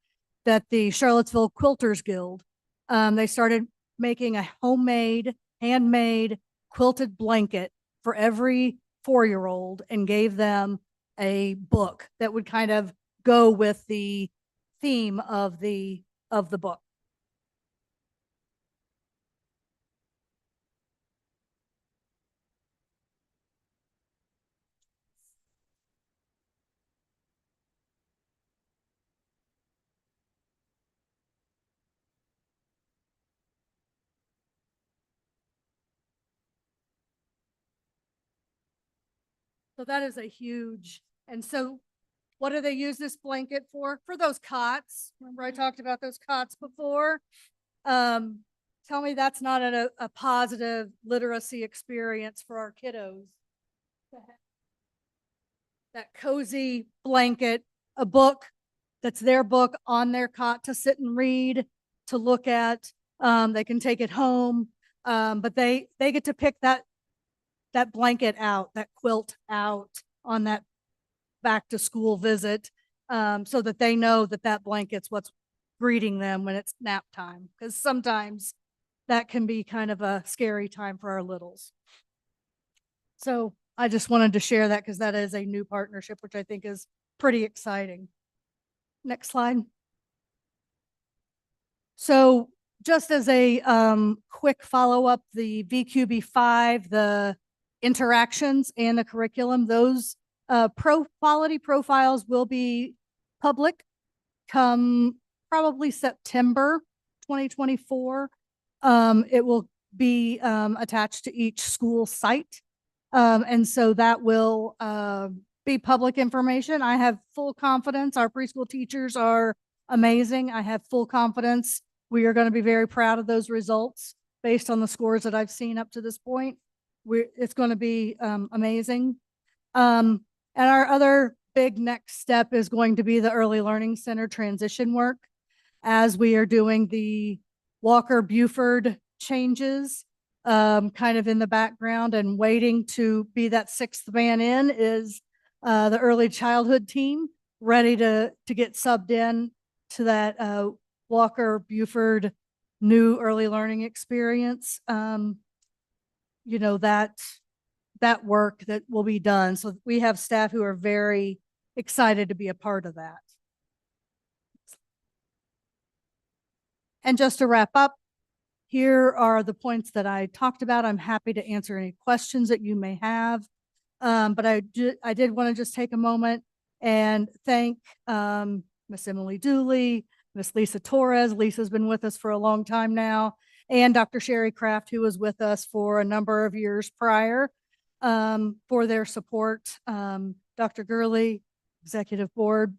that the Charlottesville Quilters Guild, they started making a homemade, handmade quilted blanket for every 4-year-old and gave them a book that would kind of go with the theme of the book. So that is a huge, and so what do they use this blanket for? For those cots. Remember I talked about those cots before? Tell me that's not a positive literacy experience for our kiddos. That cozy blanket, a book that's their book on their cot to sit and read, to look at. They can take it home, but they get to pick that blanket out, that quilt out on that back to school visit, so that they know that blanket's what's greeting them when it's nap time. Because sometimes that can be kind of a scary time for our littles. So I just wanted to share that because that is a new partnership, which I think is pretty exciting. Next slide. So just as a quick follow-up, the VQB5, the interactions and the curriculum, those quality profiles will be public come probably September 2024. It will be attached to each school site. And so that will be public information. I have full confidence. Our preschool teachers are amazing. I have full confidence. We are going to be very proud of those results based on the scores that I've seen up to this point. It's going to be amazing. And our other big next step is going to be the Early Learning Center transition work as we are doing the Walker-Buford changes, kind of in the background, and waiting to be that sixth man in is the early childhood team ready to get subbed in to that Walker-Buford new early learning experience. You know, that work that will be done. So we have staff who are very excited to be a part of that. And just to wrap up, here are the points that I talked about. I'm happy to answer any questions that you may have. But I did want to just take a moment and thank Miss Emily Dooley, Miss Lisa Torres. Lisa's been with us for a long time now, and Dr. Sherry Kraft, who was with us for a number of years prior, for their support. Dr. Gurley, Executive Board,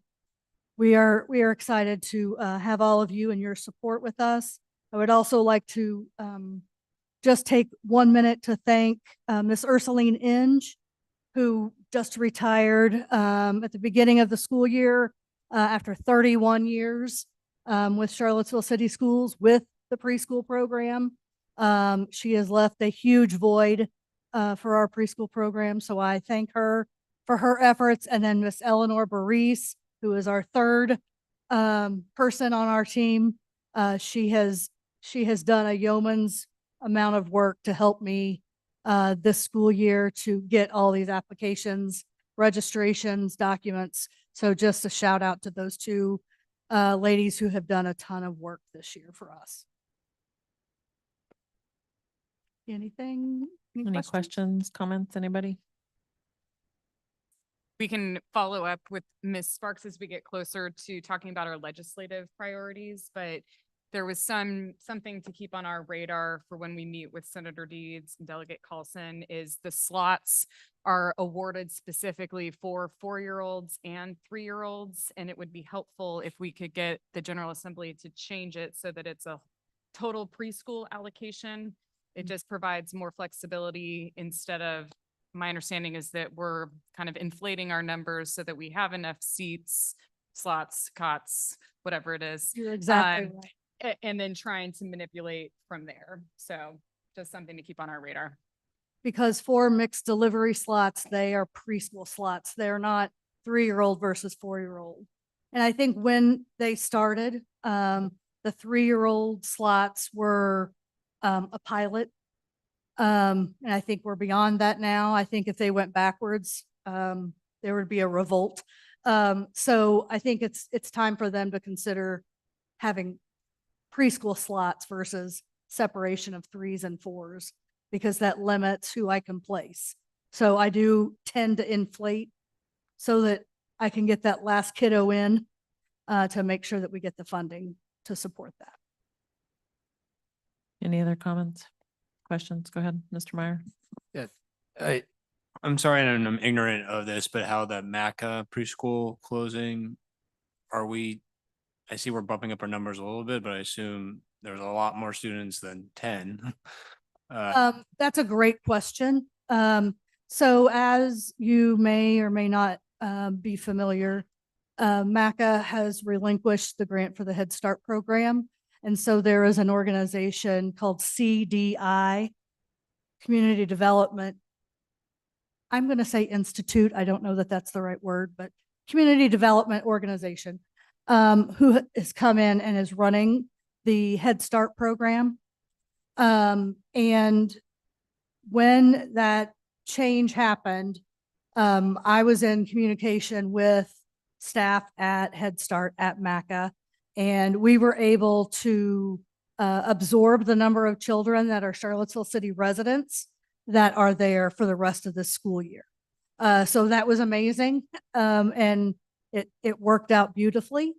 we are excited to have all of you and your support with us. I would also like to just take 1 minute to thank Miss Ursuline Inge, who just retired at the beginning of the school year after 31 years with Charlottesville City Schools with the preschool program. She has left a huge void for our preschool program, so I thank her for her efforts. And then Miss Eleanor Baris, who is our third person on our team. She has done a yeoman's amount of work to help me this school year to get all these applications, registrations, documents. So just a shout out to those two ladies who have done a ton of work this year for us. Anything? Any questions, comments, anybody? We can follow up with Ms. Sparks as we get closer to talking about our legislative priorities, but there was something to keep on our radar for when we meet with Senator Deeds and Delegate Carlson is the slots are awarded specifically for 4-year-olds and 3-year-olds. And it would be helpful if we could get the General Assembly to change it so that it's a total preschool allocation. It just provides more flexibility instead of, my understanding is that we're kind of inflating our numbers so that we have enough seats, slots, cots, whatever it is. You're exactly right. And then trying to manipulate from there. So just something to keep on our radar. Because for mixed delivery slots, they are preschool slots. They're not 3-year-old versus 4-year-old. And I think when they started, the 3-year-old slots were a pilot. And I think we're beyond that now. I think if they went backwards, there would be a revolt. So I think it's time for them to consider having preschool slots versus separation of 3s and 4s, because that limits who I can place. So I do tend to inflate so that I can get that last kiddo in to make sure that we get the funding to support that. Any other comments, questions? Go ahead, Mr. Meyer. Yeah, I'm sorry, and I'm ignorant of this, but how the MACA preschool closing, I see we're bumping up our numbers a little bit, but I assume there's a lot more students than 10. That's a great question. So as you may or may not be familiar, MACA has relinquished the grant for the Head Start program. And so there is an organization called CDI, Community Development. I'm going to say Institute. I don't know that that's the right word, but Community Development Organization, who has come in and is running the Head Start program. And when that change happened, I was in communication with staff at Head Start at MACA, and we were able to absorb the number of children that are Charlottesville City residents that are there for the rest of the school year. So that was amazing. And it worked out beautifully.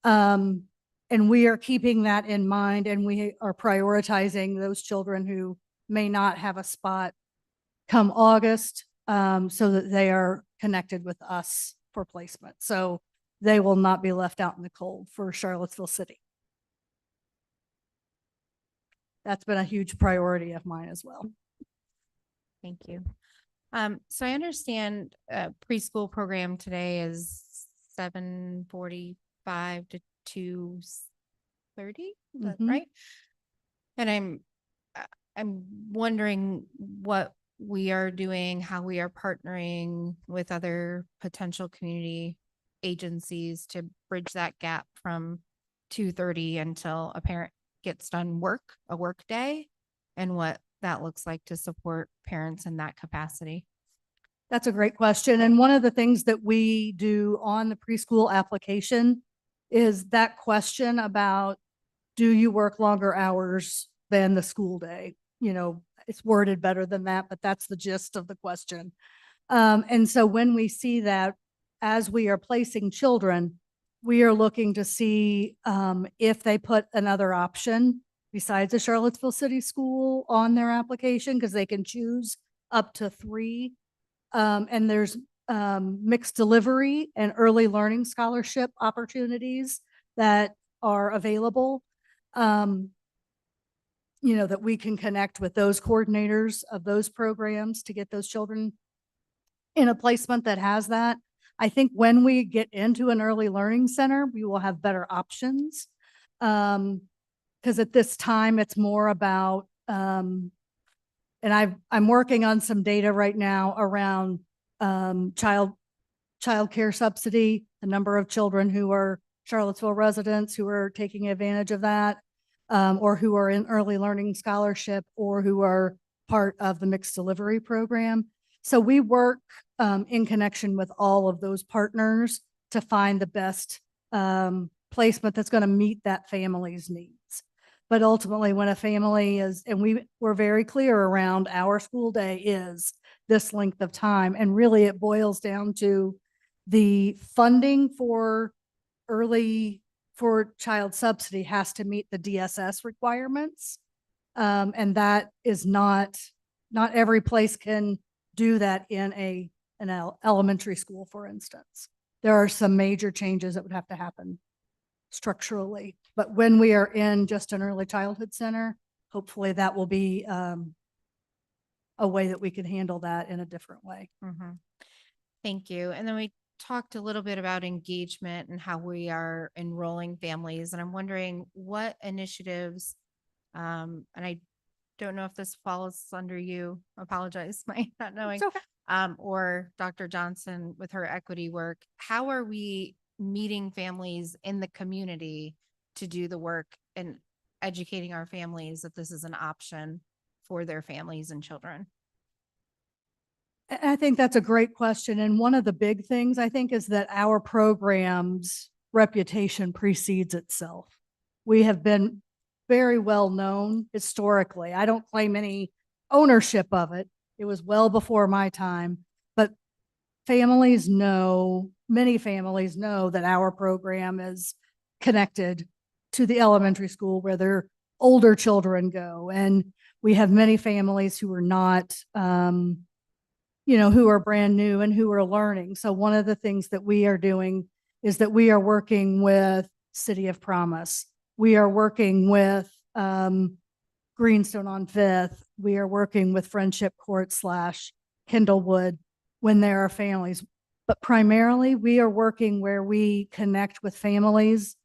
And we are keeping that in mind, and we are prioritizing those children who may not have a spot come August, so that they are connected with us for placement. So they will not be left out in the cold for Charlottesville City. That's been a huge priority of mine as well. Thank you. So I understand preschool program today is 7:45 to 2:30, is that right? And I'm wondering what we are doing, how we are partnering with other potential community agencies to bridge that gap from 2:30 until a parent gets done a work day, and what that looks like to support parents in that capacity. That's a great question. And one of the things that we do on the preschool application is that question about, do you work longer hours than the school day? You know, it's worded better than that, but that's the gist of the question. And so when we see that, as we are placing children, we are looking to see if they put another option besides a Charlottesville City School on their application, because they can choose up to 3. And there's mixed delivery and early learning scholarship opportunities that are available. that we can connect with those coordinators of those programs to get those children in a placement that has that. I think when we get into an early learning center, we will have better options. Because at this time, it's more about, and I'm working on some data right now around child care subsidy, the number of children who are Charlottesville residents who are taking advantage of that, or who are in early learning scholarship, or who are part of the mixed delivery program. So we work in connection with all of those partners to find the best placement that's going to meet that family's needs. But ultimately, when a family is, and we're very clear around our school day is this length of time, and really it boils down to the funding for child subsidy has to meet the DSS requirements. And that is not every place can do that in an elementary school, for instance. There are some major changes that would have to happen structurally. But when we are in just an early childhood center, hopefully that will be a way that we can handle that in a different way. Mhm. Thank you. And then we talked a little bit about engagement and how we are enrolling families. And I'm wondering what initiatives, and I don't know if this falls under you, apologize, my not knowing, or Dr. Johnson with her equity work. How are we meeting families in the community to do the work and educating our families that this is an option for their families and children? I think that's a great question. And one of the big things I think is that our program's reputation precedes itself. We have been very well known historically. I don't claim any ownership of it. It was well before my time, but many families know that our program is connected to the elementary school where their older children go. And we have many families who are not, who are brand new and who are learning. So one of the things that we are doing is that we are working with City of Promise. We are working with Greenstone on Fifth. We are working with Friendship Court / Kindlewood when there are families. But primarily, we are working where we connect with families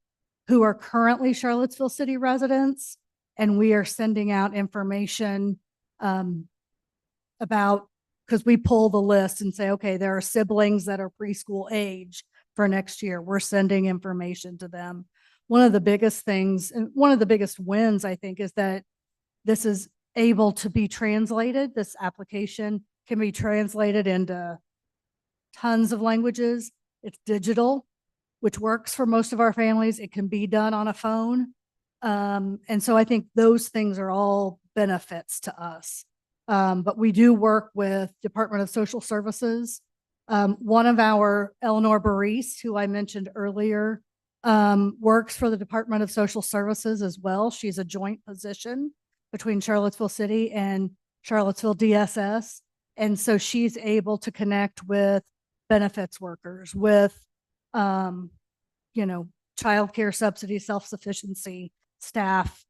who are currently Charlottesville City residents, and we are sending out information about, because we pull the list and say, okay, there are siblings that are preschool age for next year. We're sending information to them. One of the biggest things, and one of the biggest wins, I think, is that this is able to be translated. This application can be translated into tons of languages. It's digital, which works for most of our families. It can be done on a phone. And so I think those things are all benefits to us. But we do work with Department of Social Services. One of our, Eleanor Baris, who I mentioned earlier, works for the Department of Social Services as well. She's a joint position between Charlottesville City and Charlottesville DSS. And so she's able to connect with benefits workers, with, childcare subsidy, self-sufficiency staff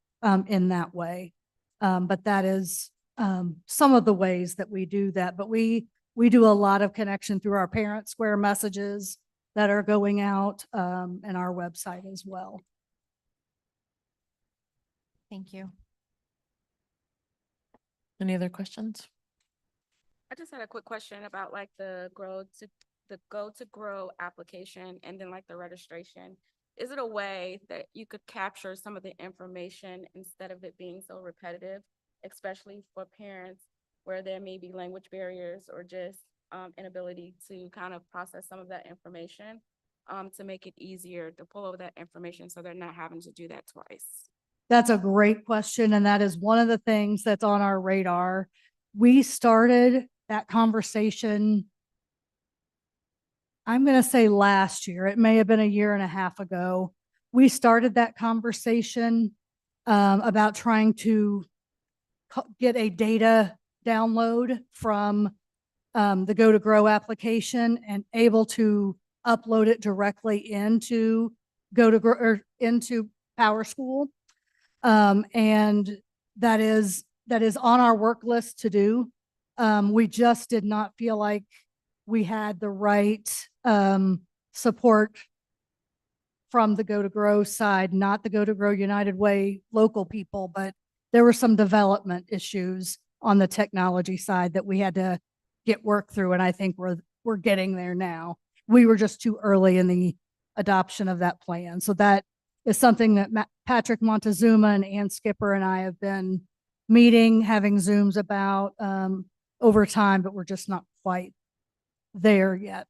in that way. But that is some of the ways that we do that. But we do a lot of connection through our Parent Square messages that are going out and our website as well. Thank you. Any other questions? I just had a quick question about like the Go to Grow application and then like the registration. Is it a way that you could capture some of the information instead of it being so repetitive, especially for parents where there may be language barriers or just inability to kind of process some of that information, to make it easier to pull over that information so they're not having to do that twice? That's a great question. And that is one of the things that's on our radar. We started that conversation, I'm going to say last year. It may have been a year and a half ago. We started that conversation about trying to get a data download from the Go to Grow application and able to upload it directly into Go to Grow or into PowerSchool. And that is on our work list to do. We just did not feel like we had the right support from the Go to Grow side, not the Go to Grow United Way local people, but there were some development issues on the technology side that we had to get work through, and I think we're getting there now. We were just too early in the adoption of that plan. So that is something that Patrick Montezuma and Ann Skipper and I have been meeting, having Zooms about over time, but we're just not quite there yet.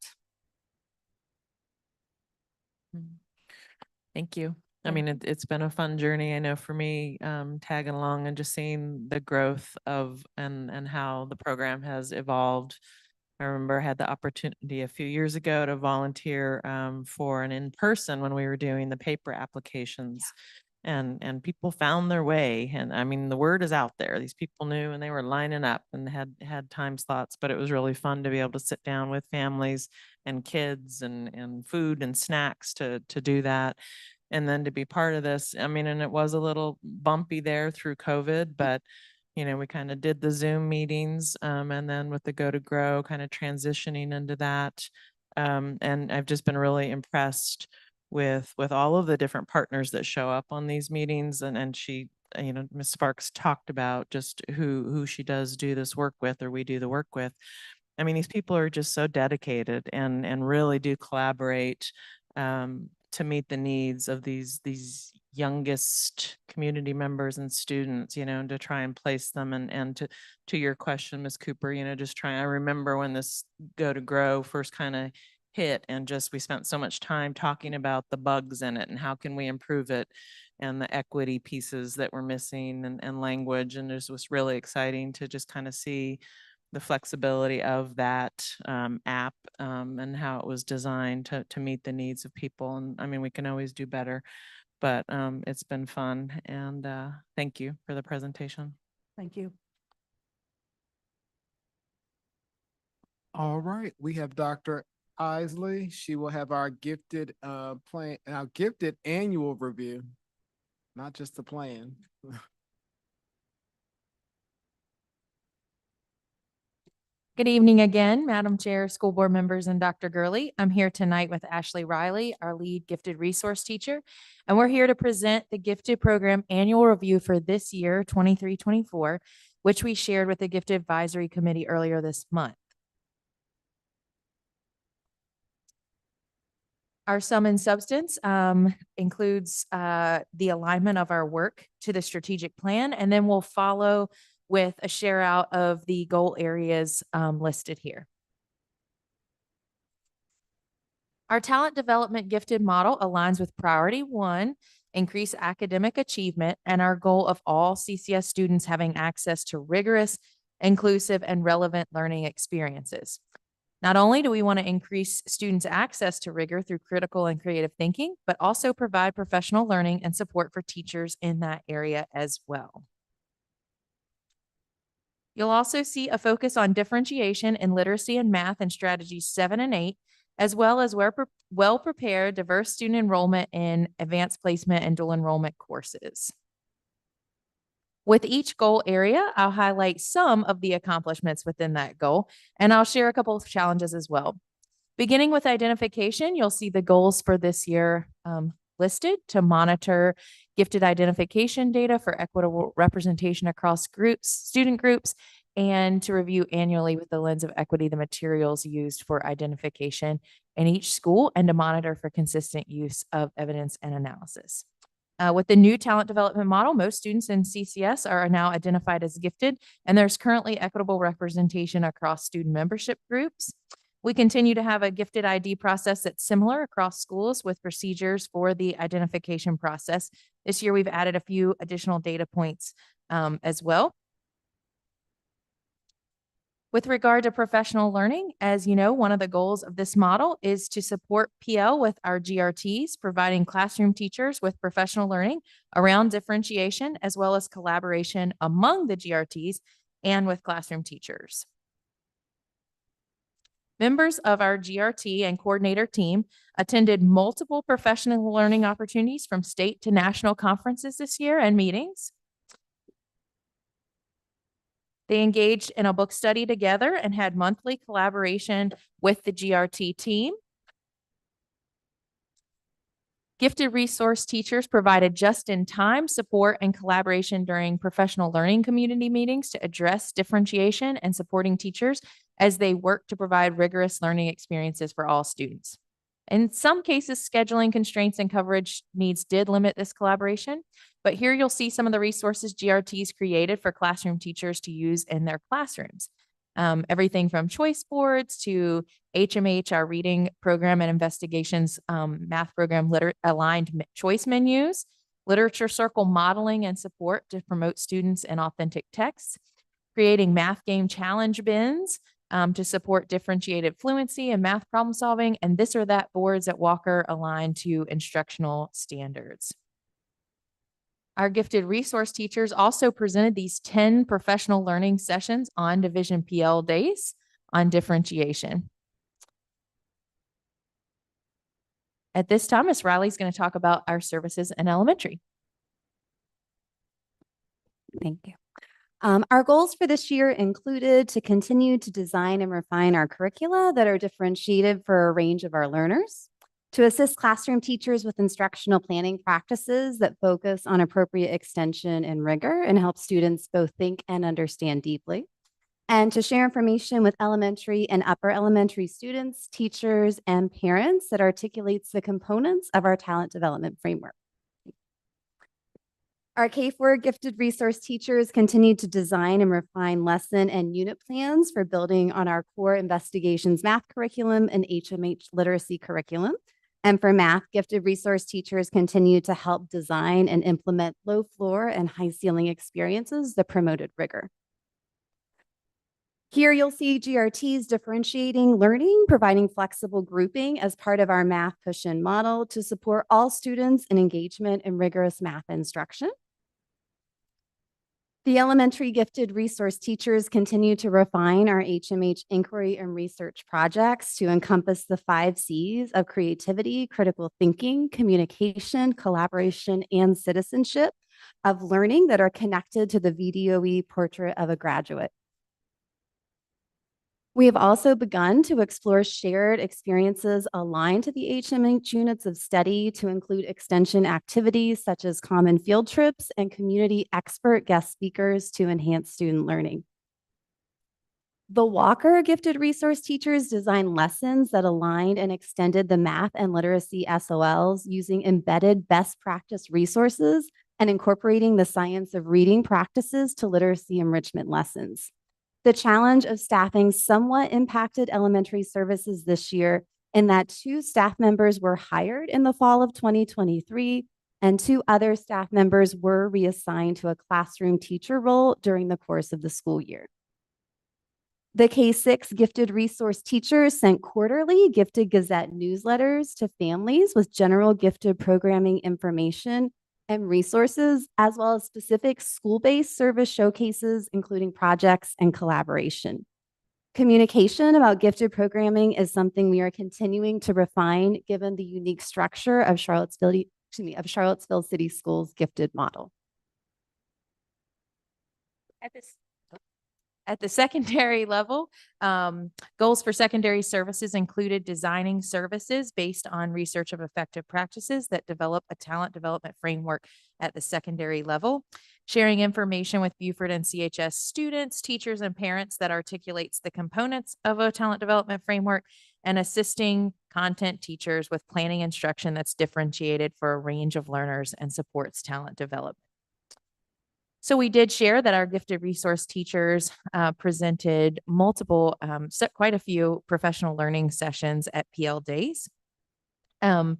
Thank you. I Yeah. mean, it's been a fun journey. I know for me, tagging along and just seeing the growth of and how the program has evolved. I remember I had the opportunity a few years ago to volunteer for an in-person when we were doing the paper applications. And people found their way. And I mean, the word is out there. These people knew and they were lining up and had time slots, but it was really fun to be able to sit down with families and kids and food and snacks to do that. And then to be part of this, I mean, and it was a little bumpy there through COVID, but you know, we kind of did the Zoom meetings and then with the Go to Grow kind of transitioning into that. And I've just been really impressed with all of the different partners that show up on these meetings. And she, you know, Ms. Sparks talked about just who she does do this work with, or we do the work with. I mean, these people are just so dedicated and really do collaborate to meet the needs of these youngest community members and students, you know, and to try and place them and to your question, Ms. Cooper, you know, just trying. I remember when this Go to Grow first kind of hit, and just we spent so much time talking about the bugs in it and how can we improve it, and the equity pieces that were missing and language. And it was really exciting to just kind of see the flexibility of that app and how it was designed to meet the needs of people. And I mean, we can always do better, but it's been fun. And thank you for the presentation. Thank you. All right, we have Dr. Isley. She will have our gifted plan, our gifted annual review, not just the plan. Good evening again, Madam Chair, school board members, and Dr. Gurley. I'm here tonight with Ashley Riley, our lead gifted resource teacher, and we're here to present the gifted program annual review for this year, 23-24, which we shared with the Gifted Advisory Committee earlier this month. Our sum and substance includes the alignment of our work to the strategic plan, and then we'll follow with a share out of the goal areas listed here. Our talent development gifted model aligns with priority 1, increase academic achievement, and our goal of all CCS students having access to rigorous, inclusive, and relevant learning experiences. Not only do we want to increase students' access to rigor through critical and creative thinking, but also provide professional learning and support for teachers in that area as well. You'll also see a focus on differentiation in literacy and math and strategies 7 and 8, as well as well-prepared diverse student enrollment in advanced placement and dual enrollment courses. With each goal area, I'll highlight some of the accomplishments within that goal, and I'll share a couple of challenges as well. Beginning with identification, you'll see the goals for this year listed: to monitor gifted identification data for equitable representation across groups, student groups, and to review annually with the lens of equity the materials used for identification in each school, and to monitor for consistent use of evidence and analysis. With the new talent development model, most students in CCS are now identified as gifted, and there's currently equitable representation across student membership groups. We continue to have a gifted ID process that's similar across schools with procedures for the identification process. This year, we've added a few additional data points as well. With regard to professional learning, as you know, one of the goals of this model is to support PL with our GRTs, providing classroom teachers with professional learning around differentiation, as well as collaboration among the GRTs and with classroom teachers. Members of our GRT and coordinator team attended multiple professional learning opportunities from state to national conferences this year and meetings. They engaged in a book study together and had monthly collaboration with the GRT team. Gifted resource teachers provided just-in-time support and collaboration during professional learning community meetings to address differentiation and supporting teachers as they work to provide rigorous learning experiences for all students. In some cases, scheduling constraints and coverage needs did limit this collaboration, but here you'll see some of the resources GRTs created for classroom teachers to use in their classrooms. Everything from choice boards to HMH, our reading program and investigations math program aligned choice menus, literature circle modeling and support to promote students in authentic texts, creating math game challenge bins to support differentiated fluency and math problem solving, and this or that boards at Walker aligned to instructional standards. Our gifted resource teachers also presented these 10 professional learning sessions on Division PL days on differentiation. At this time, Ms. Riley's going to talk about our services in elementary. Thank you. Our goals for this year included to continue to design and refine our curricula that are differentiated for a range of our learners, to assist classroom teachers with instructional planning practices that focus on appropriate extension and rigor and help students both think and understand deeply, and to share information with elementary and upper elementary students, teachers, and parents that articulates the components of our talent development framework. Our K-4 gifted resource teachers continue to design and refine lesson and unit plans for building on our core investigations math curriculum and HMH literacy curriculum. And for math, gifted resource teachers continue to help design and implement low floor and high ceiling experiences that promoted rigor. Here you'll see GRTs differentiating learning, providing flexible grouping as part of our math push-in model to support all students in engagement in rigorous math instruction. The elementary gifted resource teachers continue to refine our HMH inquiry and research projects to encompass the 5 C's of creativity, critical thinking, communication, collaboration, and citizenship of learning that are connected to the VDOE portrait of a graduate. We have also begun to explore shared experiences aligned to the HMH units of study to include extension activities such as common field trips and community expert guest speakers to enhance student learning. The Walker gifted resource teachers designed lessons that aligned and extended the math and literacy SOLs using embedded best practice resources and incorporating the science of reading practices to literacy enrichment lessons. The challenge of staffing somewhat impacted elementary services this year in that 2 staff members were hired in the fall of 2023 and 2 other staff members were reassigned to a classroom teacher role during the course of the school year. The K-6 gifted resource teachers sent quarterly Gifted Gazette newsletters to families with general gifted programming information and resources, as well as specific school-based service showcases, including projects and collaboration. Communication about gifted programming is something we are continuing to refine given the unique structure of Charlottesville City Schools gifted model. At the secondary level, goals for secondary services included designing services based on research of effective practices that develop a talent development framework at the secondary level, sharing information with Beaufort and CHS students, teachers, and parents that articulates the components of a talent development framework, and assisting content teachers with planning instruction that's differentiated for a range of learners and supports talent development. So we did share that our gifted resource teachers presented quite a few professional learning sessions at PL Days. The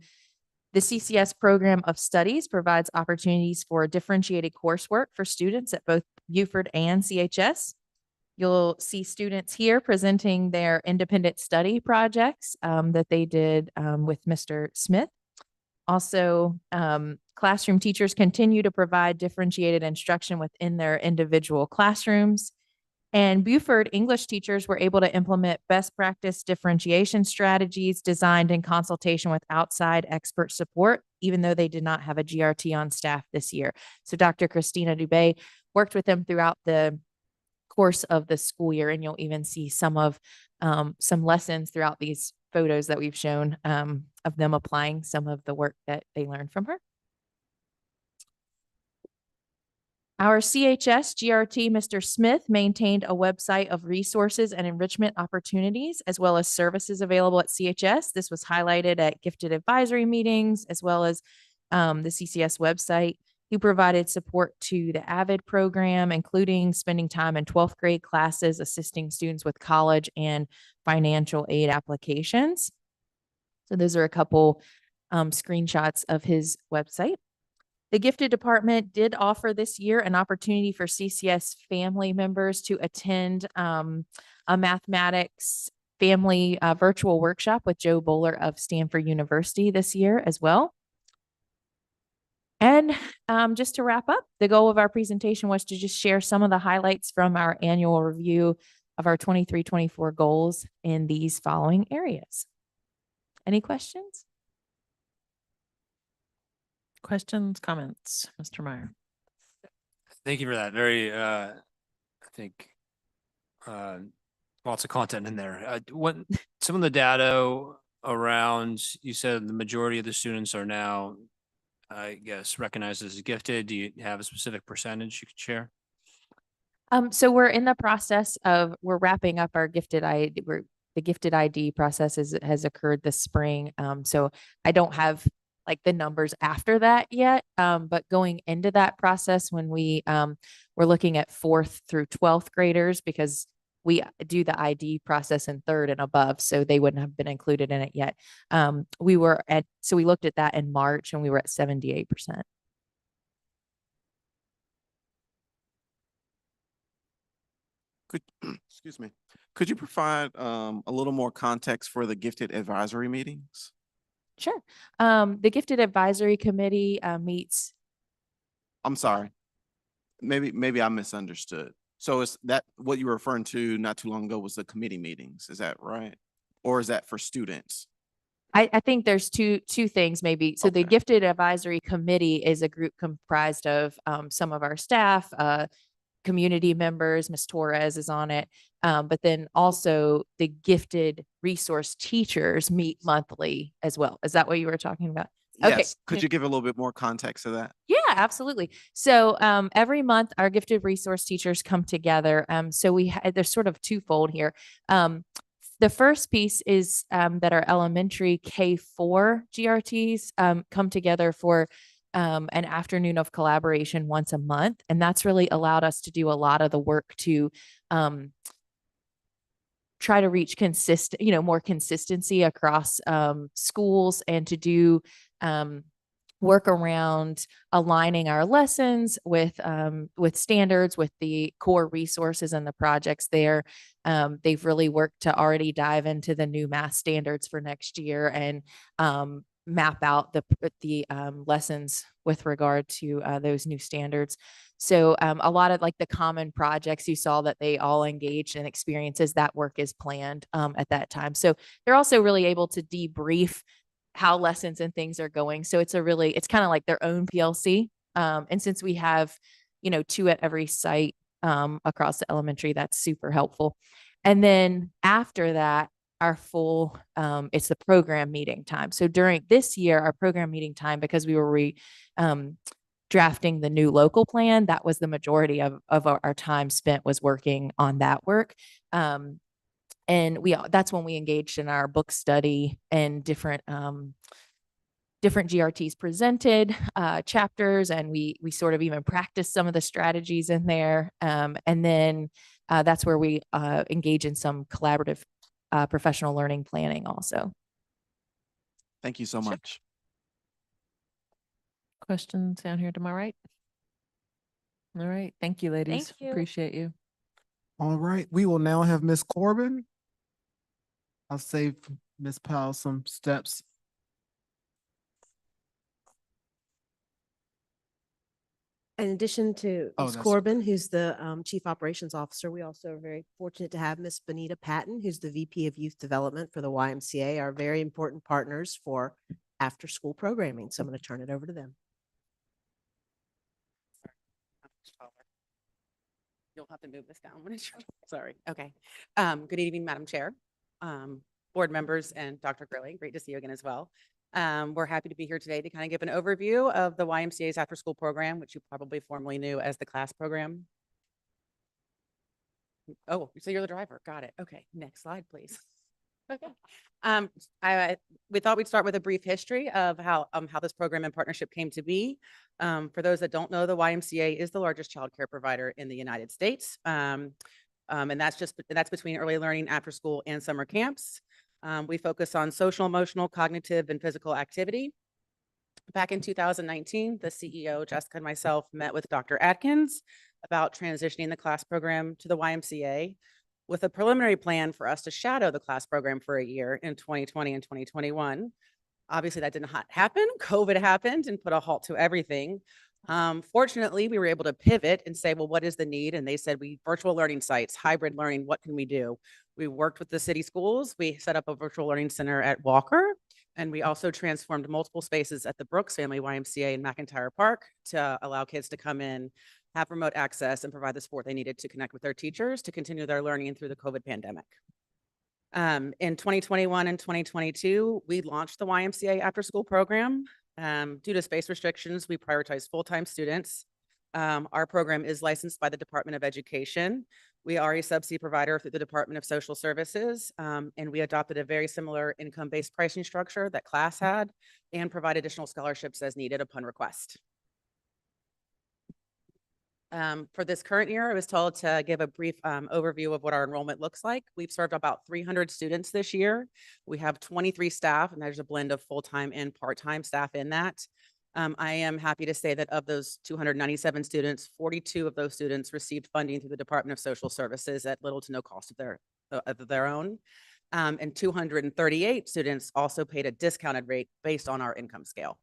CCS program of studies provides opportunities for differentiated coursework for students at both Beaufort and CHS. You'll see students here presenting their independent study projects that they did with Mr. Smith. Also, classroom teachers continue to provide differentiated instruction within their individual classrooms. And Beaufort English teachers were able to implement best practice differentiation strategies designed in consultation with outside expert support, even though they did not have a GRT on staff this year. So Dr. Christina Dubé worked with them throughout the course of the school year. And you'll even see some of some lessons throughout these photos that we've shown of them applying some of the work that they learned from her. Our CHS GRT, Mr. Smith, maintained a website of resources and enrichment opportunities, as well as services available at CHS. This was highlighted at gifted advisory meetings, as well as the CCS website. He provided support to the AVID program, including spending time in 12th grade classes, assisting students with college and financial aid applications. So those are a couple screenshots of his website. The gifted department did offer this year an opportunity for CCS family members to attend a mathematics family virtual workshop with Joe Bowler of Stanford University this year as well. And just to wrap up, the goal of our presentation was to just share some of the highlights from our annual review of our 23-24 goals in these following areas. Any questions? Questions, comments, Mr. Meyer? Thank you for that. Very, I think, lots of content in there. What some of the data around, you said the majority of the students are now, I guess, recognized as gifted. Do you have a specific percentage you could share? So we're in the process of, we're wrapping up our gifted ID. The gifted ID process has occurred this spring. So I don't have like the numbers after that yet. But going into that process, when we're looking at 4th through 12th graders, because we do the ID process in 3rd and above, so they wouldn't have been included in it yet. So we looked at that in March and we were at 78%. Excuse me, could you provide a little more context for the gifted advisory meetings? Sure. The Gifted Advisory Committee meets. I'm sorry. Maybe I misunderstood. So is that what you were referring to not too long ago was the committee meetings? Is that right? Or is that for students? I think there's two things maybe. So the Gifted Advisory Committee is a group comprised of some of our staff, community members. Ms. Torres is on it. But then also the gifted resource teachers meet monthly as well. Is that what you were talking about? Yes. Okay. Could you give a little bit more context to that? Yeah, absolutely. So every month our gifted resource teachers come together. So there's sort of twofold here. The first piece is that our elementary K4 GRTs come together for an afternoon of collaboration once a month. And that's really allowed us to do a lot of the work to try to reach more consistency across schools and to do work around aligning our lessons with standards, with the core resources and the projects there. They've really worked to already dive into the new math standards for next year and map out the lessons with regard to those new standards. So a lot of like the common projects you saw that they all engaged in experiences, that work is planned at that time. So they're also really able to debrief how lessons and things are going. So it's kind of like their own PLC. And since we have, 2 at every site across the elementary, that's super helpful. And then after that, our full, it's the program meeting time. So during this year, our program meeting time, because we were drafting the new local plan, that was the majority of our time spent was working on that work. And that's when we engaged in our book study and different GRTs presented chapters, and we sort of even practiced some of the strategies in there. And then that's where we engage in some collaborative professional learning planning also. Thank you so much. Questions down here to my right? All right. Thank you, ladies. Thank you. Appreciate you. All right, we will now have Ms. Corbin. I'll save Ms. Powell some steps. In addition to Oh, Ms. that's- Corbin, who's the Chief Operations Officer, we also are very fortunate to have Ms. Benita Patton, who's the VP of Youth Development for the YMCA, our very important partners for after-school programming. So I'm going to turn it over to them. You'll have to move this down when it's your, sorry. Okay. Good evening, Madam Chair, board members, and Dr. Gurley. Great to see you again as well. We're happy to be here today to kind of give an overview of the YMCA's after-school program, which you probably formerly knew as the class program. Oh, so you're the driver. Got it. Okay, next slide, please. Okay. We thought we'd start with a brief history of how this program and partnership came to be. For those that don't know, the YMCA is the largest childcare provider in the United States. And that's between early learning, after school, and summer camps. We focus on social, emotional, cognitive, and physical activity. Back in 2019, the CEO, Jessica, and myself met with Dr. Atkins about transitioning the class program to the YMCA, with a preliminary plan for us to shadow the class program for a year in 2020 and 2021. Obviously, that did not happen. COVID happened and put a halt to everything. Fortunately, we were able to pivot and say, well, what is the need? And they said, virtual learning sites, hybrid learning, what can we do? We worked with the city schools. We set up a virtual learning center at Walker, and we also transformed multiple spaces at the Brooks Family YMCA in McIntyre Park to allow kids to come in, have remote access, and provide the support they needed to connect with their teachers to continue their learning through the COVID pandemic. In 2021 and 2022, we launched the YMCA after school program. Due to space restrictions, we prioritize full-time students. Our program is licensed by the Department of Education. We are a subsidy provider through the Department of Social Services, and we adopted a very similar income-based pricing structure that class had and provide additional scholarships as needed upon request. For this current year, I was told to give a brief overview of what our enrollment looks like. We've served about 300 students this year. We have 23 staff, and there's a blend of full-time and part-time staff in that. I am happy to say that of those 297 students, 42 of those students received funding through the Department of Social Services at little to no cost of their own. And 238 students also paid a discounted rate based on our income scale.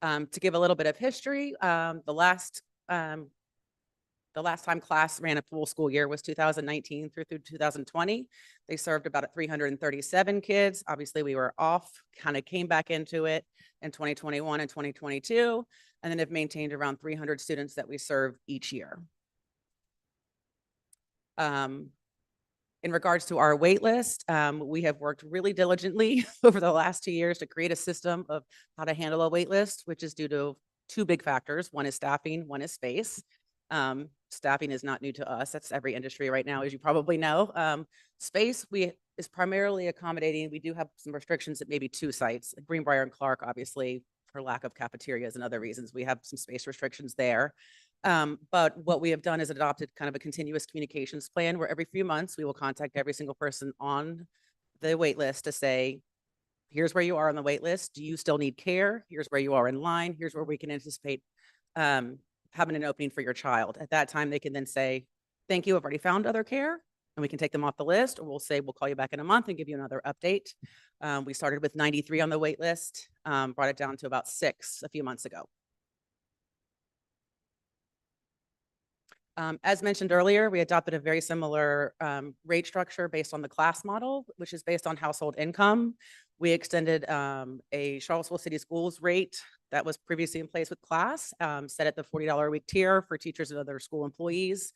To give a little bit of history, the last time class ran a full school year was 2019 through 2020. They served about 337 kids. Obviously, we were off, kind of came back into it in 2021 and 2022, and then have maintained around 300 students that we serve each year. In regards to our wait list, we have worked really diligently over the last 2 years to create a system of how to handle a wait list, which is due to two big factors. One is staffing, one is space. Staffing is not new to us. That's every industry right now, as you probably know. Space is primarily accommodating. We do have some restrictions at maybe two sites, Greenbrier and Clark, obviously, for lack of cafeterias and other reasons. We have some space restrictions there. But what we have done is adopted kind of a continuous communications plan where every few months we will contact every single person on the wait list to say, here's where you are on the wait list. Do you still need care? Here's where you are in line. Here's where we can anticipate having an opening for your child. At that time, they can then say, thank you, I've already found other care, and we can take them off the list, or we'll say, we'll call you back in a month and give you another update. We started with 93 on the wait list, brought it down to about 6 a few months ago. As mentioned earlier, we adopted a very similar rate structure based on the class model, which is based on household income. We extended a Charlottesville City Schools rate that was previously in place with class, set at the $40 a week tier for teachers and other school employees.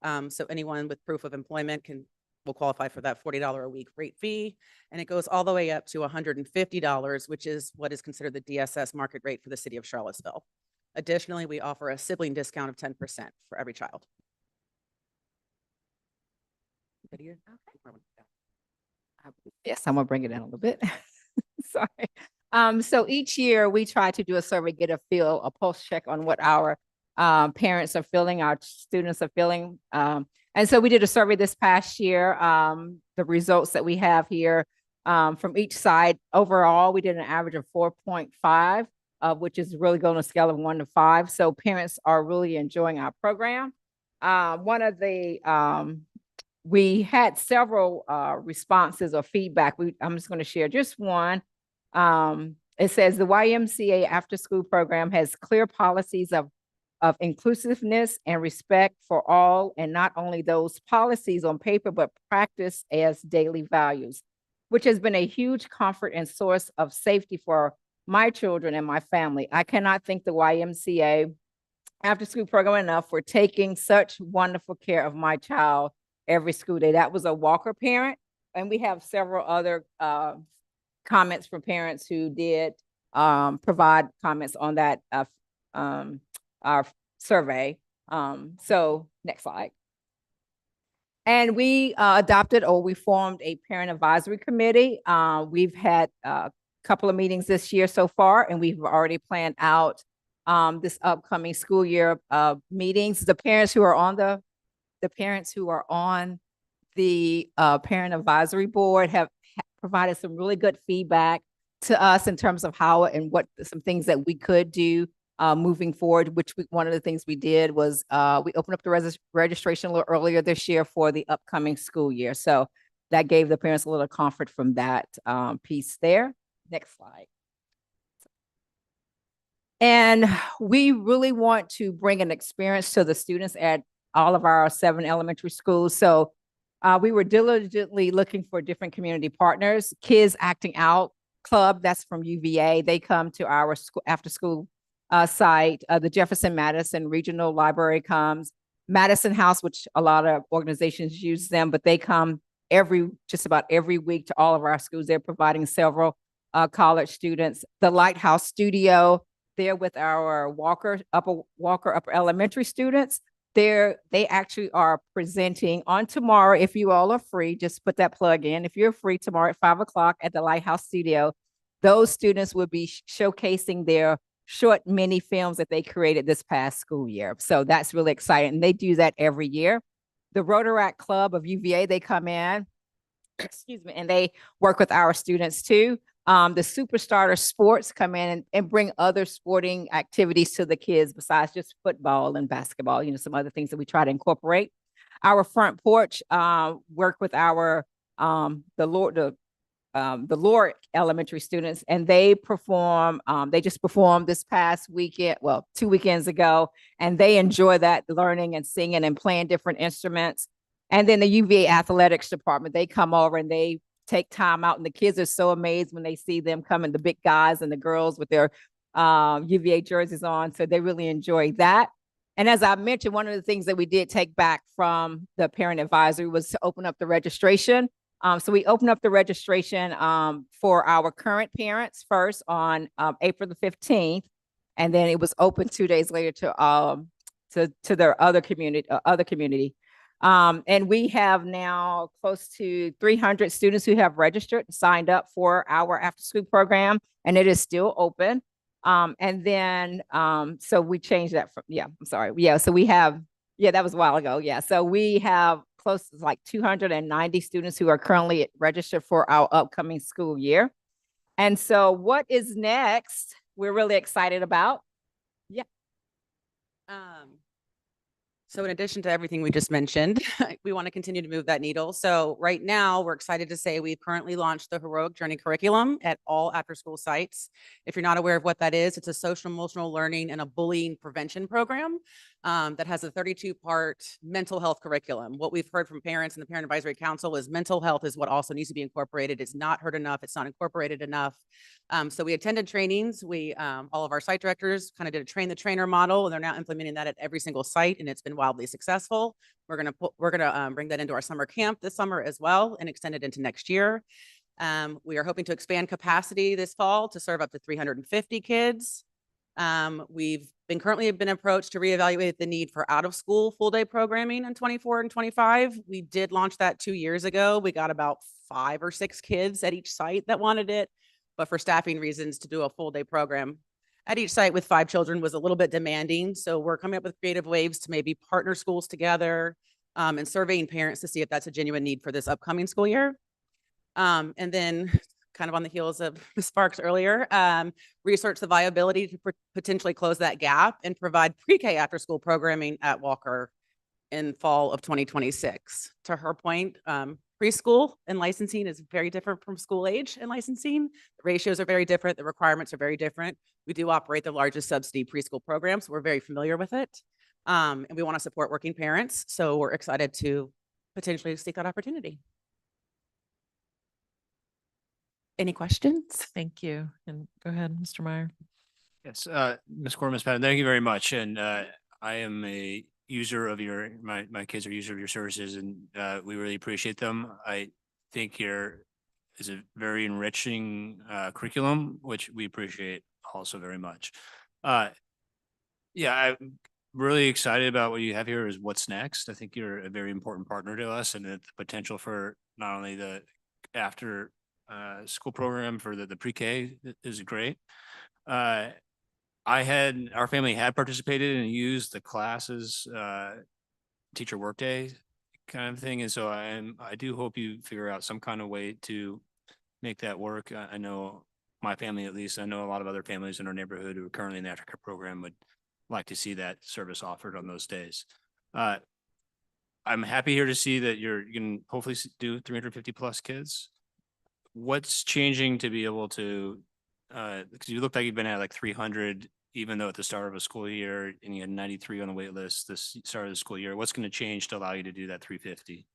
So anyone with proof of employment will qualify for that $40 a week rate fee. And it goes all the way up to $150, which is what is considered the DSS market rate for the city of Charlottesville. Additionally, we offer a sibling discount of 10% for every child. Yes, I'm gonna bring it down a little bit. Sorry. So each year we try to do a survey, get a feel, a pulse check on what our parents are feeling, our students are feeling. And so we did a survey this past year. The results that we have here from each side, overall, we did an average of 4.5. Which is really going on a scale of 1 to 5. So parents are really enjoying our program. We had several responses or feedback. I'm just going to share just one. It says the YMCA after school program has clear policies of inclusiveness and respect for all, and not only those policies on paper, but practice as daily values, which has been a huge comfort and source of safety for my children and my family. I cannot thank the YMCA after school program enough for taking such wonderful care of my child every school day. That was a Walker parent. And we have several other comments from parents who did provide comments on that our survey. So next slide. And we adopted or we formed a parent advisory committee. We've had a couple of meetings this year so far, and we've already planned out this upcoming school year meetings. The parents who are on the parent advisory board have provided some really good feedback to us in terms of how and what some things that we could do moving forward, one of the things we did was we opened up the registration a little earlier this year for the upcoming school year. So that gave the parents a little comfort from that piece there. Next slide. And we really want to bring an experience to the students at all of our 7 elementary schools. So we were diligently looking for different community partners. Kids Acting Out Club, that's from UVA. They come to our after school site. The Jefferson Madison Regional Library comes. Madison House, which a lot of organizations use them, but they come just about every week to all of our schools. They're providing several college students. The Lighthouse Studio, they're with our Walker Upper Elementary students. They actually are presenting on tomorrow. If you all are free, just put that plug in. If you're free tomorrow at 5 o'clock at the Lighthouse Studio, those students will be showcasing their short mini films that they created this past school year. So that's really exciting. They do that every year. The Rotaract Club of UVA, they come in, excuse me, and they work with our students too. The Superstarter Sports come in and bring other sporting activities to the kids besides just football and basketball, some other things that we try to incorporate. Our Front Porch work with our the Lord elementary students, and they just performed this past weekend, 2 weekends ago, and they enjoy that, learning and singing and playing different instruments. And then the UVA athletics department, they come over and they take time out, and the kids are so amazed when they see them coming, the big guys and the girls with their UVA jerseys on. So they really enjoy that. And as I mentioned, one of the things that we did take back from the parent advisory was to open up the registration. So we opened up the registration for our current parents first on April the 15th, and then it was open 2 days later to their other community. And we have now close to 300 students who have registered and signed up for our after school program, and it is still open. And then so we changed that so we have, that was a while ago. Yeah. So we have close to like 290 students who are currently registered for our upcoming school year. And so what is next, we're really excited about. Yeah. So in addition to everything we just mentioned, we want to continue to move that needle. So right now, we're excited to say we've currently launched the Heroic Journey curriculum at all after-school sites. If you're not aware of what that is, it's a social emotional learning and a bullying prevention program that has a 32-part mental health curriculum. What we've heard from parents and the Parent Advisory Council is mental health is what also needs to be incorporated. It's not heard enough. It's not incorporated enough. So we attended trainings. All of our site directors kind of did a train the trainer model, and they're now implementing that at every single site, and it's been wildly successful. We're gonna bring that into our summer camp this summer as well and extend it into next year. We are hoping to expand capacity this fall to serve up to 350 kids. We've currently been approached to reevaluate the need for out of school full day programming in 24 and 25. We did launch that 2 years ago. We got about 5 or 6 kids at each site that wanted it, but for staffing reasons to do a full day program at each site with 5 children was a little bit demanding. So we're coming up with creative ways to maybe partner schools together and surveying parents to see if that's a genuine need for this upcoming school year. And then kind of on the heels of Ms. Sparks earlier, research the viability to potentially close that gap and provide pre-K after school programming at Walker in fall of 2026. To her point, preschool and licensing is very different from school age and licensing. The ratios are very different. The requirements are very different. We do operate the largest subsidy preschool program, so we're very familiar with it. And we want to support working parents. So we're excited to potentially seek that opportunity. Any questions? Thank you. And go ahead, Mr. Meyer. Yes, Ms. Corr, Ms. Patton, thank you very much. And I am a user of my kids are user of your services and we really appreciate them. I think here is a very enriching curriculum, which we appreciate also very much. Yeah, I'm really excited about what you have here is what's next. I think you're a very important partner to us and the potential for not only the after school program for the pre-K is great. Our family had participated and used the classes, teacher workday kind of thing. And so I do hope you figure out some kind of way to make that work. I know my family, at least, I know a lot of other families in our neighborhood who are currently in the aftercare program would like to see that service offered on those days. I'm happy here to see that you can hopefully do 350 plus kids. What's changing to be able to, because you look like you've been at like 300, even though at the start of a school year and you had 93 on the wait list this start of the school year, what's going to change to allow you to do that 350?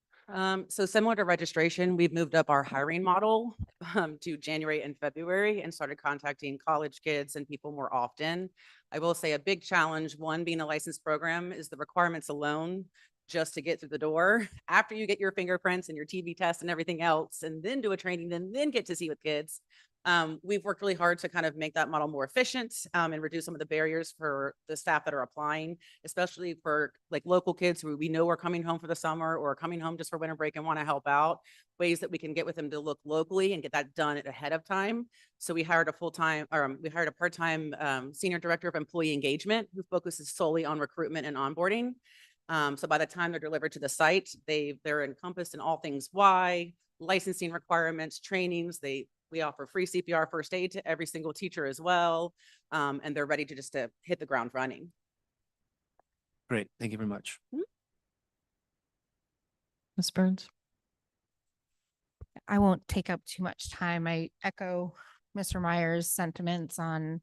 So similar to registration, we've moved up our hiring model to January and February and started contacting college kids and people more often. I will say a big challenge, one being a licensed program, is the requirements alone just to get through the door. After you get your fingerprints and your TB test and everything else, and then do a training and then get to see with kids. We've worked really hard to kind of make that model more efficient and reduce some of the barriers for the staff that are applying, especially for like local kids who we know are coming home for the summer or coming home just for winter break and want to help out, ways that we can get with them to look locally and get that done ahead of time. So we hired a part-time senior director of employee engagement who focuses solely on recruitment and onboarding. So by the time they're delivered to the site, they're encompassed in all things licensing requirements, trainings. We offer free CPR first aid to every single teacher as well. And they're ready to hit the ground running. Great. Thank you very much. Ms. Burns? I won't take up too much time. I echo Mr. Meyer's sentiments on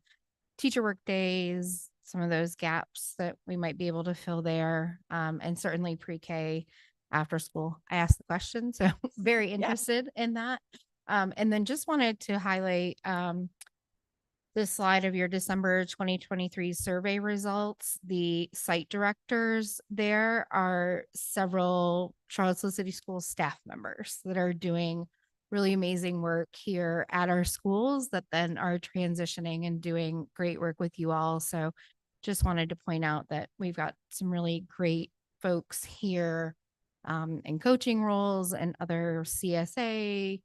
teacher work days, some of those gaps that we might be able to fill there, and certainly pre-K after school. I asked the question, so very interested in that. And then just wanted to highlight this slide of your December 2023 survey results. The site directors, there are several Charlottesville City Schools staff members that are doing really amazing work here at our schools that then are transitioning and doing great work with you all. So just wanted to point out that we've got some really great folks here in coaching roles and other CSA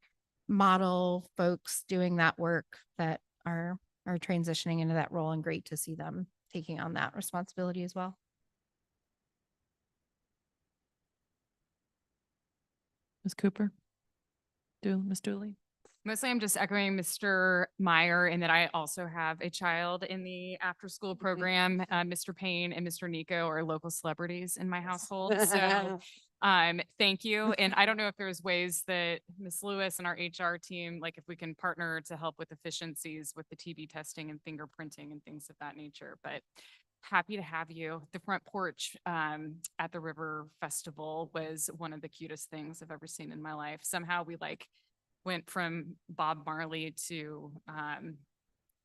model folks doing that work that are transitioning into that role, and great to see them taking on that responsibility as well. Ms. Cooper? Ms. Dooley? Mostly I'm just echoing Mr. Meyer in that I also have a child in the after-school program. Mr. Payne and Mr. Nico are local celebrities in my household. So thank you. And I don't know if there's ways that Ms. Lewis and our HR team, like if we can partner to help with efficiencies with the TB testing and fingerprinting and things of that nature, but happy to have you. The front porch at the River Festival was one of the cutest things I've ever seen in my life. Somehow we went from Bob Marley to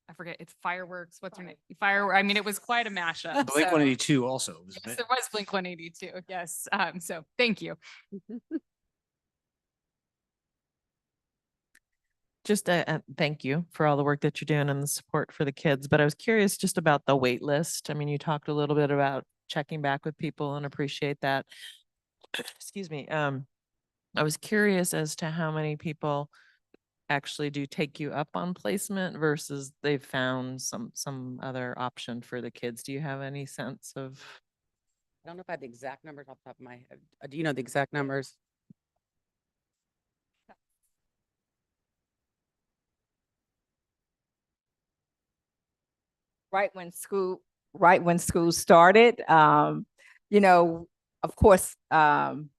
I forget, it's fireworks. What's her name? I mean, it was quite a mashup. Blink 182 also. Yes, there was Blink 182. Yes. So thank you. Just thank you for all the work that you're doing and the support for the kids. But I was curious just about the wait list. I mean, you talked a little bit about checking back with people and appreciate that. Excuse me. I was curious as to how many people actually do take you up on placement versus they've found some other option for the kids. Do you have any sense of? I don't know if I have the exact numbers off the top of my head. Do you know the exact numbers? Right when school started, you know, of course,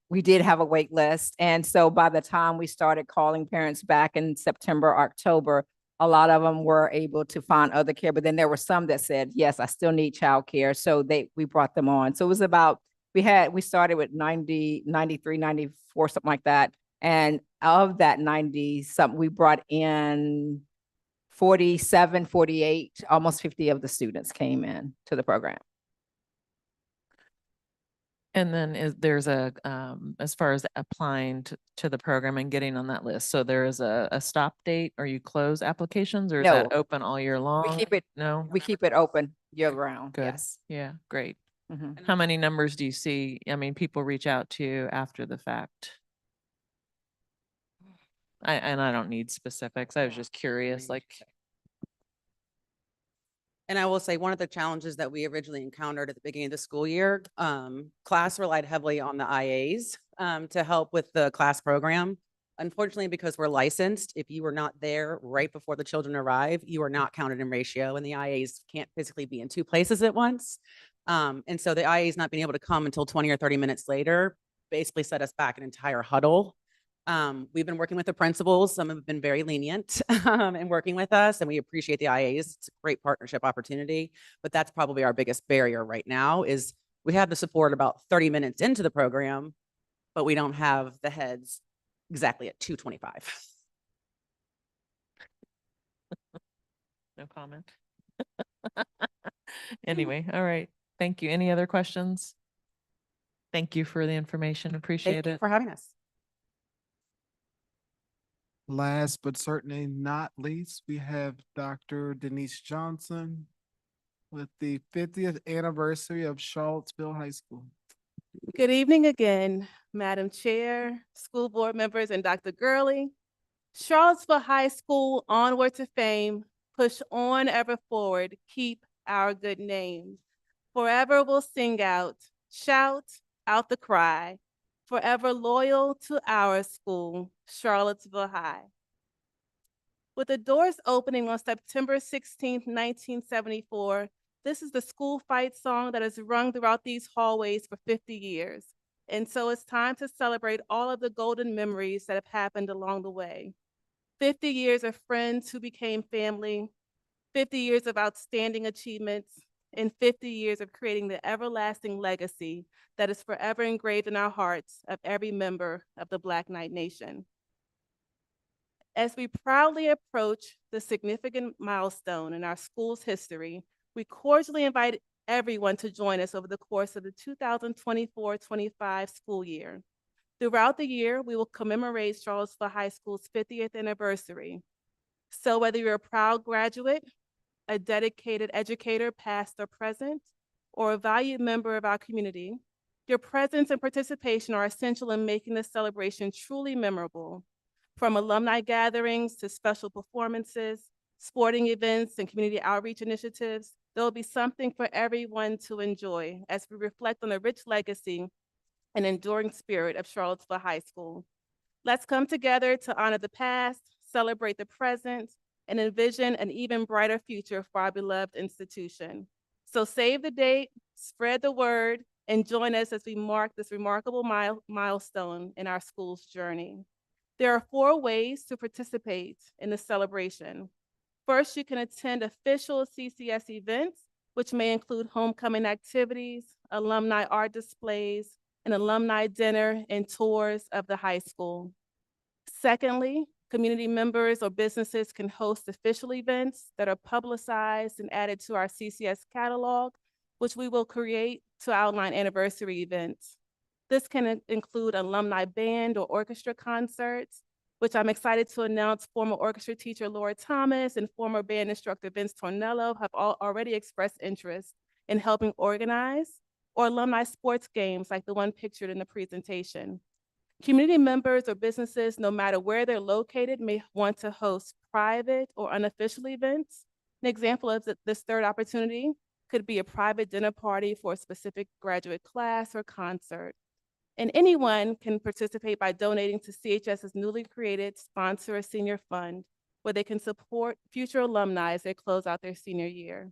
we did have a wait list. And so by the time we started calling parents back in September, October, a lot of them were able to find other care, but then there were some that said, yes, I still need childcare. So we brought them on. So it was about, we started with 90, 93, 94, something like that. And of that 90 something, we brought in 47, 48, almost 50 of the students came in to the program. And then there's as far as applying to the program and getting on that list, so there is a stop date, or you close applications, or is that No. open all year long? No? We keep it open year round, Good. yes. Yeah, great. Mhm. How many numbers do you see? I mean, people reach out to you after the fact. And I don't need specifics. I was just curious, like, And I will say, one of the challenges that we originally encountered at the beginning of the school year, class relied heavily on the IAs to help with the class program. Unfortunately, because we're licensed, if you were not there right before the children arrive, you are not counted in ratio, and the IAs can't physically be in two places at once. And so the IAs not being able to come until 20 or 30 minutes later basically set us back an entire huddle. We've been working with the principals. Some have been very lenient in working with us, and we appreciate the IAs. It's a great partnership opportunity, but that's probably our biggest barrier right now is we have the support about 30 minutes into the program, but we don't have the heads exactly at 2:25. no comment. Anyway, all right. Thank you. Any other questions? Thank you for the information. Appreciate Thank you it. for having us. Last but certainly not least, we have Dr. Denise Johnson with the 50th anniversary of Charlottesville High School. Good evening again, Madam Chair, school board members, and Dr. Gurley. Charlottesville High School, onward to fame, push on ever forward, keep our good name. Forever we'll sing out, shout out the cry, forever loyal to our school, Charlottesville High. With the doors opening on September 16th, 1974, this is the school fight song that has rung throughout these hallways for 50 years. And so it's time to celebrate all of the golden memories that have happened along the way. 50 years of friends who became family, 50 years of outstanding achievements, and 50 years of creating the everlasting legacy that is forever engraved in our hearts of every member of the Black Knight Nation. As we proudly approach the significant milestone in our school's history, we cordially invite everyone to join us over the course of the 2024-25 school year. Throughout the year, we will commemorate Charlottesville High School's 50th anniversary. So whether you're a proud graduate, a dedicated educator, past or present, or a valued member of our community, your presence and participation are essential in making this celebration truly memorable. From alumni gatherings to special performances, sporting events, and community outreach initiatives, there will be something for everyone to enjoy as we reflect on the rich legacy and enduring spirit of Charlottesville High School. Let's come together to honor the past, celebrate the present, and envision an even brighter future for our beloved institution. So save the date, spread the word, and join us as we mark this remarkable milestone in our school's journey. There are 4 ways to participate in the celebration. First, you can attend official CCS events, which may include homecoming activities, alumni art displays, an alumni dinner, and tours of the high school. Secondly, community members or businesses can host official events that are publicized and added to our CCS catalog, which we will create to outline anniversary events. This can include alumni band or orchestra concerts, which I'm excited to announce former orchestra teacher Laura Thomas and former band instructor Vince Tornello have already expressed interest in helping organize, or alumni sports games like the one pictured in the presentation. Community members or businesses, no matter where they're located, may want to host private or unofficial events. An example of this third opportunity could be a private dinner party for a specific graduate class or concert. And anyone can participate by donating to CHS's newly created Sponsor a Senior Fund, where they can support future alumni as they close out their senior year.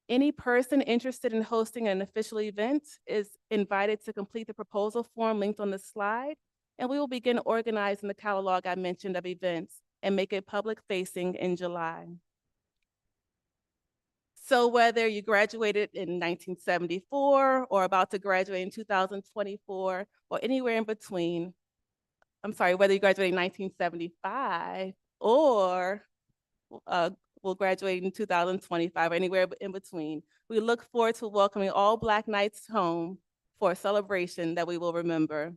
Any person interested in hosting an official event is invited to complete the proposal form linked on the slide, and we will begin organizing the catalog I mentioned of events and make it public facing in July. So whether you graduated in 1974 or about to graduate in 2024 or anywhere in between, whether you graduated in 1975 or will graduate in 2025, or anywhere in between. We look forward to welcoming all Black Knights home for a celebration that we will remember.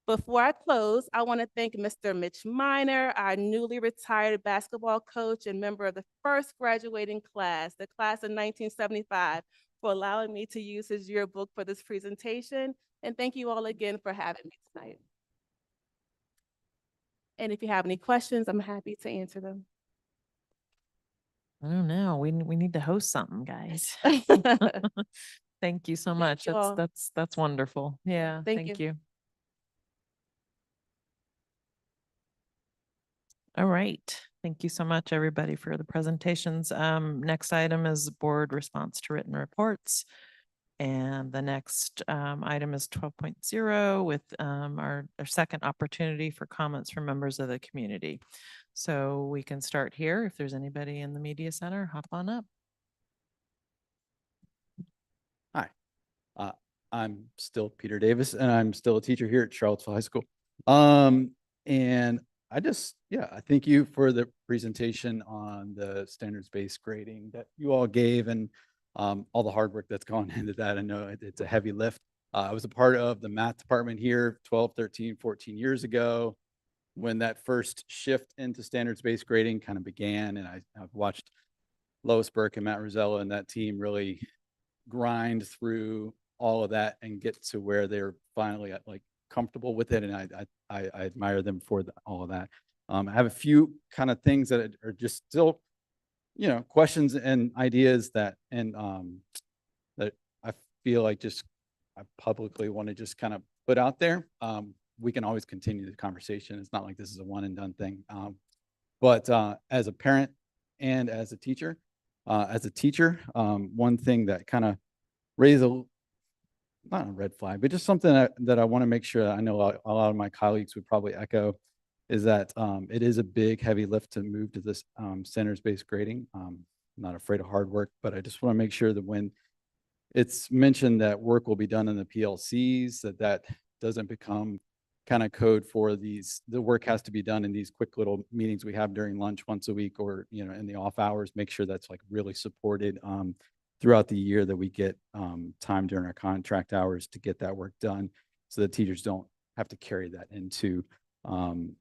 Before I close, I want to thank Mr. Mitch Miner, our newly retired basketball coach and member of the first graduating class, the class of 1975, for allowing me to use his yearbook for this presentation. And thank you all again for having me tonight. And if you have any questions, I'm happy to answer them. I don't know. We need to host something, guys. Thank you so much. you all. That's wonderful. Yeah, Thank thank you. you. All right. Thank you so much, everybody, for the presentations. Next item is board response to written reports. And the next item is 12.0 with our second opportunity for comments from members of the community. So we can start here. If there's anybody in the media center, hop on up. Hi, I'm still Peter Davis, and I'm still a teacher here at Charlottesville High School. And I thank you for the presentation on the standards-based grading that you all gave, and all the hard work that's gone into that. I know it's a heavy lift. I was a part of the math department here 12, 13, 14 years ago when that first shift into standards-based grading kind of began, and I've watched Lois Burke and Matt Rosella and that team really grind through all of that and get to where they're finally like comfortable with it, and I admire them for all of that. I have a few kind of things that are just still, questions and ideas that that I feel like I publicly want to just kind of put out there. We can always continue the conversation. It's not like this is a one and done thing. But as a parent and as a teacher, one thing that kind of raised not a red flag, but just something that I want to make sure that I know a lot of my colleagues would probably echo is that it is a big, heavy lift to move to this standards-based grading. I'm not afraid of hard work, but I just want to make sure that when it's mentioned that work will be done in the PLCs, that doesn't become kind of code for the work has to be done in these quick little meetings we have during lunch once a week, or, in the off hours. Make sure that's like really supported throughout the year, that we get time during our contract hours to get that work done, so that teachers don't have to carry that into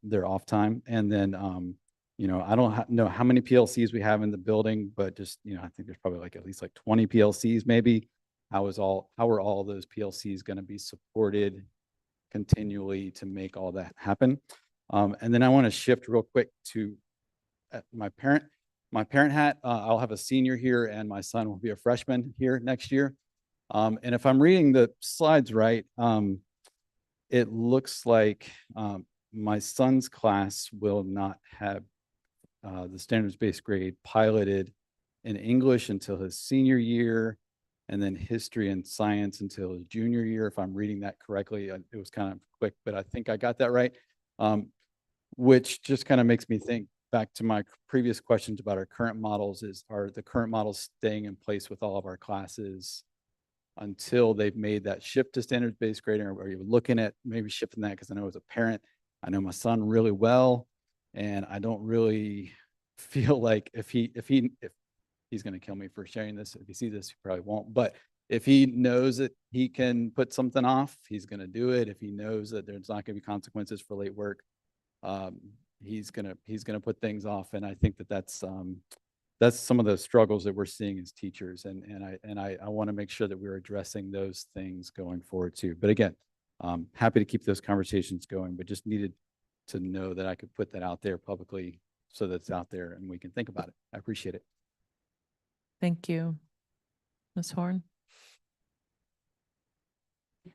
their off time. And then, I don't know how many PLCs we have in the building, but just, I think there's probably at least 20 PLCs maybe. How are all those PLCs going to be supported continually to make all that happen? And then I want to shift real quick to my parent hat. I'll have a senior here, and my son will be a freshman here next year. And if I'm reading the slides right, it looks like my son's class will not have the standards-based grade piloted in English until his senior year, and then history and science until his junior year. If I'm reading that correctly, it was kind of quick, but I think I got that right. Which just kind of makes me think back to my previous questions about our current models. Are the current models staying in place with all of our classes until they've made that shift to standards-based grading? Or are you looking at maybe shifting that? Because I know as a parent, I know my son really well, and I don't really feel like if he's going to kill me for sharing this. If he sees this, he probably won't. But if he knows that he can put something off, he's going to do it. If he knows that there's not going to be consequences for late work, he's going to put things off. And I think that's some of the struggles that we're seeing as teachers. And I want to make sure that we're addressing those things going forward too. But again, happy to keep those conversations going, but just needed to know that I could put that out there publicly so that it's out there and we can think about it. I appreciate it. Thank you. Ms. Horn?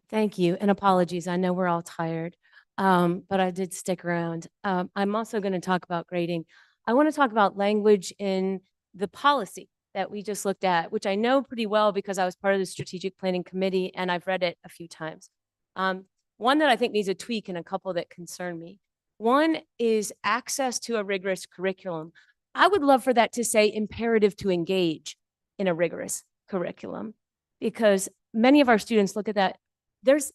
Thank you, and apologies. I know we're all tired, but I did stick around. I'm also going to talk about grading. I want to talk about language in the policy that we just looked at, which I know pretty well because I was part of the strategic planning committee and I've read it a few times. One that I think needs a tweak and a couple that concern me. One is access to a rigorous curriculum. I would love for that to say imperative to engage in a rigorous curriculum, because many of our students look at that.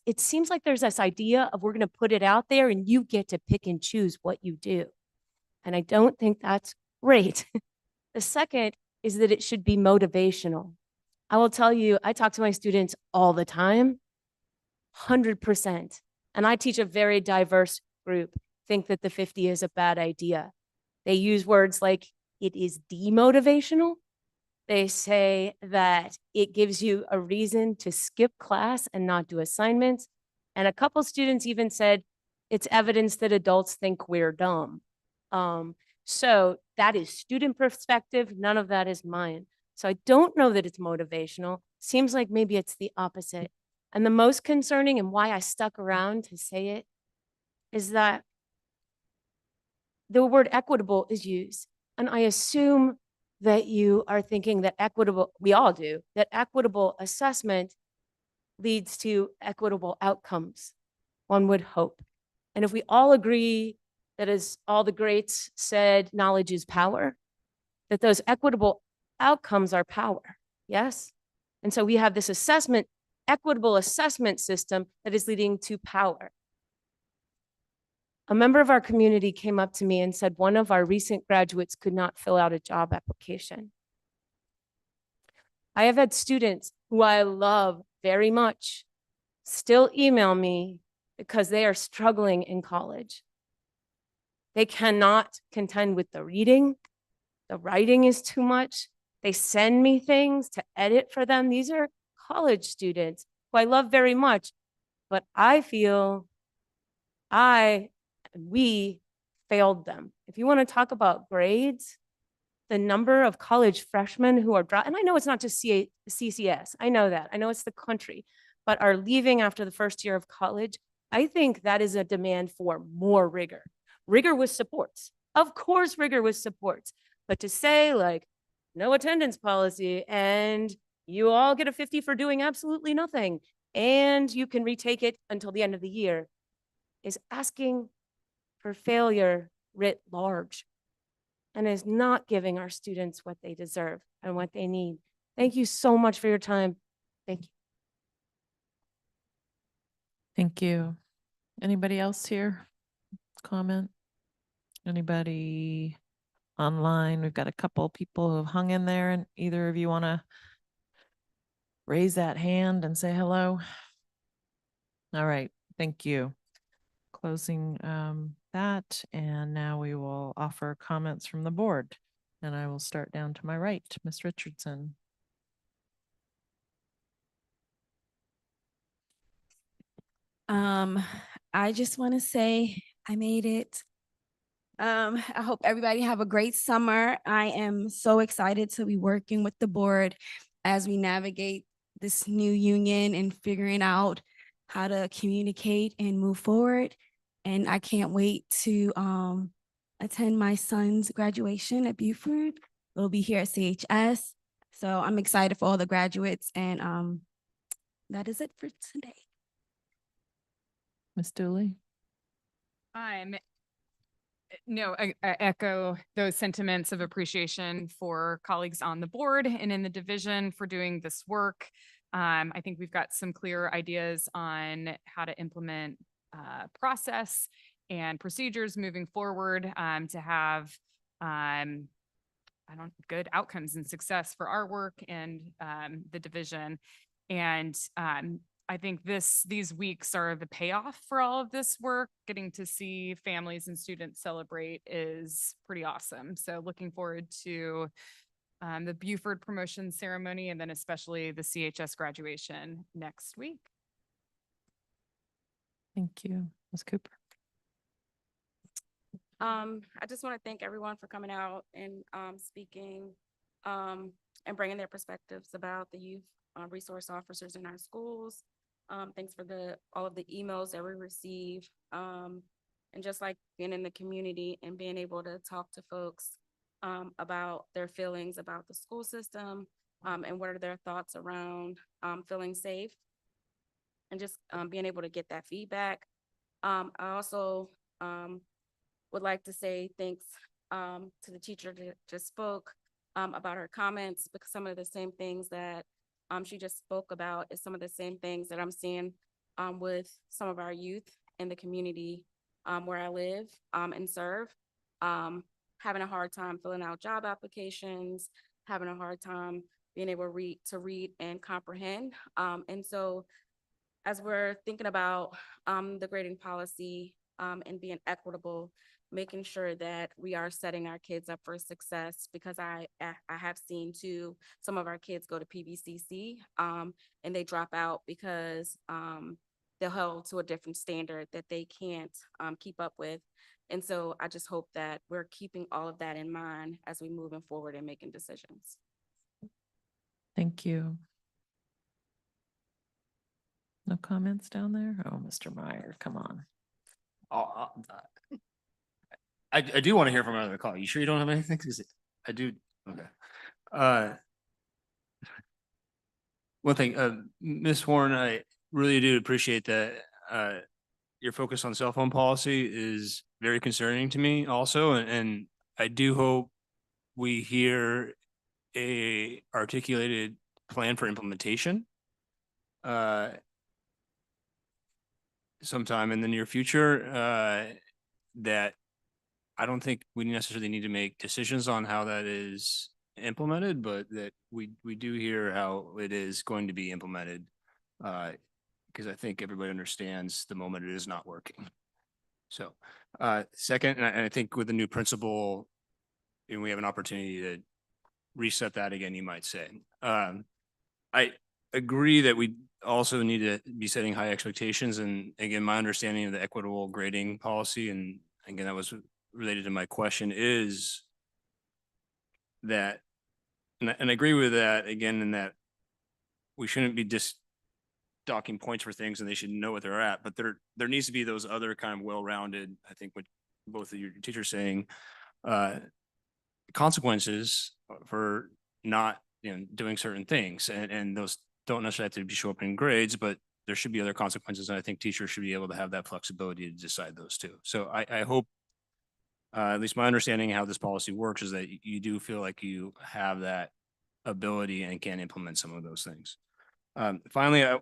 It seems like there's this idea of we're going to put it out there and you get to pick and choose what you do. And I don't think that's great. The second is that it should be motivational. I will tell you, I talk to my students all the time, 100%. And I teach a very diverse group, think that the 50 is a bad idea. They use words like it is demotivational. They say that it gives you a reason to skip class and not do assignments. And a couple students even said it's evidence that adults think we're dumb. So that is student perspective. None of that is mine. So I don't know that it's motivational. Seems like maybe it's the opposite. And the most concerning, and why I stuck around to say it, is that the word equitable is used. And I assume that you are thinking that equitable, we all do, that equitable assessment leads to equitable outcomes, one would hope. And if we all agree that, as all the greats said, knowledge is power, that those equitable outcomes are power, yes? And so we have this assessment, equitable assessment system that is leading to power. A member of our community came up to me and said one of our recent graduates could not fill out a job application. I have had students who I love very much still email me because they are struggling in college. They cannot contend with the reading. The writing is too much. They send me things to edit for them. These are college students who I love very much, but I feel we failed them. If you want to talk about grades, the number of college freshmen who are and I know it's not just CCS, I know that, I know it's the country, but are leaving after the first year of college, I think that is a demand for more rigor. Rigor with supports. Of course, rigor with supports. But to say like, no attendance policy and you all get a 50 for doing absolutely nothing and you can retake it until the end of the year is asking for failure writ large and is not giving our students what they deserve and what they need. Thank you so much for your time. Thank you. Thank you. Anybody else here? Comment? Anybody online? We've got a couple people who have hung in there, and either of you want to raise that hand and say hello? All right, thank you. Closing that, and now we will offer comments from the board. And I will start down to my right, Ms. Richardson. I just want to say I made it. I hope everybody have a great summer. I am so excited to be working with the board as we navigate this new union and figuring out how to communicate and move forward. And I can't wait to attend my son's graduation at Buford. We'll be here at CHS. So I'm excited for all the graduates, and that is it for today. Ms. Dooley? No, I echo those sentiments of appreciation for colleagues on the board and in the division for doing this work. I think we've got some clear ideas on how to implement process and procedures moving forward to have good outcomes and success for our work and the division. And I think these weeks are the payoff for all of this work. Getting to see families and students celebrate is pretty awesome. So looking forward to the Buford promotion ceremony and then especially the CHS graduation next week. Thank you. Ms. Cooper? I just want to thank everyone for coming out and speaking and bringing their perspectives about the youth resource officers in our schools. Thanks for all of the emails that we receive. And just like being in the community and being able to talk to folks about their feelings about the school system and what are their thoughts around feeling safe and just being able to get that feedback. I also would like to say thanks to the teacher that just spoke about her comments, because some of the same things that she just spoke about is some of the same things that I'm seeing with some of our youth in the community where I live and serve. having a hard time filling out job applications, having a hard time being able to read and comprehend. And so as we're thinking about the grading policy and being equitable, making sure that we are setting our kids up for success, because I have seen too, some of our kids go to PVCC and they drop out because they're held to a different standard that they can't keep up with. And so I just hope that we're keeping all of that in mind as we moving forward and making decisions. Thank you. No comments down there? Oh, Mr. Meyer, come on. I do want to hear from another call. You sure you don't have anything? 'Cause I do. Okay. One thing, Ms. Horn, I really do appreciate that. Your focus on cell phone policy is very concerning to me also, and I do hope we hear a articulated plan for implementation sometime in the near future, that I don't think we necessarily need to make decisions on how that is implemented, but that we do hear how it is going to be implemented. Because I think everybody understands the moment it is not working. So, second, and I think with the new principal, and we have an opportunity to reset that again, you might say. I agree that we also need to be setting high expectations. And again, my understanding of the equitable grading policy, and again, that was related to my question, is that, and I agree with that again, in that we shouldn't be just docking points for things and they should know what they're at, but there needs to be those other kind of well-rounded, I think what both of your teachers saying, consequences for not, doing certain things. And those don't necessarily have to show up in grades, but there should be other consequences. And I think teachers should be able to have that flexibility to decide those too. So I hope, at least my understanding of how this policy works is that you do feel like you have that ability and can implement some of those things. Finally, I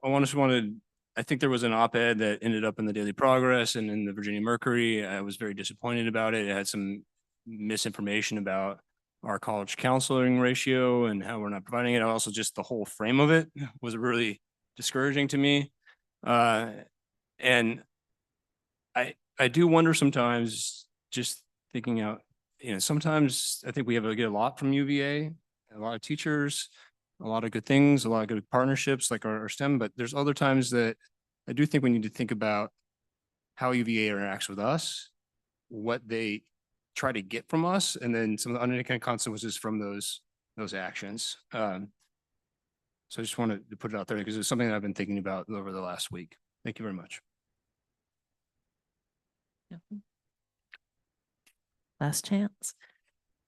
think there was an op-ed that ended up in the Daily Progress and in the Virginia Mercury. I was very disappointed about it. It had some misinformation about our college counseling ratio and how we're not providing it. Also, just the whole frame of it was really discouraging to me. And I do wonder sometimes, just thinking out, sometimes I think we get a lot from UVA, a lot of teachers, a lot of good things, a lot of good partnerships like our STEM, but there's other times that I do think we need to think about how UVA interacts with us, what they try to get from us, and then some of the unintended consequences from those actions. So I just wanted to put it out there because it's something that I've been thinking about over the last week. Thank you very much. Last chance.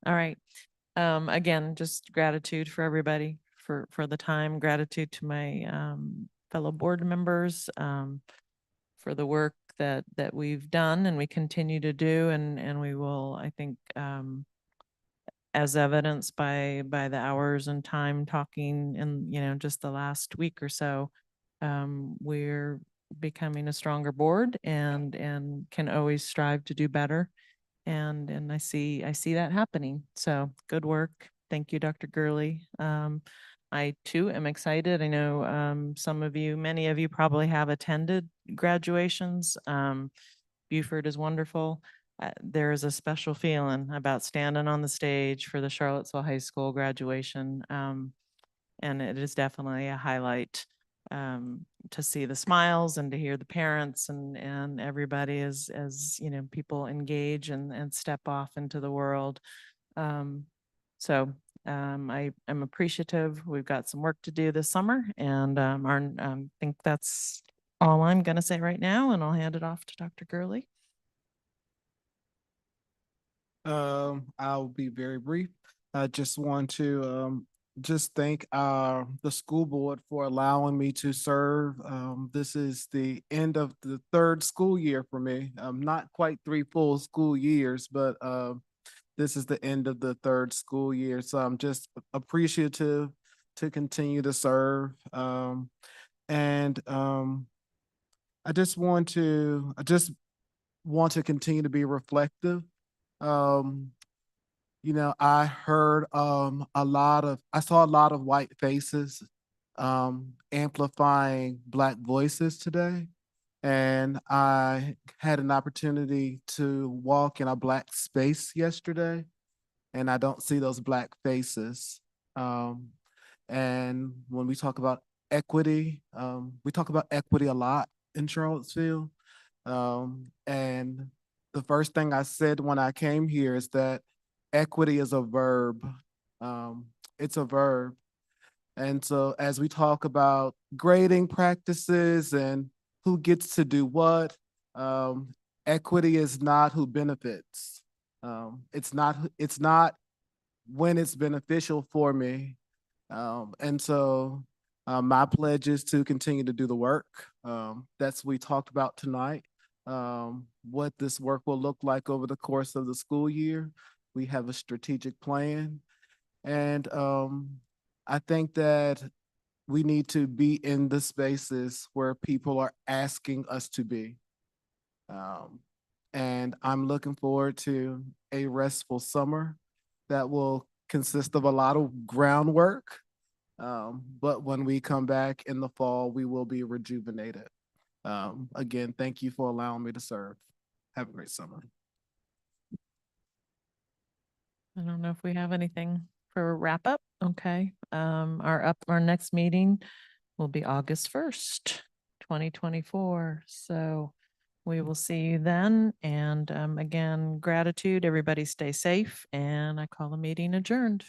All right. Again, just gratitude for everybody for the time, gratitude to my fellow board members for the work that we've done and we continue to do, and we will, I think, as evidenced by the hours and time talking in just the last week or so, we're becoming a stronger board and can always strive to do better. And I see that happening. So good work. Thank you, Dr. Gurley. I too am excited. I know many of you probably have attended graduations. Buford is wonderful. There is a special feeling about standing on the stage for the Charlottesville High School graduation. And it is definitely a highlight to see the smiles and to hear the parents and everybody as people engage and step off into the world. So I am appreciative. We've got some work to do this summer, and I think that's all I'm going to say right now, and I'll hand it off to Dr. Gurley. I'll be very brief. I just want to just thank the school board for allowing me to serve. This is the end of the third school year for me. Not quite 3 full school years, but this is the end of the third school year. So I'm just appreciative to continue to serve. And I just want to continue to be reflective. I heard I saw a lot of white faces amplifying Black voices today. And I had an opportunity to walk in a Black space yesterday, and I don't see those Black faces. And when we talk about equity, we talk about equity a lot in Charlottesville. And the first thing I said when I came here is that equity is a verb. It's a verb. And so as we talk about grading practices and who gets to do what, equity is not who benefits. It's not when it's beneficial for me. And so my pledge is to continue to do the work. That's what we talked about tonight. What this work will look like over the course of the school year. We have a strategic plan. And I think that we need to be in the spaces where people are asking us to be. And I'm looking forward to a restful summer that will consist of a lot of groundwork. But when we come back in the fall, we will be rejuvenated. Again, thank you for allowing me to serve. Have a great summer. I don't know if we have anything for a wrap up. Okay. Our next meeting will be August 1st, 2024. So we will see you then. And again, gratitude. Everybody stay safe. And I call the meeting adjourned.